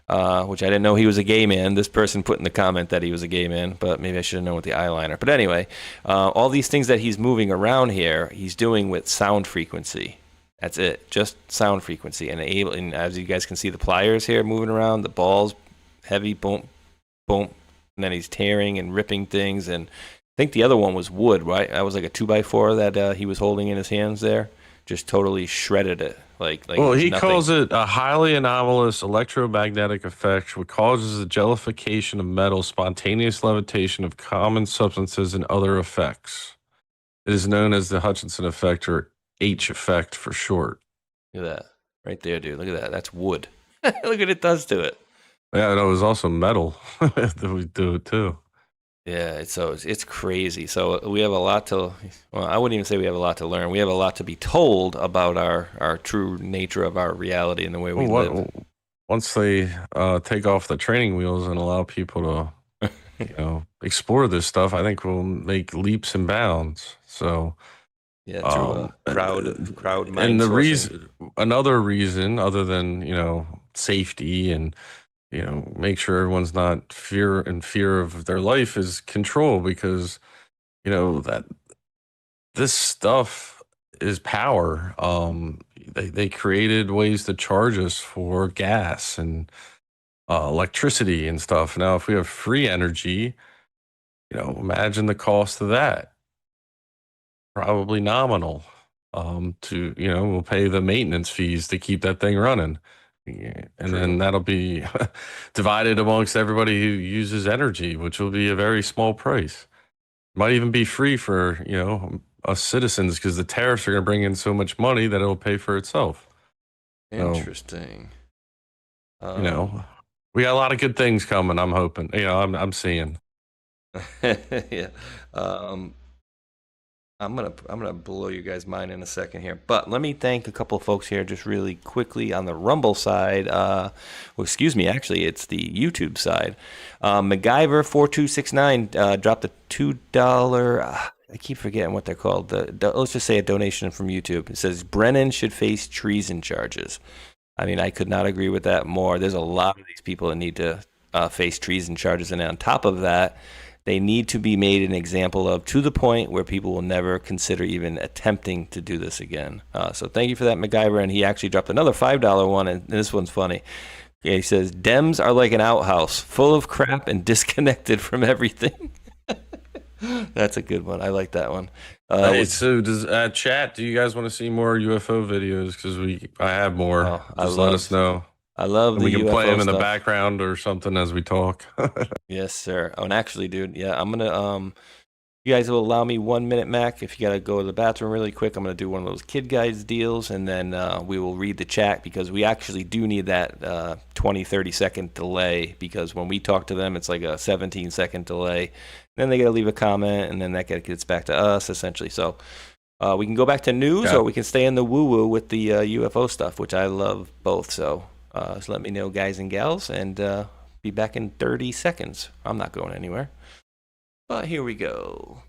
which I didn't know he was a gay man. This person put in the comment that he was a gay man, but maybe I should have known with the eyeliner. But anyway, all these things that he's moving around here, he's doing with sound frequency. That's it, just sound frequency. And as you guys can see, the pliers here moving around, the balls, heavy, boom, boom, and then he's tearing and ripping things. And I think the other one was wood, right? That was like a 2x4 that he was holding in his hands there. Just totally shredded it. Well, he calls it a highly anomalous electromagnetic effect, which causes the jellification of metal, spontaneous levitation of common substances, and other effects. It is known as the Hutchinson Effect, or H effect for short. Look at that. Right there, dude. Look at that. That's wood. Look what it does to it. Yeah, it was also metal that we do it too. Yeah, it's crazy. So we have a lot to, well, I wouldn't even say we have a lot to learn. We have a lot to be told about our true nature of our reality and the way we live. Once they take off the training wheels and allow people to, explore this stuff, I think we'll make leaps and bounds. So, yeah, true. Crowd mind and sourcing. Another reason other than safety and make sure everyone's not in fear of their life is control, because that this stuff is power. They created ways to charge us for gas, and electricity and stuff. Now, if we have free energy, imagine the cost of that. Probably nominal. We'll pay the maintenance fees to keep that thing running. Yeah, and then that'll be divided amongst everybody who uses energy, which will be a very small price. Might even be free for, us citizens, because the tariffs are going to bring in so much money that it'll pay for itself. Interesting. We got a lot of good things coming. I'm hoping. I'm seeing. Yeah. I'm gonna blow you guys' mind in a second here, but let me thank a couple of folks here just really quickly on the Rumble side. Excuse me, actually, it's the YouTube side. MacGyver4269 dropped a $2. I keep forgetting what they're called. Let's just say a donation from YouTube. It says Brennan should face treason charges. I mean, I could not agree with that more. There's a lot of these people that need to face treason charges, and on top of that, they need to be made an example of, to the point where people will never consider even attempting to do this again. So thank you for that, MacGyver. And he actually dropped another $5 one, and this one's funny. Yeah, he says, Dems are like an outhouse, full of crap and disconnected from everything. That's a good one. I like that one. So does chat, do you guys want to see more UFO videos? Because I have more. Let us know. I love and the we can UFO play them in stuff. the background or something as we talk. Yes, sir. Oh, and actually, dude, yeah, I'm gonna you guys will allow me 1 minute, Mac. If you gotta go to the bathroom really quick, I'm gonna do one of those kid guides deals, and then we will read the chat, because we actually do need that 20-30 second delay, because when we talk to them, it's like a 17-second delay. Then they gotta leave a comment, and then that gets back to us essentially. So we can go back to news, or we can stay in the woo-woo with the UFO stuff, which I love both. So let me know, guys and gals, and be back in 30 seconds. I'm not going anywhere. But here we go.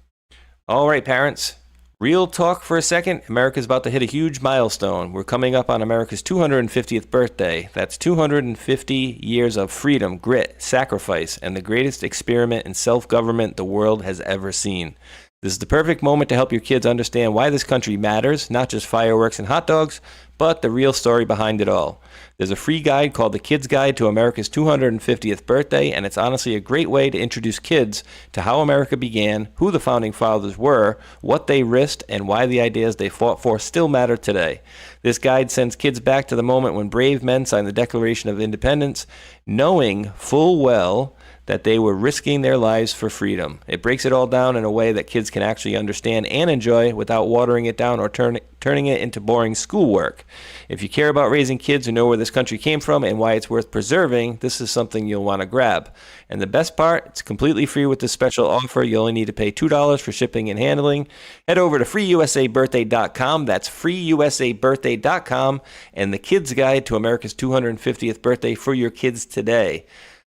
All right, parents. Real talk for a second. America's about to hit a huge milestone. We're coming up on America's 250th birthday. That's 250 years of freedom, grit, sacrifice, and the greatest experiment in self-government the world has ever seen. This is the perfect moment to help your kids understand why this country matters, not just fireworks and hot dogs, but the real story behind it all. There's a free guide called The Kid's Guide to America's 250th Birthday, and it's honestly a great way to introduce kids to how America began, who the founding fathers were, what they risked, and why the ideas they fought for still matter today. This guide sends kids back to the moment when brave men signed the Declaration of Independence, knowing full well that they were risking their lives for freedom. It breaks it all down in a way that kids can actually understand and enjoy without watering it down or turning it into boring schoolwork. If you care about raising kids who know where this country came from and why it's worth preserving, this is something you'll want to grab. And the best part, it's completely free with this special offer. You only need to pay $2 for shipping and handling. Head over to freeusabirthday.com. That's freeusabirthday.com, and the Kids Guide to America's 250th Birthday for your kids today.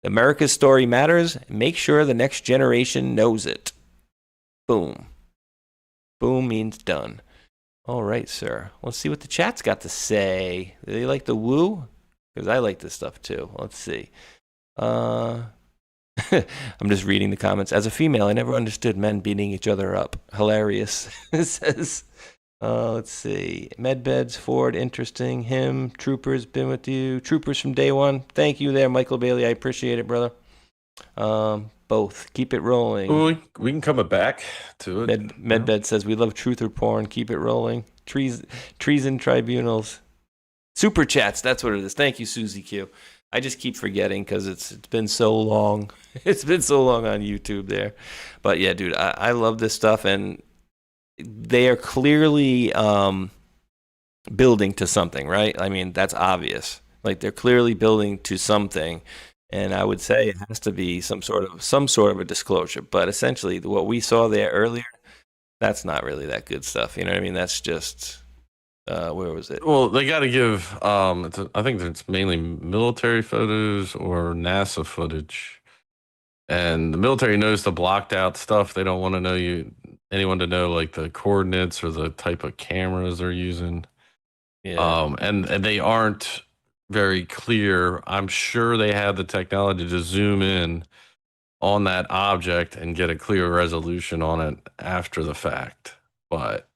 America's story matters. Make sure the next generation knows it. Boom. Boom means done. All right, sir. Let's see what the chat's got to say. Do they like the woo? Because I like this stuff too. Let's see. I'm just reading the comments. As a female, I never understood men beating each other up. Hilarious. It says, let's see. Medbeds, Ford, interesting. Him, Troopers, been with you. Troopers from day one. Thank you there, Michael Bailey. I appreciate it, brother. Both. Keep it rolling. We can come back to it. Medbed says, we love truth or porn. Keep it rolling. Treason tribunals. Super chats. That's what it is. Thank you, Susie Q. I just keep forgetting because it's been so long. It's been so long on YouTube there. But yeah, dude, I love this stuff, and they are clearly building to something, right? I mean, that's obvious. Like, they're clearly building to something, and I would say it has to be some sort of a disclosure. But essentially, what we saw there earlier, that's not really that good stuff. You know what I mean? That's just where was it? Well, they got to give. I think it's mainly military photos or NASA footage, and the military knows the blocked out stuff. They don't want to know anyone to know like the coordinates or the type of cameras they're using. Yeah. And they aren't very clear. I'm sure they have the technology to zoom in on that object and get a clear resolution on it after the fact, but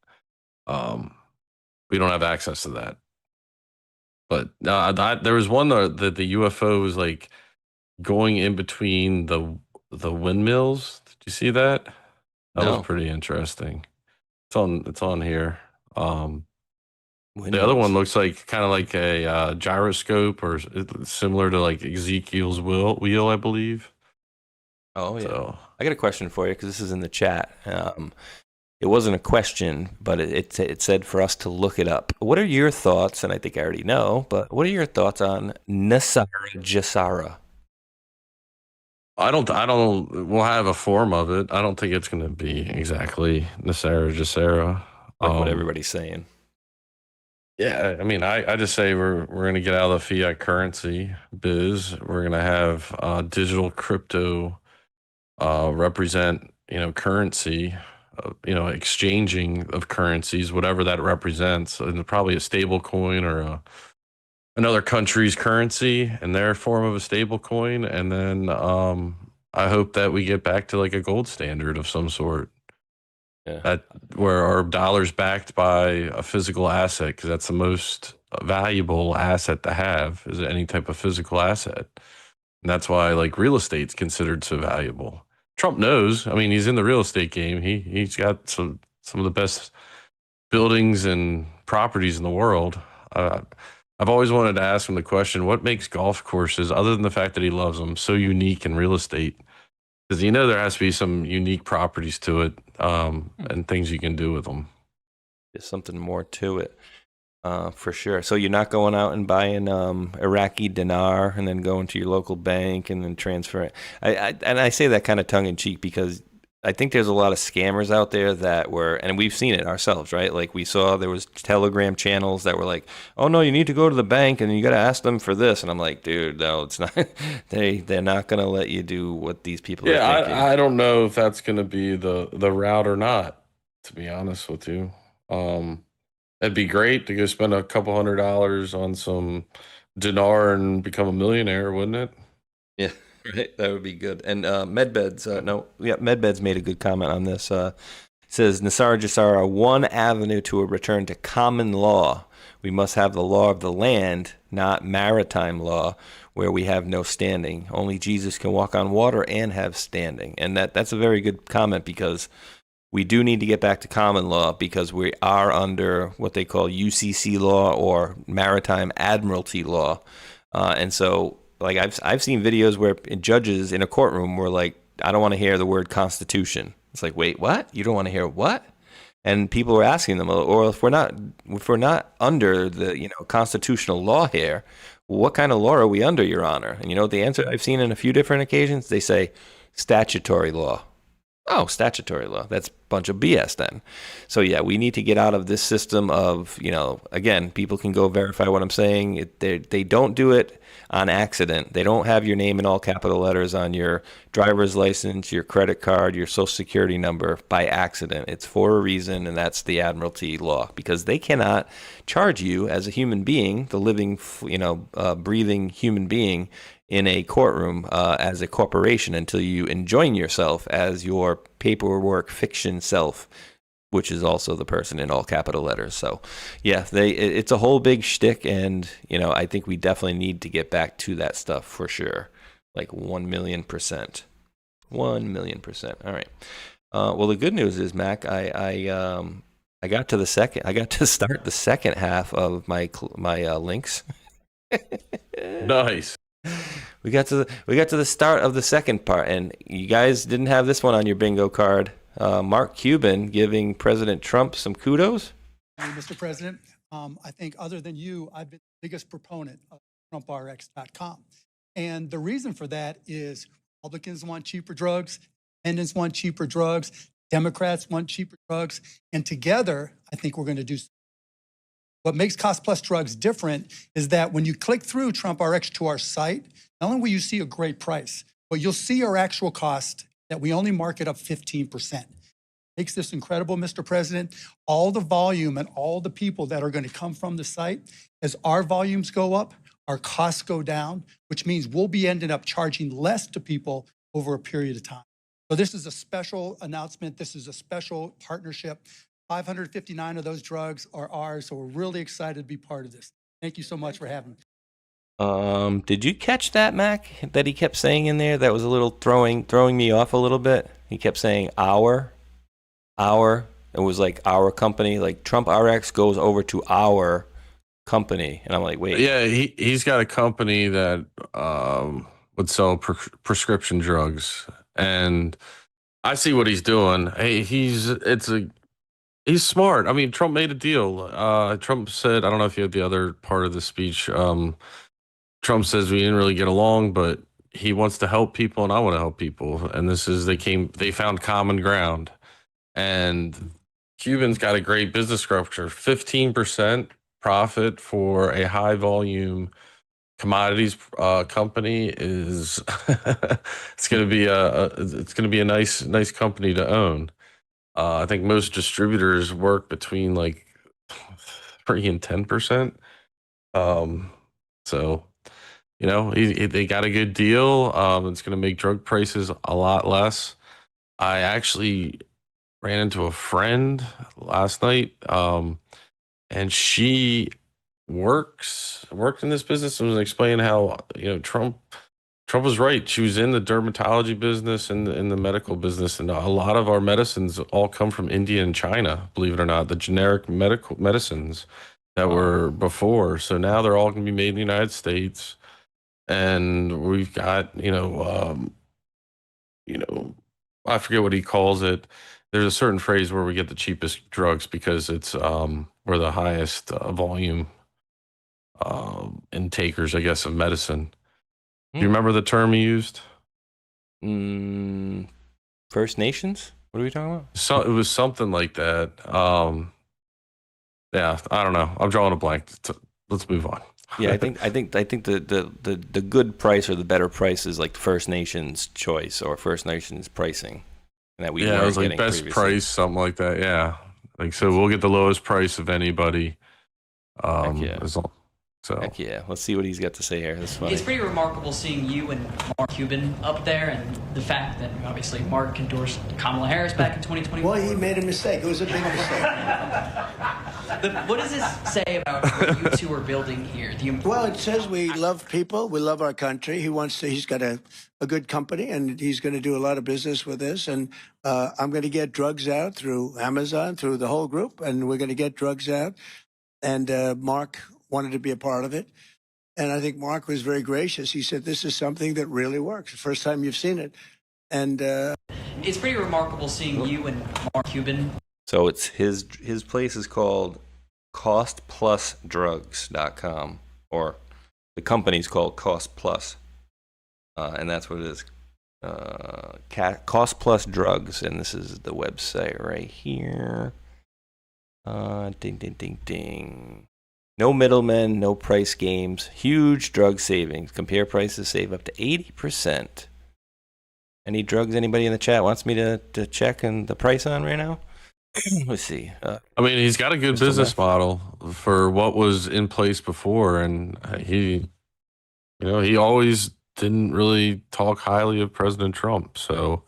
we don't have access to that. But there was one that the UFO was like going in between the windmills. Did you see that? That was No. pretty interesting. It's on here. The other Windmills. one looks like kind of like a gyroscope or similar to like Ezekiel's wheel, I believe. Oh, yeah. So I got a question for you because this is in the chat. It wasn't a question, but it said for us to look it up. What are your thoughts? And I think I already know, but what are your thoughts on Nasara Jasara? we'll have a form of it. I don't think it's going to be exactly Nasara Jasara. Like what everybody's saying. Yeah, I mean, I just say we're going to get out of the fiat currency biz. We're going to have digital crypto represent, currency, exchanging of currencies, whatever that represents, and probably a stable coin or another country's currency in their form of a stable coin. And then I hope that we get back to like a gold standard of some sort. Yeah. Where our dollar's backed by a physical asset, because that's the most valuable asset to have, is any type of physical asset. And that's why like real estate's considered so valuable. Trump knows. I mean, he's in the real estate game. He's got some of the best buildings and properties in the world. I've always wanted to ask him the question: what makes golf courses, other than the fact that he loves them, so unique in real estate? Because there has to be some unique properties to it, and things you can do with them. There's something more to it, for sure. So you're not going out and buying Iraqi dinar and then going to your local bank and then transfer it. I say that kind of tongue in cheek because I think there's a lot of scammers out there that were, and we've seen it ourselves, right? Like we saw there was Telegram channels that were like, "Oh no, you need to go to the bank and you got to ask them for this." And I'm like, dude, no, it's not. They're not going to let you do what these people are thinking. I don't know if that's going to be the route or not, to be honest with you. It'd be great to go spend a couple $100 on some dinar and become a millionaire, wouldn't it? Yeah, right. That would be good. And Medbeds, Medbeds made a good comment on this. Says Nasara Jasara, one avenue to a return to common law. We must have the law of the land, not maritime law, where we have no standing. Only Jesus can walk on water and have standing. And that's a very good comment because we do need to get back to common law because we are under what they call UCC law or maritime admiralty law. And so like I've seen videos where judges in a courtroom were like, I don't want to hear the word Constitution. It's like, wait, what? You don't want to hear what? And people were asking them, or if we're not under the constitutional law here, what kind of law are we under, Your Honor? And the answer I've seen in a few different occasions, they say statutory law. Oh, statutory law. That's a bunch of BS then. So yeah, we need to get out of this system of, again, people can go verify what I'm saying. They don't do it on accident. They don't have your name in all capital letters on your driver's license, your credit card, your social security number by accident. It's for a reason, and that's the admiralty law, because they cannot charge you as a human being, the living, breathing human being, in a courtroom as a corporation until you enjoin yourself as your paperwork fiction self, which is also the person in all capital letters. So, yeah, it's a whole big shtick, and I think we definitely need to get back to that stuff for sure, like 1,000,000%, 1,000,000%. All right. Well, the good news is, Mac, I got to start the second half of my links. Nice. We got to the start of the second part, and you guys didn't have this one on your bingo card. Mark Cuban giving President Trump some kudos. Mr. President, I think other than you, I've been the biggest proponent of TrumpRx.com. And the reason for that is Republicans want cheaper drugs, independents want cheaper drugs, Democrats want cheaper drugs, and together, I think we're going to do something. What makes Cost Plus Drugs different is that when you click through Trump RX to our site, not only will you see a great price, but you'll see our actual cost that we only market up 15%. Makes this incredible, Mr. President. All the volume and all the people that are going to come from the site, as our volumes go up, our costs go down, which means we'll be ending up charging less to people over a period of time. So this is a special announcement. This is a special partnership. 559 of those drugs are ours, so we're really excited to be part of this. Thank you so much for having me. Did you catch that, Mac? That he kept saying in there that was a little throwing me off a little bit. He kept saying our. It was like our company, like Trump RX goes over to our company, and I'm like, wait. Yeah, he's got a company that would sell prescription drugs, and I see what he's doing. Hey, he's smart. I mean, Trump made a deal. Trump said, I don't know if you had the other part of the speech. Trump says we didn't really get along, but he wants to help people, and I want to help people. And they found common ground. And Cubans got a great business structure. 15% profit for a high volume commodities company is it's going to be a nice company to own. I think most distributors work between like 3 and 10%. So, they got a good deal. It's going to make drug prices a lot less. I actually ran into a friend last night, and she worked in this business and was explaining how Trump was right. She was in the dermatology business and in the medical business, and a lot of our medicines all come from India and China. Believe it or not, the generic medical medicines that were before. So now they're all going to be made in the United States, and we've got I forget what he calls it. There's a certain phrase where we get the cheapest drugs because it's we're the highest volume intakers, I guess, of medicine. Do you remember the term he used? First Nations? What are we talking about? So it was something like that. Yeah, I don't know. I'm drawing a blank. Let's move on. Yeah, I think the good price or the better price is like First Nations choice or First Nations pricing. And that we it was like best previously. Price, something like that. Yeah, like so we'll get the lowest price of anybody. Heck yeah. So heck yeah. Let's see what he's got to say here. That's funny. It's pretty remarkable seeing you and Mark Cuban up there, and the fact that obviously Mark endorsed Kamala Harris back in 2021. Well, he made a mistake. It was a big mistake. What does this say about what you two are building here? Well, it says we love people. We love our country. He's got a good company, and he's going to do a lot of business with this. And I'm going to get drugs out through Amazon, through the whole group, and we're going to get drugs out. And Mark wanted to be a part of it. And I think Mark was very gracious. He said, this is something that really works. The first time you've seen it. And it's pretty remarkable seeing you and Mark Cuban. So it's his place is called costplusdrugs.com, or the company's called Cost Plus. And that's what it is. Cost Plus Drugs, and this is the website right here. Ding, ding, ding, ding. No middlemen, no price games, huge drug savings. Compare prices, save up to 80%. Any drugs anybody in the chat wants me to check and the price on right now? Let's see. I mean, he's got a good business model for what was in place before, and he always didn't really talk highly of President Trump. So,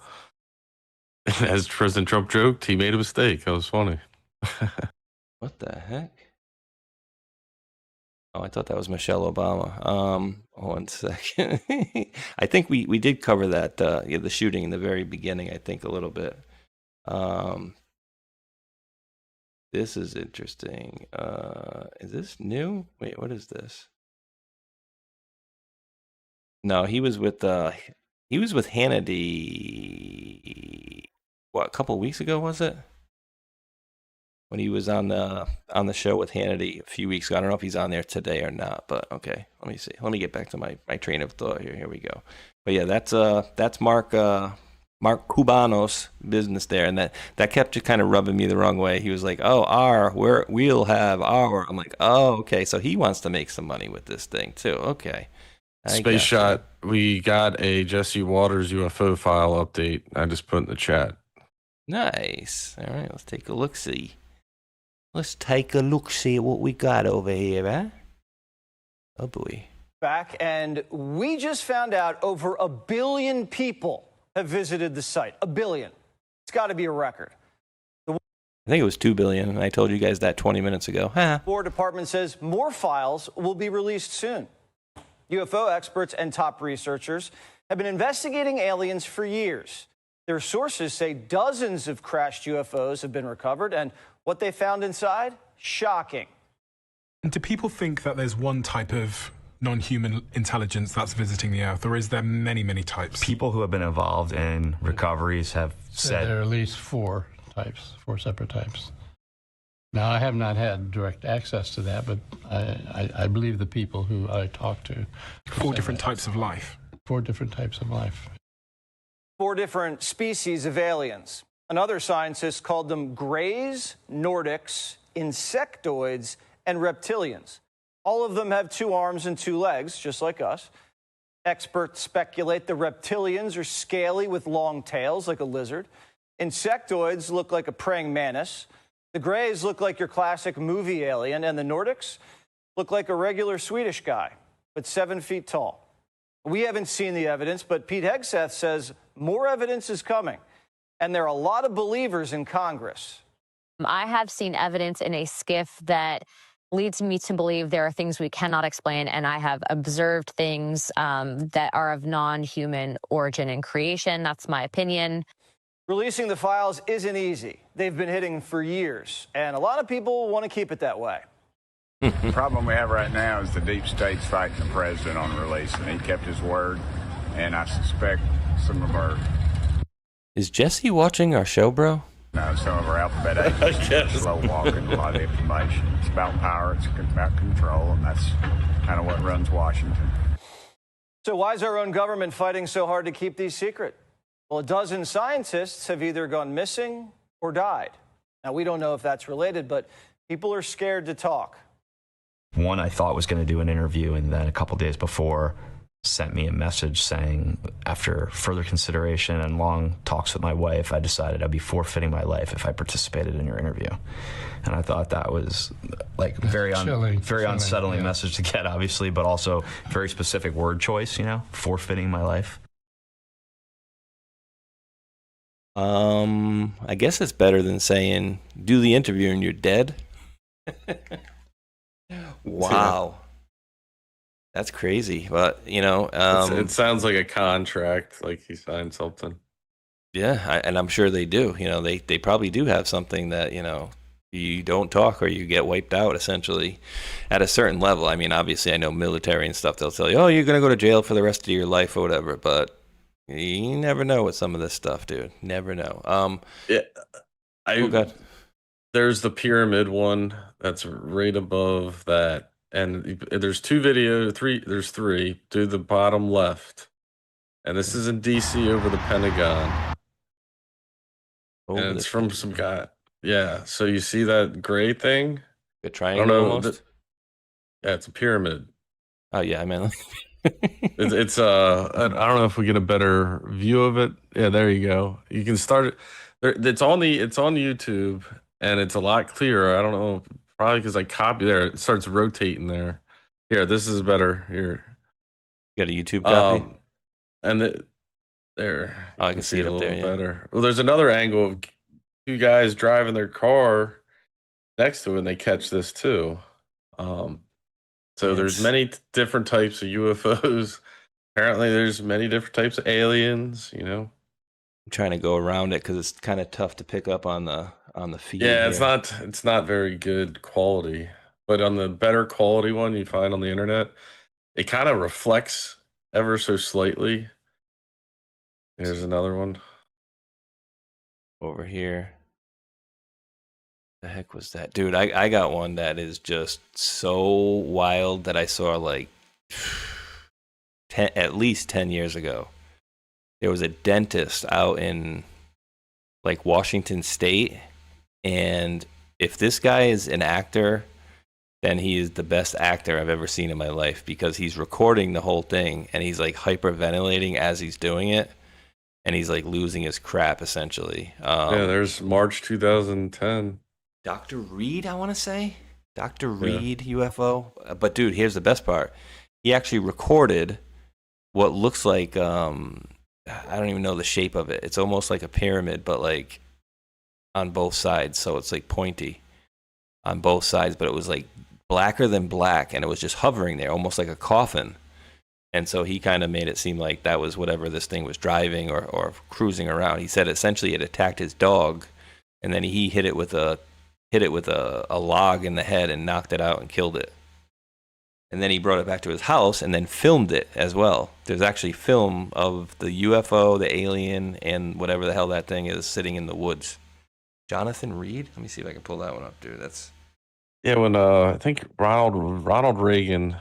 as President Trump joked, he made a mistake. That was funny. What the heck? Oh, I thought that was Michelle Obama. 1 second. I think we did cover that, the shooting in the very beginning, I think, a little bit. This is interesting. Is this new? Wait, what is this? No, he was with Hannity. What, a couple of weeks ago, was it? When he was on the show with Hannity a few weeks ago. I don't know if he's on there today or not, but okay. Let me see. Let me get back to my train of thought here. Here we go. But yeah, that's Mark Cubanos' business there, and that kept kind of rubbing me the wrong way. He was like, "Oh, we'll have our." I'm like, "Oh, okay." So he wants to make some money with this thing too. Okay. Space Shot. We got a Jesse Waters UFO file update. I just put in the chat. Nice. All right, let's take a look-see. Let's take a look-see at what we got over here, huh? Oh, boy. Back, and we just found out over 1 billion people have visited the site. 1 billion. It's got to be a record. I think it was 2 billion, and I told you guys that 20 minutes ago. The War Department says more files will be released soon. UFO experts and top researchers have been investigating aliens for years. Their sources say dozens of crashed UFOs have been recovered, and what they found inside, shocking. And do people think that there's one type of non-human intelligence that's visiting the Earth, or is there many, many types? People who have been involved in recoveries have said there are at least four separate types. Now, I have not had direct access to that, but I believe the people who I talk to. Four different types of life. 4 different types of life. 4 different species of aliens. Another scientist called them greys, Nordics, insectoids, and reptilians. All of them have 2 arms and 2 legs, just like us. Experts speculate the reptilians are scaly with long tails, like a lizard. Insectoids look like a praying mantis. The greys look like your classic movie alien, and the Nordics look like a regular Swedish guy, but 7 feet tall. We haven't seen the evidence, but Pete Hegseth says more evidence is coming, and there are a lot of believers in Congress. I have seen evidence in a skiff that leads me to believe there are things we cannot explain, and I have observed things that are of non-human origin and creation. That's my opinion. Releasing the files isn't easy. They've been hidden for years, and a lot of people want to keep it that way. The problem we have right now is the deep state's fighting the president on release, and he kept his word, and I suspect some of our... Is Jesse watching our show, bro? No, some of our alphabet agents are slow walking a lot of information. It's about power, it's about control, and that's kind of what runs Washington. So why is our own government fighting so hard to keep these secret? Well, 12 scientists have either gone missing or died. Now, we don't know if that's related, but people are scared to talk. one I thought was going to do an interview, and then a couple days before sent me a message saying, after further consideration and long talks with my wife, I decided I'd be forfeiting my life if I participated in your interview. And I thought that was like very unsettling message to get, obviously, but also very specific word choice, you know, forfeiting my life. I guess it's better than saying, do the interview and you're dead. Wow. That's crazy. But, you know, it sounds like a contract, like he signed something. Yeah, and I'm sure they do. You know, they probably do have something that, you know, you don't talk or you get wiped out, essentially, at a certain level. I mean, obviously, I know military and stuff, they'll tell you, oh, you're going to go to jail for the rest of your life or whatever. But you never know with some of this stuff, dude. Never know. Yeah, there's the pyramid one that's right above that. And there's there's three to the bottom left. And this is in DC over the Pentagon. And it's from some guy. Yeah, so you see that gray thing? The triangle almost? Yeah, it's a pyramid. Oh, yeah, I mean... it's I don't know if we get a better view of it. Yeah, there you go. You can start it. It's on YouTube, and it's a lot clearer. I don't know, probably because I copied there. It starts rotating there. Here, this is better. Here, you got a YouTube copy, and there. Oh, I can see it a up little there. Yeah. Better. Well, there's another angle of two guys driving their car next to it, and they catch this too. So there's many different types of UFOs. Apparently, there's many different types of aliens. You know, I'm trying to go around it because it's kind of tough to pick up on the feed. Yeah, here. it's not very good quality. But on the better quality one you find on the internet, it kind of reflects ever so slightly. Here's another one over here. The heck was that, dude? I got one that is just so wild that I saw like at least 10 years ago. There was a dentist out in like Washington State, and if this guy is an actor, then he is the best actor I've ever seen in my life, because he's recording the whole thing and he's like hyperventilating as he's doing it, and he's like losing his crap essentially. Yeah, there's March 2010. Dr. Reed, I want to say. Dr. Reed UFO. But dude, here's the best part. He actually recorded what looks like, I don't even know the shape of it. It's almost like a pyramid, but like on both sides. So it's like pointy on both sides, but it was like blacker than black, and it was just hovering there, almost like a coffin. And so he kind of made it seem like that was whatever this thing was driving or cruising around. He said essentially it attacked his dog, and then he hit it with a log in the head and knocked it out and killed it. And then he brought it back to his house and then filmed it as well. There's actually film of the UFO, the alien, and whatever the hell that thing is sitting in the woods. Jonathan Reed? Let me see if I can pull that one up, dude. That's Yeah, when I think Ronald Reagan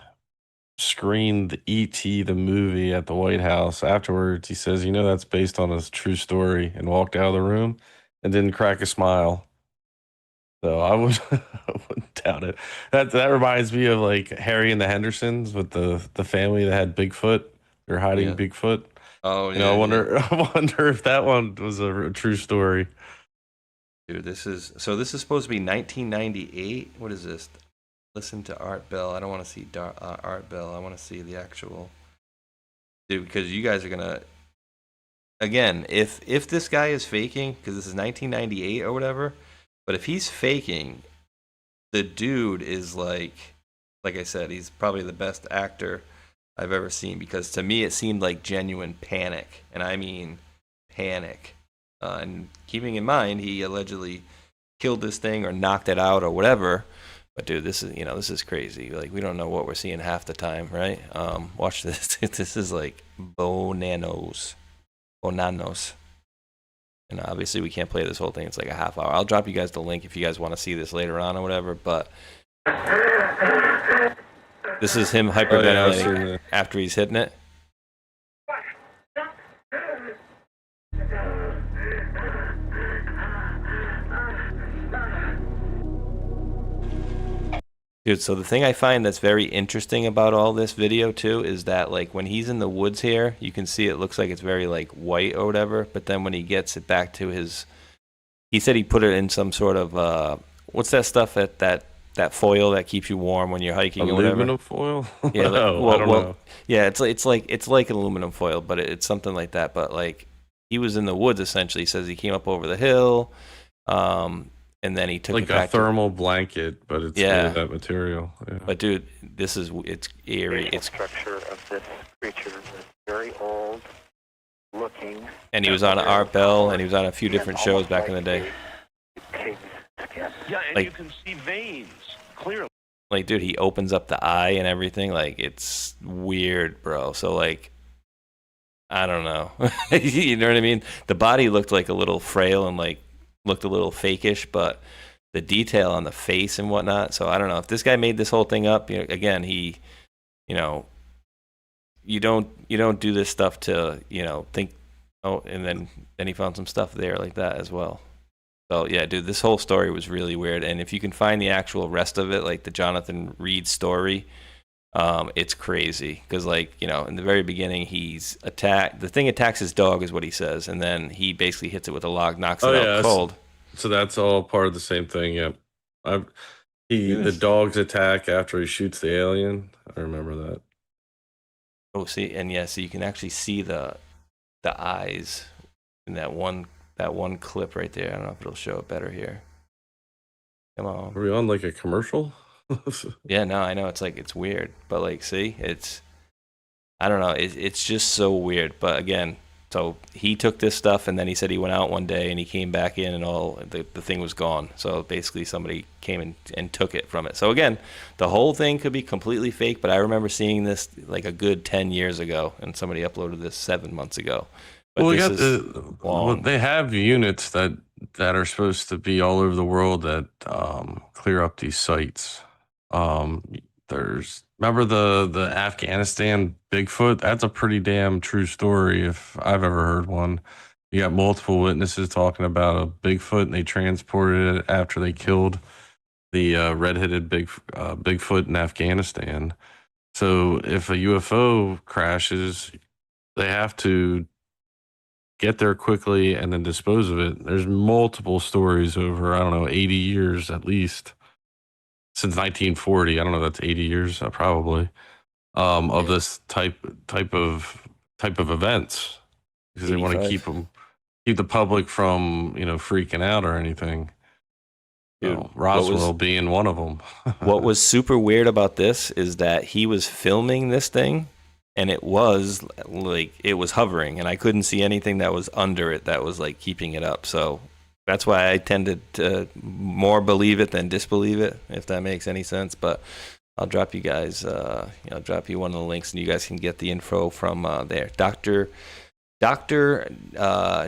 screened E.T. the movie at the White House, afterwards he says, "You know, that's based on a true story," and walked out of the room and didn't crack a smile. So I would I wouldn't doubt it. That reminds me of like Harry and the Hendersons with the family that had Bigfoot. They're hiding Yeah. Bigfoot. Oh You know, I wonder if that one was a true story. Dude, this is supposed to be 1998. What is this? Listen to Art Bell. I don't want to see Art Bell. I want to see the actual dude, because you guys are gonna again, if this guy is faking, because this is 1998 or whatever, but if he's faking, the dude is like I said, he's probably the best actor I've ever seen, because to me it seemed like genuine panic, and I mean panic. And keeping in mind, he allegedly killed this thing or knocked it out or whatever. But dude, this is crazy. Like, we don't know what we're seeing half the time, right? Watch this. This is like bonanos. And obviously we can't play this whole thing. It's like a half hour. I'll drop you guys the link if you guys want to see this later on or whatever. But this is him hyperventilating after he's hitting it. Dude, so the thing I find that's very interesting about all this video too is that like when he's in the woods here, you can see it looks like it's very like white or whatever, but then when he gets it back to he said he put it in some sort of what's that stuff that foil that keeps you warm when you're hiking or whatever? Aluminum foil? Yeah, like, I don't know. Yeah, it's like aluminum foil, but it's something like that. But like he was in the woods essentially. He says he came up over the hill. And then he took like it back a thermal blanket, but it's made of that material. Yeah. But dude, it's eerie. It's structure of this creature was very old looking. And he was on Art Bell, and he was on a few different shows back in the day. Yeah, and like, you can see veins clearly. Like, dude, he opens up the eye and everything. Like, it's weird, bro. So like, I don't know. You know what I mean? The body looked like a little frail and like looked a little fakish, but the detail on the face and whatnot. So I don't know if this guy made this whole thing up. You know, again, you don't do this stuff to think. Oh, and then he found some stuff there like that as well. So yeah, dude, this whole story was really weird. And if you can find the actual rest of it, like the Jonathan Reed story, it's crazy because in the very beginning he's attacked. The thing attacks his dog is what he says, and then he basically hits it with a log, knocks it out cold. So that's all part of the same thing. Yeah, the dog's attack after he shoots the alien. I remember that. Oh, see, and yeah, so you can actually see the eyes in that one clip right there. I don't know if it'll show it better here. Come on. Are we on like a commercial? Yeah, no, I know. It's weird, but like, see, I don't know. It's just so weird. But again, so he took this stuff and then he said he went out one day and he came back in and the thing was gone. So basically somebody came and took it from it. So again, the whole thing could be completely fake, but I remember seeing this like a good 10 years ago and somebody uploaded this 7 months ago. But well, they have units that are supposed to be all over the world that clear up these sites. Remember the Afghanistan Bigfoot? That's a pretty damn true story if I've ever heard one. You got multiple witnesses talking about a Bigfoot, and they transported it after they killed the red-headed Bigfoot in Afghanistan. So if a UFO crashes, they have to get there quickly and then dispose of it. There's multiple stories over, I don't know, 80 years at least. Since 1940, I don't know, that's 80 years probably, of this type of events, because they want to keep the public from freaking out or anything. Dude, Roswell being one of them. What was super weird about this is that he was filming this thing and it was like it was hovering, and I couldn't see anything that was under it that was like keeping it up. So that's why I tended to more believe it than disbelieve it, if that makes any sense. But I'll drop you guys, I'll drop you one of the links, and you guys can get the info from there. Dr.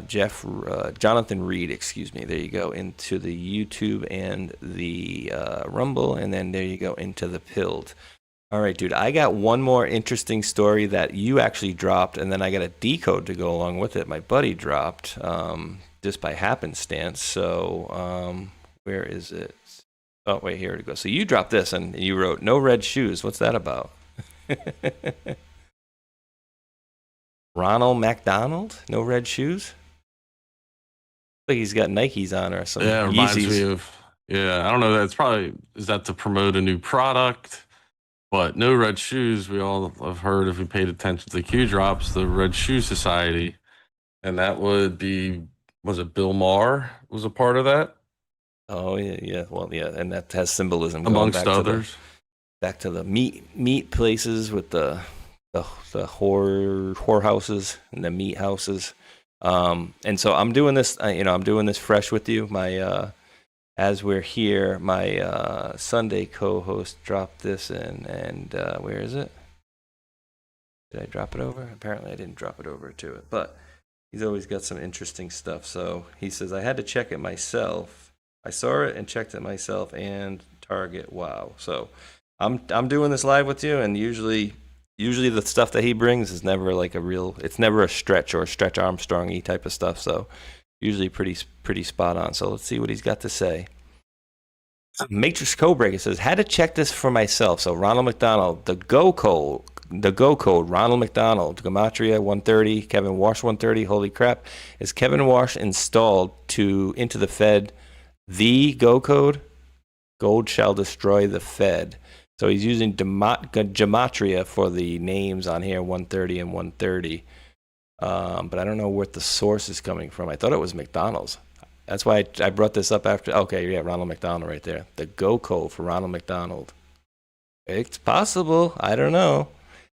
Jonathan Reed, excuse me. There you go, into the YouTube and the Rumble, and then there you go into the Pilled. All right, dude, I got one more interesting story that you actually dropped, and then I got a decode to go along with it. My buddy dropped just by happenstance. So where is it? Oh, wait, here it goes. So you dropped this, and you wrote, "No red shoes." What's that about? Ronald McDonald? No red shoes? Like he's got Nikes on or something. Yeah, it reminds Yeezys. me of, I don't know. That's probably, is that to promote a new product? But no red shoes, we all have heard, if we paid attention to the Q drops, the Red Shoe Society. And that would be, was it Bill Maher was a part of that? Oh, yeah. Well, yeah, and that has symbolism. Going Amongst back others. Back to the meat places with the whorehouses and the meat houses. And so I'm doing this, I'm doing this fresh with you. My as we're here, my Sunday co-host dropped this in, and where is it? Did I drop it over? Apparently I didn't drop it over to it, but he's always got some interesting stuff. So he says, I had to check it myself. I saw it and checked it myself, and Target, wow. So I'm doing this live with you, and usually the stuff that he brings is never like it's never a Stretch or a Stretch Armstrong-y type of stuff. So usually pretty spot on. So let's see what he's got to say. Matrix Codebreaker says, had to check this for myself. So Ronald McDonald, the go code, Ronald McDonald, Gematria 130, Kevin Walsh 130. Holy crap. Is Kevin Walsh installed into the Fed the go code? Gold shall destroy the Fed. So he's using Gematria for the names on here, 130 and 130. But I don't know what the source is coming from. I thought it was McDonald's. That's why I brought this up after. Okay, yeah, Ronald McDonald right there. The go code for Ronald McDonald. It's possible. I don't know.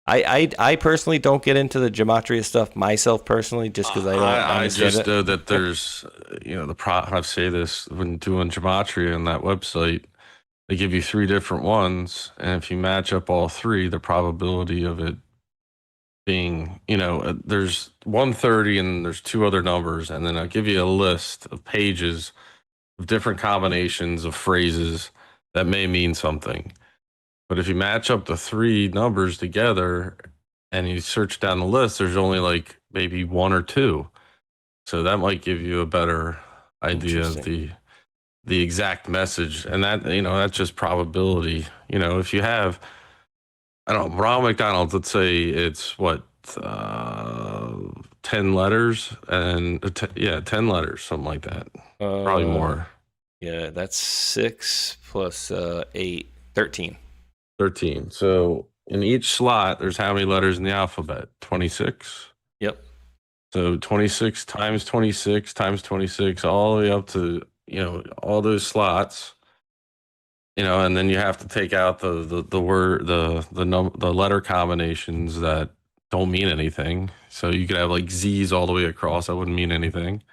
I personally don't get into the Gematria stuff myself personally, just because I don't understand I just it. know that there's, I say this when doing Gematria on that website. They give you 3 different ones, and if you match up all 3, the probability of it being, there's 130 and there's 2 other numbers, and then I'll give you a list of pages of different combinations of phrases that may mean something. But if you match up the 3 numbers together and you search down the list, there's only like maybe 1 or 2. So that might give you a better idea of the exact message. And that, that's just probability. If you have, I don't know, Ronald McDonald, let's say it's 10 letters and 10 letters, something like that. Probably more. Yeah, that's 6 plus 8, 13. 13. So in each slot, there's how many letters in the alphabet? 26? Yep. So 26 times 26 times 26, all the way up to, all those slots. And then you have to take out the word, the letter combinations that don't mean anything. So you could have like Z's all the way across. That wouldn't mean anything.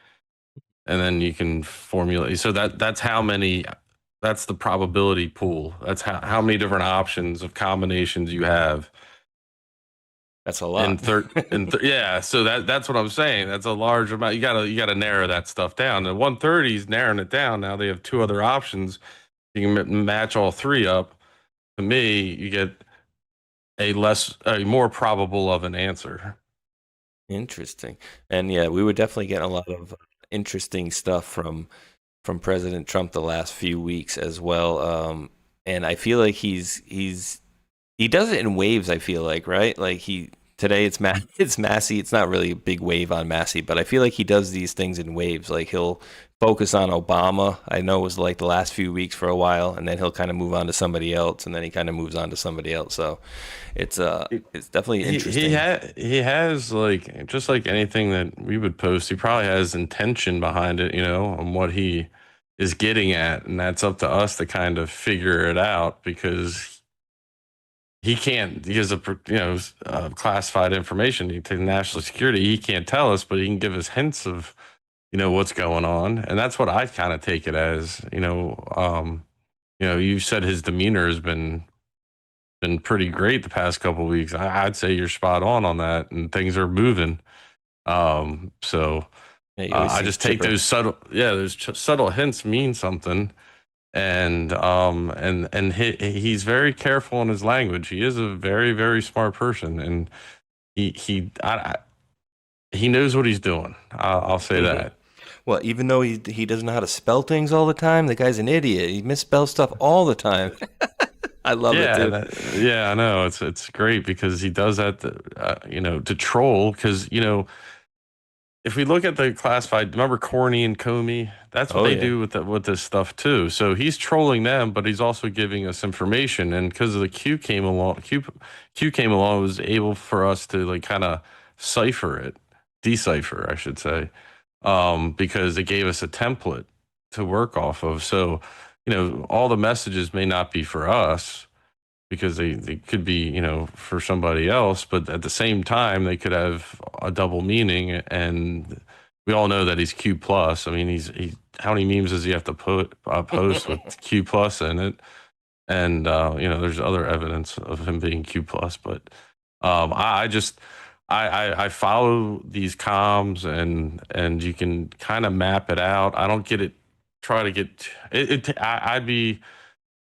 And then you can formulate. So that's how many, that's the probability pool. That's how many different options of combinations you have. That's a lot. Yeah. So that's what I'm saying. That's a large amount. You gotta narrow that stuff down. The 130 is narrowing it down. Now they have 2 other options. You can match all 3 up. To me, you get a more probable of an answer. Interesting. And yeah, we would definitely get a lot of interesting stuff from President Trump the last few weeks as well. And I feel like he does it in waves, I feel like, right? Like today it's Massey. It's not really a big wave on Massey, but I feel like he does these things in waves. Like he'll focus on Obama. I know it was like the last few weeks for a while, and then he'll kind of move on to somebody else, and then he kind of moves on to somebody else. So it's definitely interesting. He has, like, just like anything that we would post, he probably has intention behind it, on what he is getting at, and that's up to us to kind of figure it out, because he can't. He has classified information. He takes national security. He can't tell us, but he can give us hints of what's going on, and that's what I kind of take it as. You said his demeanor has been pretty great the past couple of weeks. I'd say you're spot on that, and things are moving. So I just take those subtle hints mean something, and he's very careful in his language. He is a very, very smart person, and he knows what he's doing. I'll say that. Well, even though he doesn't know how to spell things all the time, the guy's an idiot. He misspells stuff all the time. I love it, dude. I know. It's great because he does that, to troll. Because, if we look at the classified, remember Corny and Comey? That's what they do with this stuff, too. So he's trolling them, but he's also giving us information. And because of the Q came along, it was able for us to, kind of decipher, I should say. Because it gave us a template to work off of. So, all the messages may not be for us because they could be, for somebody else, but at the same time, they could have a double meaning. And we all know that he's Q plus. I mean, how many memes does he have to post with Q plus in it? And, there's other evidence of him being Q plus, but I follow these comms and you can kind of map it out. I don't I'd be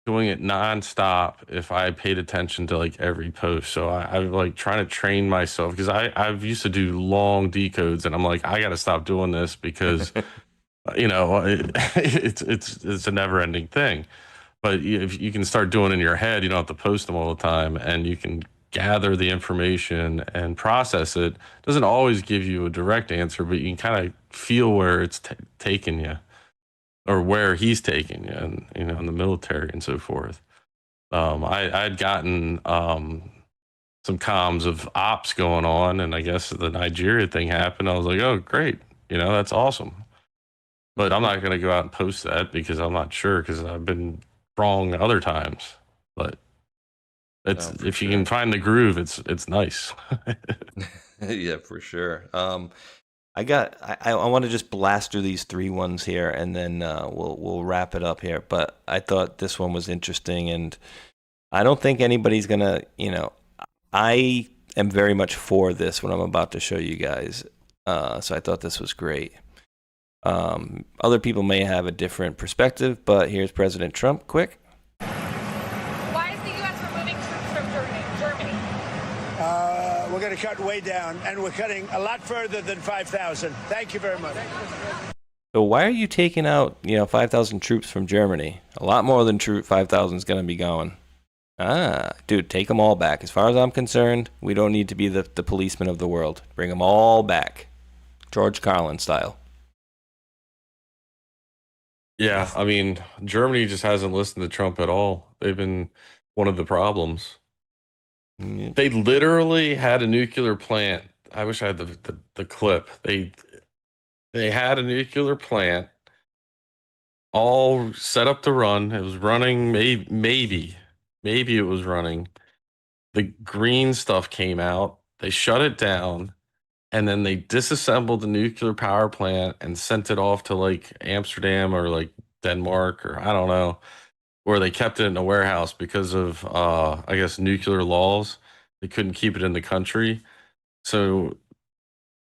doing it nonstop if I paid attention to every post. So I'm trying to train myself because I've used to do long decodes and I'm like, I got to stop doing this because, it's a never ending thing. But if you can start doing it in your head, you don't have to post them all the time and you can gather the information and process it. Doesn't always give you a direct answer, but you can kind of feel where it's taking you or where he's taking you and, in the military and so forth. I'd gotten some comms of ops going on and I guess the Nigeria thing happened. I was like, oh, great. That's awesome. But I'm not going to go out and post that because I'm not sure because I've been wrong other times. But if you can find the groove, it's nice. Yeah, for sure. I want to just blast through these 3 ones here, and then we'll wrap it up here. But I thought this one was interesting, and I don't think anybody's gonna. I am very much for this. What I'm about to show you guys. So I thought this was great. Other people may have a different perspective, but here's President Trump. Quick. We're going to cut way down, and we're cutting a lot further than 5,000. Thank you very much. So why are you taking out, 5,000 troops from Germany? A lot more than 5,000 is going to be going. Dude, take them all back. As far as I'm concerned, we don't need to be the policeman of the world. Bring them all back. George Carlin style. Yeah, I mean, Germany just hasn't listened to Trump at all. They've been one of the problems. They literally had a nuclear plant. I wish I had the clip. They had a nuclear plant all set up to run. It was running, maybe it was running. The green stuff came out. They shut it down, and then they disassembled the nuclear power plant and sent it off to Amsterdam or Denmark or I don't know, where they kept it in a warehouse because of I guess nuclear laws. They couldn't keep it in the country. So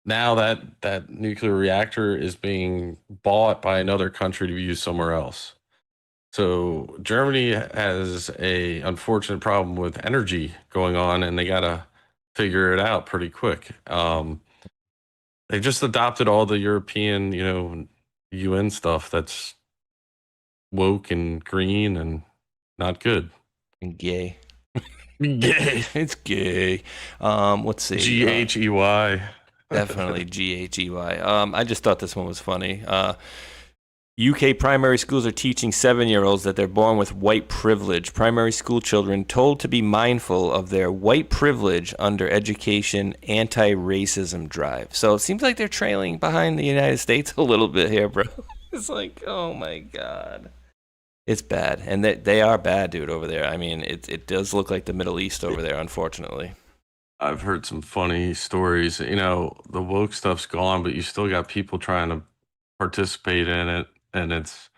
now that nuclear reactor is being bought by another country to be used somewhere else. So Germany has a unfortunate problem with energy going on, and they got to figure it out pretty quick. They just adopted all the European, UN stuff that's woke and green and not good. And gay. Gay. It's gay. Let's see. G-H-E-Y. Definitely G-H-E-Y. I just thought this one was funny. UK primary schools are teaching 7-year-olds that they're born with white privilege. Primary school children told to be mindful of their white privilege under education anti-racism drive. So it seems like they're trailing behind the United States a little bit here, bro. It's like, oh my God. It's bad, and they are bad, dude, over there. I mean, it does look like the Middle East over there, unfortunately. I've heard some funny stories. You know, the woke stuff's gone, but you still got people trying to participate in it, and it's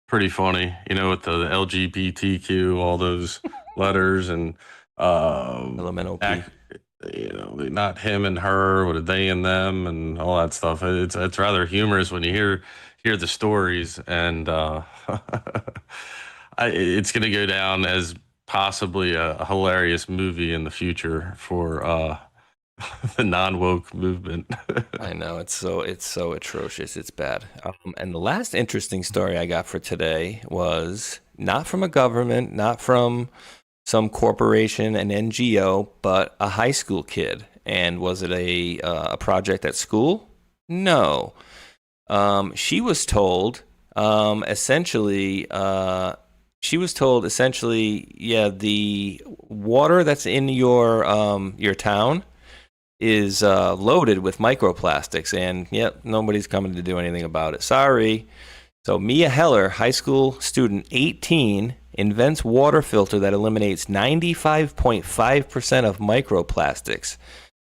pretty funny. You know, with the LGBTQ, all those letters and Elemental P. you know, not him and her, or they and them, and all that stuff. It's rather humorous when you hear the stories, and it's going to go down as possibly a hilarious movie in the future for the non-woke movement. I know, it's so atrocious. It's bad. And the last interesting story I got for today was not from a government, not from some corporation, an NGO, but a high school kid. And was it a project at school? No. She was told essentially, yeah, the water that's in your town is loaded with microplastics, and yep, nobody's coming to do anything about it. Sorry. So Mia Heller, high school student, 18, invents water filter that eliminates 95.5% of microplastics.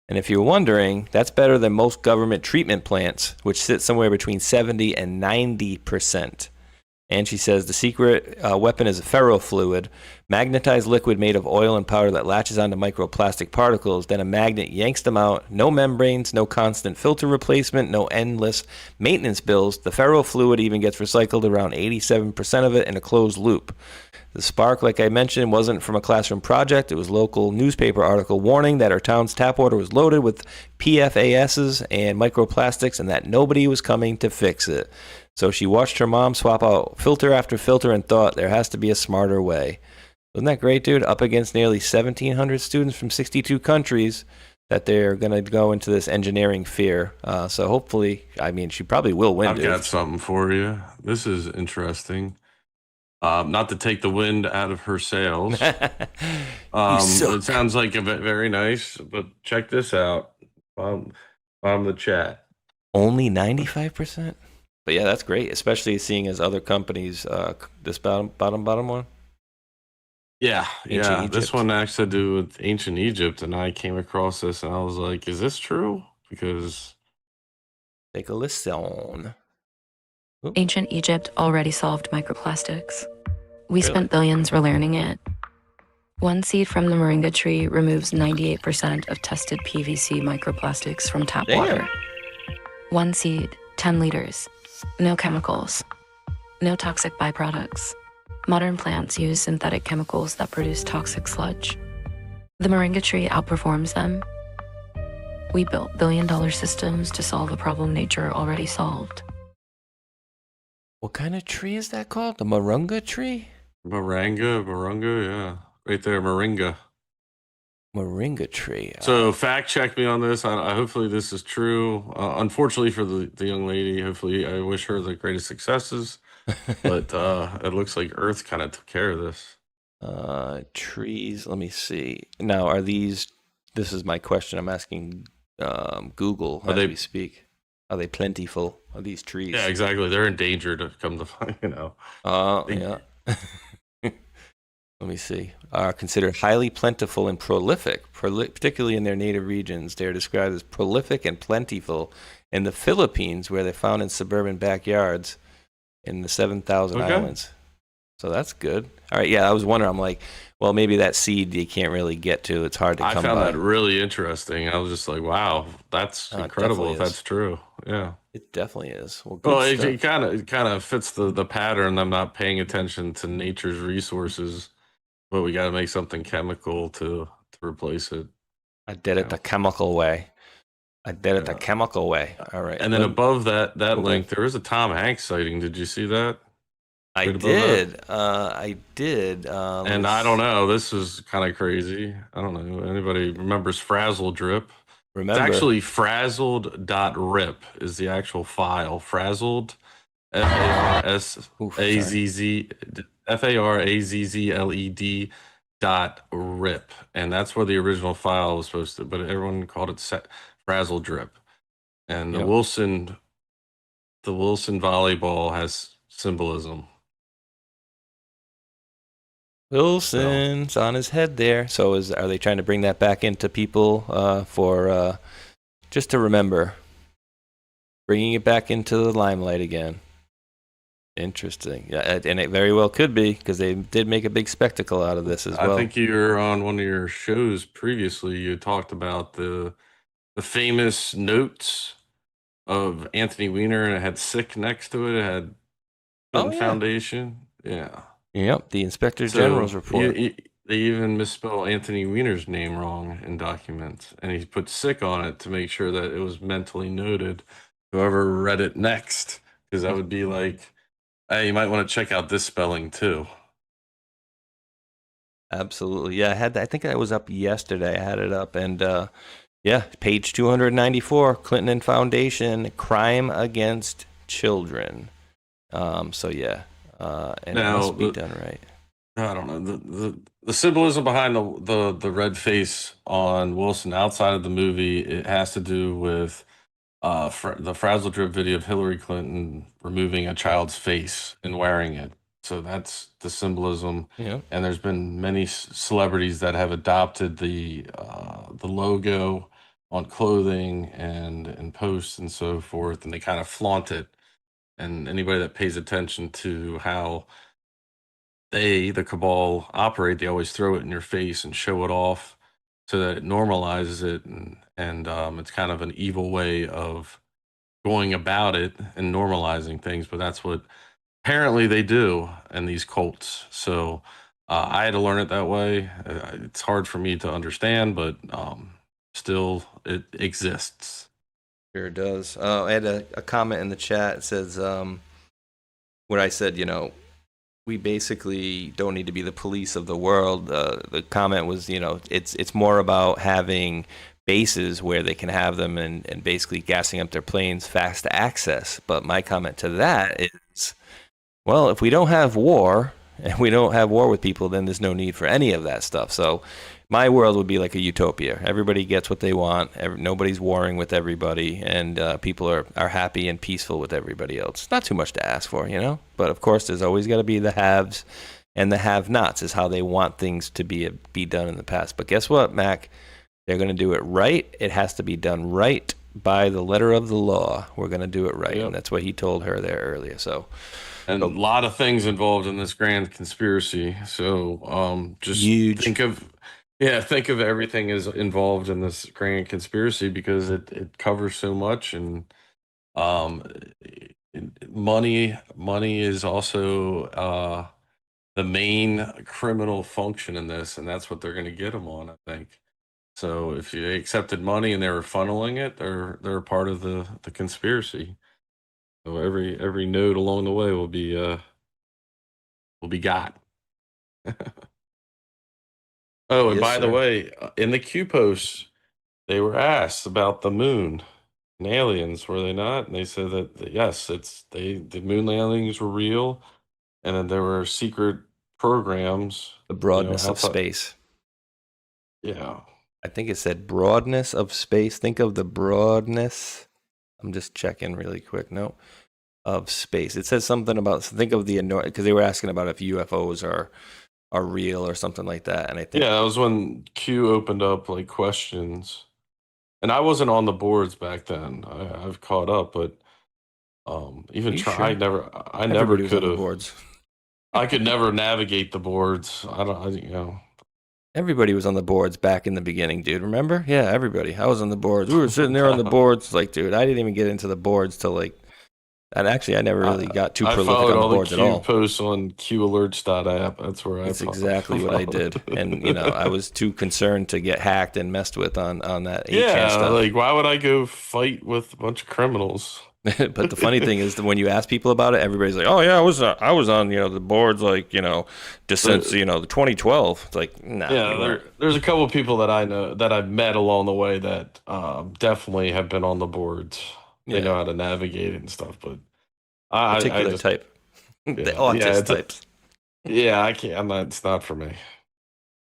And if you're wondering, that's better than most government treatment plants, which sit somewhere between 70 and 90%. And she says the secret weapon is a ferrofluid, magnetized liquid made of oil and powder that latches onto microplastic particles. Then a magnet yanks them out. No membranes, no constant filter replacement, no endless maintenance bills. The ferrofluid even gets recycled around 87% of it in a closed loop. The spark, like I mentioned, wasn't from a classroom project. It was a local newspaper article warning that our town's tap water was loaded with PFASs and microplastics and that nobody was coming to fix it. So she watched her mom swap out filter after filter and thought there has to be a smarter way. Isn't that great, dude? Up against nearly 1,700 students from 62 countries that they're going to go into this engineering fair. So hopefully, I mean, she probably will win, I've got something for you. This is interesting. Not to take the wind out of her sails. It sounds like a bit very nice, but check this out. On the chat. Only 95%? But yeah, that's great, especially seeing as other companies, this bottom one. Yeah, Ancient yeah. This Egypt. one actually to do with ancient Egypt, and I came across this, and I was like, "Is this true?" Because take a listen. Ancient Egypt already solved microplastics. We Really? spent billions relearning it. One seed from the moringa tree removes 98% of tested PVC microplastics from tap water. One seed, 10 liters. No chemicals. No toxic byproducts. Modern plants use synthetic chemicals that produce toxic sludge. The moringa tree outperforms them. We built billion-dollar systems to solve a problem nature already solved. What kind of tree is that called? The moringa tree? moringa, yeah, right there, moringa. Moringa tree. So fact check me on this. I hopefully this is true. Unfortunately for the young lady, hopefully I wish her the greatest successes. But it looks like Earth kind of took care of this. Trees. Let me see. Now, are these? This is my question. I'm asking Google as we speak. Are they plentiful? Are these trees? Yeah, exactly. They're endangered. Come to find, yeah. Let me see. Are considered highly plentiful and prolific, particularly in their native regions. They are described as prolific and plentiful in the Philippines, where they're found in suburban backyards in the 7,000 islands. So that's good. All right, yeah, I was wondering. I'm like, well, maybe that seed you can't really get to. It's hard to come by. I found that really interesting. I was just like, wow, that's incredible if that's true. Yeah. It definitely is. Well, it kind of fits the pattern. I'm not paying attention to nature's resources, but we got to make something chemical to replace it. I did it the chemical way. The chemical way. All right. And then above that link, there is a Tom Hanks sighting. Did you see that? I did. I did. And I don't know. This is kind of crazy. I don't know. Anybody remembers Frazzle Drip? Remember. It's actually frazzled.rip is the actual file. Frazzled, FARAZZLED.rip. And that's where the original file was supposed to, but everyone called it Frazzle Drip. And the Wilson volleyball has symbolism. Wilson's on his head there. So are they trying to bring that back into people for just to remember, bringing it back into the limelight again? Interesting. Yeah, and it very well could be, because they did make a big spectacle out of this as well. I think you're on one of your shows previously. You talked about the famous notes of Anthony Weiner, and it had "sick" next to it. It had Clinton Foundation. Yeah. Yep. The Inspector General's report. They even misspell Anthony Weiner's name wrong in documents, and he put "sick" on it to make sure that it was mentally noted. Whoever read it next, because that would be like, hey, you might want to check out this spelling too. Absolutely. Yeah, I think I was up yesterday. I had it up, and yeah, page 294, Clinton and Foundation, crime against children. So yeah, and Now, it must be done right. I don't know the symbolism behind the red face on Wilson outside of the movie. It has to do with the frazzle drip video of Hillary Clinton removing a child's face and wearing it. So that's the symbolism. Yeah. And there's been many celebrities that have adopted the logo on clothing and posts and so forth, and they kind of flaunt it. And anybody that pays attention to how the cabal, operate, they always throw it in your face and show it off so that it normalizes it, and it's kind of an evil way of going about it and normalizing things. But that's what apparently they do in these cults. So I had to learn it that way. It's hard for me to understand, but still it exists. Sure does. I had a comment in the chat. It says, where I said, we basically don't need to be the police of the world. The comment was, it's more about having bases where they can have them and basically gassing up their planes fast access. But my comment to that is, well, if we don't have war and we don't have war with people, then there's no need for any of that stuff. So my world would be like a utopia. Everybody gets what they want. Nobody's warring with everybody, and people are happy and peaceful with everybody else. Not too much to ask for, But of course, there's always got to be the haves and the have-nots, is how they want things to be done in the past. But guess what, Mac? They're going to do it right. It has to be done right by the letter of the law. We're going to do it right, and that's what he told her there earlier. So. And a lot of things involved in this grand conspiracy. So just huge. think of everything is involved in this grand conspiracy, because it covers so much. And money is also the main criminal function in this, and that's what they're going to get them on, I think. So if they accepted money and they were funneling it, they're a part of the conspiracy. So every node along the way will be got. Oh, and Yes, by the sir. way, in the Q posts, they were asked about the moon and aliens, were they not? And they said that yes, the moon landings were real, and then there were secret programs. The broadness of outside- space. Yeah. I think it said broadness of space. Think of the broadness. I'm just checking really quick. No, of space. It says something about, think of the, because they were asking about if UFOs are real or something like that. And I think, Yeah, that was when Q opened up like questions, and I wasn't on the boards back then. I've caught up, but even You try, sure? I never Everybody was on could the have. boards. I could never navigate the boards. Everybody was on the boards back in the beginning, dude. Remember? Yeah, everybody. I was on the boards. We were sitting there on the boards. Like, dude, I didn't even get into the boards till like, and actually, I never really got too I prolific followed on all the the boards at Q all. posts on QAlerts.app. That's where That's exactly what I did. And, I was too concerned to get hacked and messed with on that 8chan Yeah, stuff. like why would I go fight with a bunch of criminals? But the funny thing is that when you ask people about it, everybody's like, "Oh yeah, I was on the boards since the 2012." It's like, nah. Yeah, there's a couple of people that I know that I've met along the way that definitely have been on the boards. They know how to navigate it and stuff, but Particular type. The autist types. Yeah, I can't. It's not for me.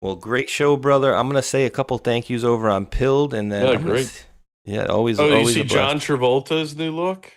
Well, great show, brother. I'm gonna say a couple thank yous over on Pilled, and then Yeah, great. Yeah, always. Oh, you always see a blast. John Travolta's new look?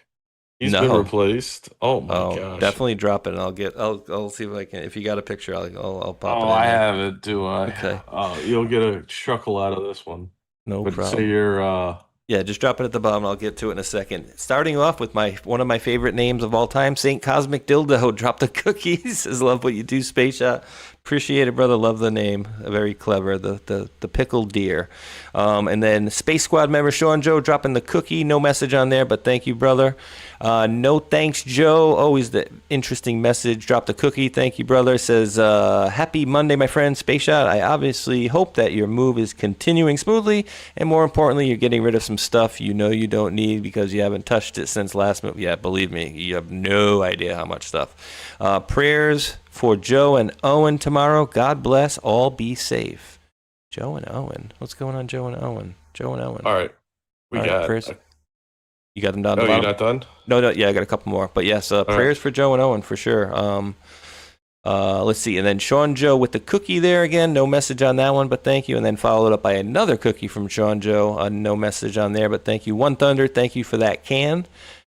He's No. been replaced. Oh my gosh. Definitely drop it, and I'll see if I can. If you got a picture, I'll pop it in. Oh, I there. have it. Do I? Okay. You'll get a chuckle out of this one. No But problem. say you're Yeah, just drop it at the bottom. I'll get to it in a second. Starting off with one of my favorite names of all time, Saint Cosmic Dildo. Drop the cookies. Says, love what you do, Space Shot. Appreciate it, brother. Love the name. Very clever. The pickled deer. And then Space Squad member Sean Joe dropping the cookie. No message on there, but thank you, brother. No thanks, Joe. Always the interesting message. Drop the cookie. Thank you, brother. Says, happy Monday, my friend. Space Shot. I obviously hope that your move is continuing smoothly, and more importantly, you're getting rid of some stuff you know you don't need because you haven't touched it since last move. Yeah, believe me, you have no idea how much stuff. Prayers for Joe and Owen tomorrow. God bless. All be safe. Joe and Owen. What's going on, Joe and Owen? Joe and Owen. all right. We got. prayers. You got them down the Oh, bottom? you're not done? No, yeah, I got a couple more. But yes, prayers for Joe and Owen for sure. Let's see. And then Sean Joe with the cookie there again. No message on that one, but thank you. And then followed up by another cookie from Sean Joe. No message on there, but thank you. One Thunder, thank you for that can.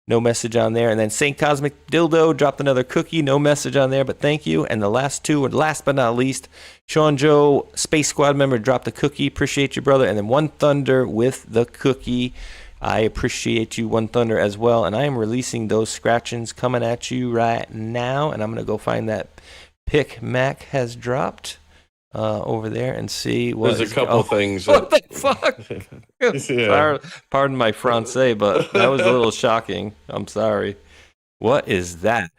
No message on there. And then St. Cosmic Dildo dropped another cookie. No message on there, but thank you. And the last two, and last but not least, Sean Joe, Space Squad member, dropped a cookie. Appreciate you, brother. And then One Thunder with the cookie. I appreciate you, One Thunder, as well. And I am releasing those scratchings coming at you right now. And I'm going to go find that pick Mac has dropped over there and see what. There's a couple things. What the fuck? Pardon my Francais, but that was a little shocking. I'm sorry. What is that?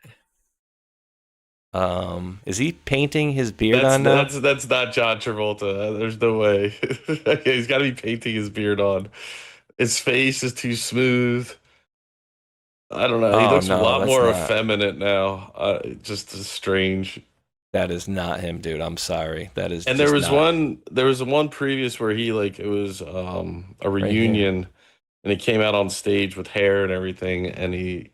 Is he painting his beard on now? That's not John Travolta. There's no way. He's got to be painting his beard on. His face is too smooth. I don't know. He looks a lot more effeminate now. Just strange. That is not him, dude. I'm sorry. That is. And there was one previous where he it was a reunion, and he came out on stage with hair and everything, and it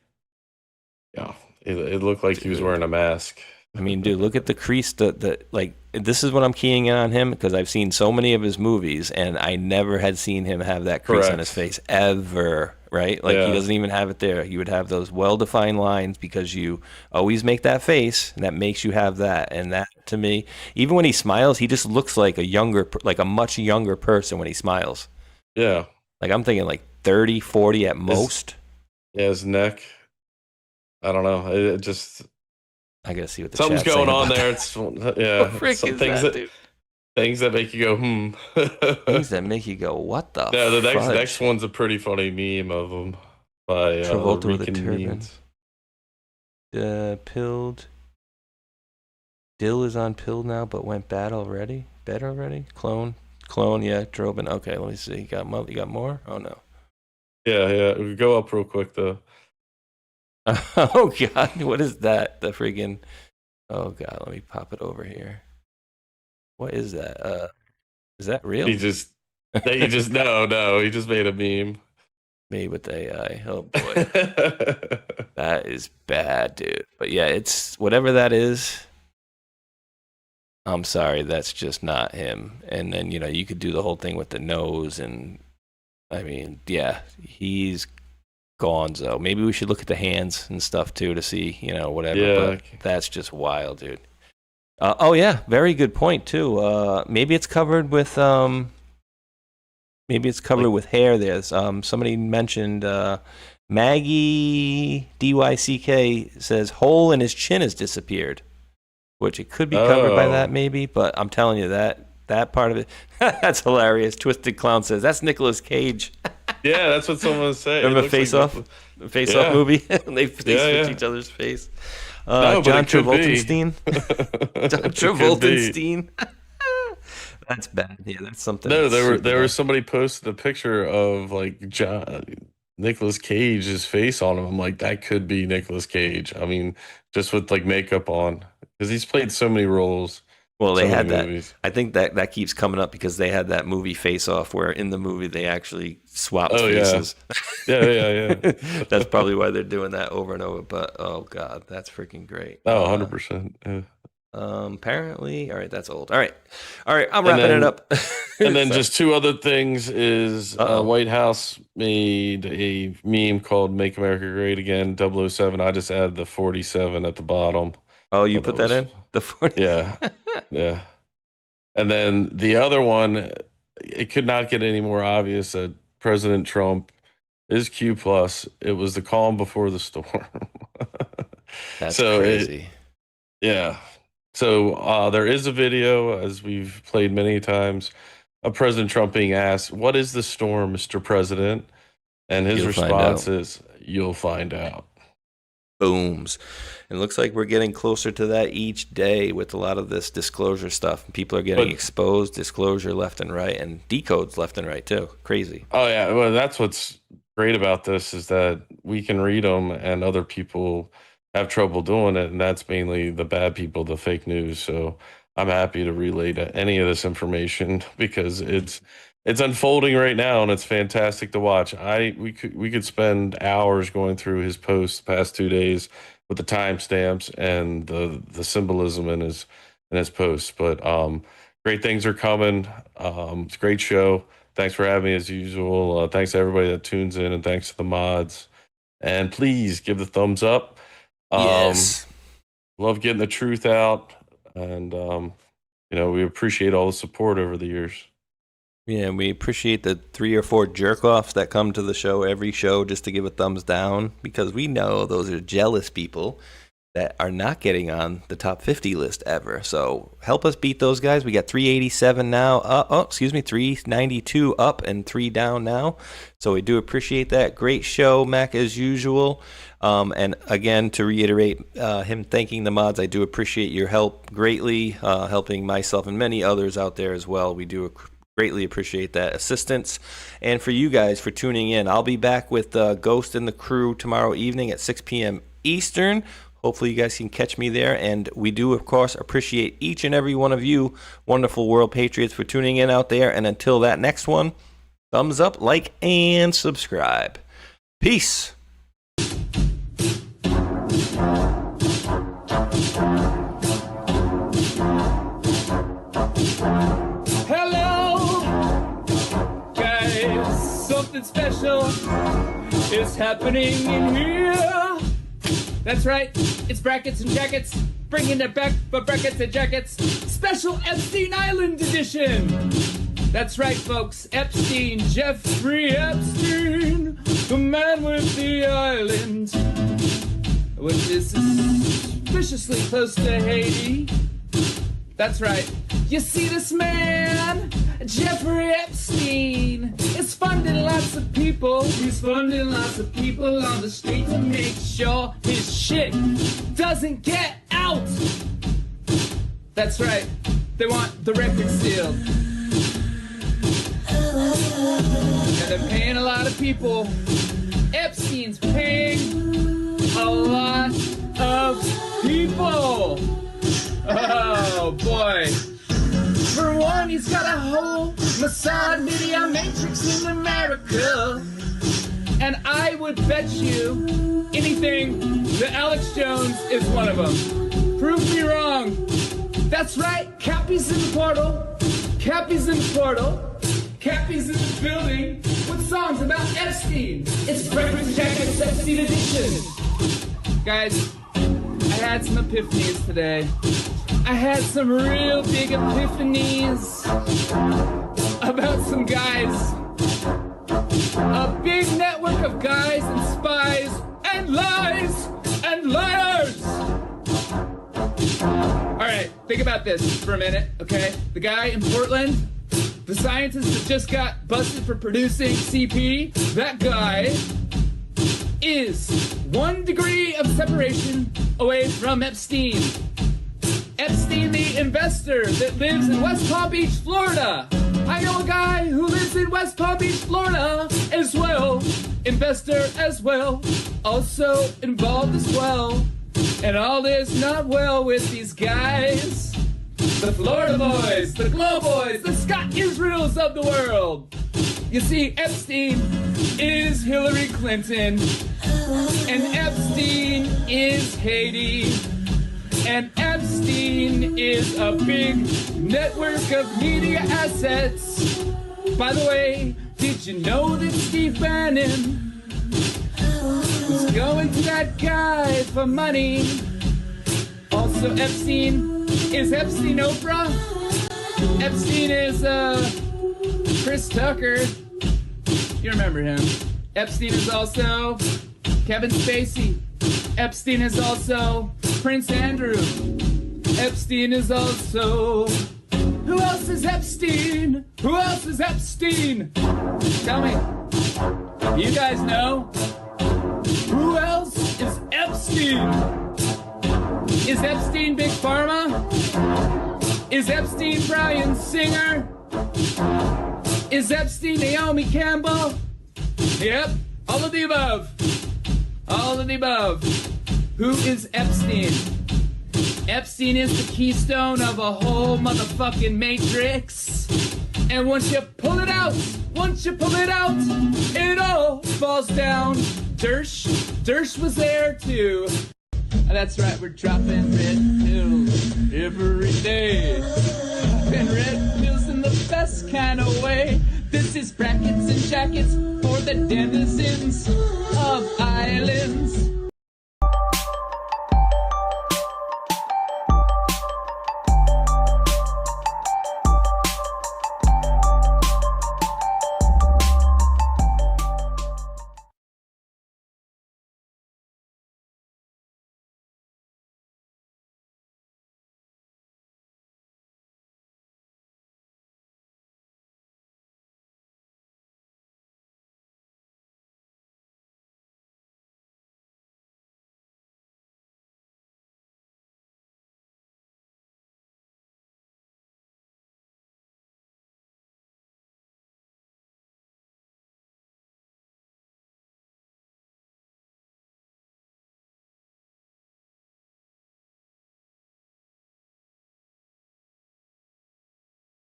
looked like he was wearing a mask. I mean, dude, look at the crease. This is what I'm keying in on him because I've seen so many of his movies, and I never had seen him have that crease on his face ever. Right? He doesn't even have it there. You would have those well-defined lines because you always make that face, and that makes you have that. And that, to me, even when he smiles, he just looks like a much younger person when he smiles. Yeah. I'm thinking 30, 40 at most. His neck. I don't know. It just. I gotta see what the something's chat's going saying on about there. that. It's What frick some is things that, dude? Things that make you go Things that make you go, what the? Yeah, the fudge? next one's a pretty funny meme of him by Travolta with a Rican turban. memes. Pilled. Dill is on pill now, but went bad already. Bad already. Clone. Yeah. Droban. Okay, let me see. You got more? Oh no. Yeah. We go up real quick though. Oh god, what is that? The friggin'. Oh god, let me pop it over here. What is that? Is that real? He just no. He just made a meme. Made with AI. Oh boy, that is bad, dude. But yeah, it's whatever that is. I'm sorry, that's just not him. And then you could do the whole thing with the nose, and I mean, yeah, he's gonzo. Maybe we should look at the hands and stuff too to see, whatever. Yeah. But that's just wild, dude. Oh yeah, very good point too. Maybe it's covered with with hair. There's somebody mentioned Maggie DYCK says hole in his chin has disappeared, which it could be covered by that maybe. But I'm telling you that part of it, that's hilarious. Twisted Clown says that's Nicolas Cage. Yeah, that's what someone was saying. Remember Face Off? Face Off movie? they switch each other's face. No, John Travoltenstein. John Travoltenstein. That's bad. Yeah, that's something. No, there was somebody posted a picture of Nicolas Cage's face on him. I'm like, that could be Nicolas Cage. I mean, just with makeup on, because he's played so many roles. Well, they had that. Movies. I think that keeps coming up because they had that movie Face Off where in the movie they actually swapped faces. Yeah. That's probably why they're doing that over and over. But oh god, that's freaking great. Oh, 100%. Yeah. Apparently, all right, that's old. All right, I'm wrapping it up. And then just two other things is White House made a meme called "Make America Great Again" 007. I just added the 47 at the bottom. Oh, you put that in the 40? Yeah, yeah. And then the other one, it could not get any more obvious that President Trump is Q+. It was the calm before the storm. That's crazy. Yeah. So there is a video, as we've played many times, of President Trump being asked, "What is the storm, Mr. President?" And his response is, "You'll find out." Booms. And it looks like we're getting closer to that each day with a lot of this disclosure stuff. People are getting exposed, disclosure left and right, and decodes left and right too. Crazy. Oh, yeah. Well, that's what's great about this is that we can read them and other people have trouble doing it. And that's mainly the bad people, the fake news. So I'm happy to relay any of this information because it's unfolding right now and it's fantastic to watch. We could spend hours going through his posts the past 2 days with the timestamps and the symbolism in his posts. But great things are coming. It's a great show. Thanks for having me as usual. Thanks to everybody that tunes in and thanks to the mods. And please give the thumbs up. Yes. Love getting the truth out. And, we appreciate all the support over the years. Yeah, we appreciate the 3 or 4 jerk-offs that come to the show every show just to give a thumbs down because we know those are jealous people that are not getting on the top 50 list ever. So help us beat those guys. We got 387 now. 392 up and 3 down now. So we do appreciate that. Great show, Mac, as usual. And again, to reiterate him thanking the mods, I do appreciate your help greatly, helping myself and many others out there as well. We do greatly appreciate that assistance. And for you guys for tuning in, I'll be back with Ghost and the crew tomorrow evening at 6 p.m. Eastern. Hopefully you guys can catch me there. And we do, of course, appreciate each and every one of you wonderful world patriots for tuning in out there. And until that next one, thumbs up, like, and subscribe. Peace. Something special is happening in here. That's right, it's brackets and jackets, bringing it back for brackets and jackets. Special Epstein Island edition. That's right, folks, Epstein, Jeffrey Epstein, the man with the island, which is suspiciously close to Haiti. That's right. You see this man, Jeffrey Epstein, is funding lots of people. He's funding lots of people on the street to make sure his shit doesn't get out. That's right. They want the record sealed. And they're paying a lot of people. Epstein's paying a lot of people. Oh, boy. For one, he's got a whole Mossad media matrix in America. And I would bet you anything that Alex Jones is one of them. Prove me wrong. That's right, Cappy's in the portal. Cappy's in the portal. Cappy's in the building with songs about Epstein. It's Breakfast Jackets Epstein edition. Guys, I had some epiphanies today. I had some real big epiphanies about some guys. A big network of guys and spies and lies and liars. All right, think about this for a minute, okay? The guy in Portland, the scientist that just got busted for producing CP, that guy is 1 degree of separation away from Epstein. Epstein, the investor that lives in West Palm Beach, Florida. I know a guy who lives in West Palm Beach, Florida as well. Investor as well. Also involved as well. And all is not well with these guys. The Florida boys, the Glow boys, the Scott Israels of the world. You see, Epstein is Hillary Clinton. And Epstein is Haiti. And Epstein is a big network of media assets. By the way, did you know that Steve Bannon was going to that guy for money? Also, Epstein is Epstein Oprah. Epstein is Chris Tucker. You remember him. Epstein is also Kevin Spacey. Epstein is also Prince Andrew. Epstein is also... Who else is Epstein? Who else is Epstein? Tell me. You guys know? Who else is Epstein? Is Epstein Big Pharma? Is Epstein Bryan Singer? Is Epstein Naomi Campbell? Yep, all of the above. All of the above. Who is Epstein? Epstein is the keystone of a whole motherfucking matrix. And once you pull it out, it all falls down. Dersh was there too. That's right, we're dropping red pills every day. Dropping red pills in the best kind of way. This is brackets and jackets for the denizens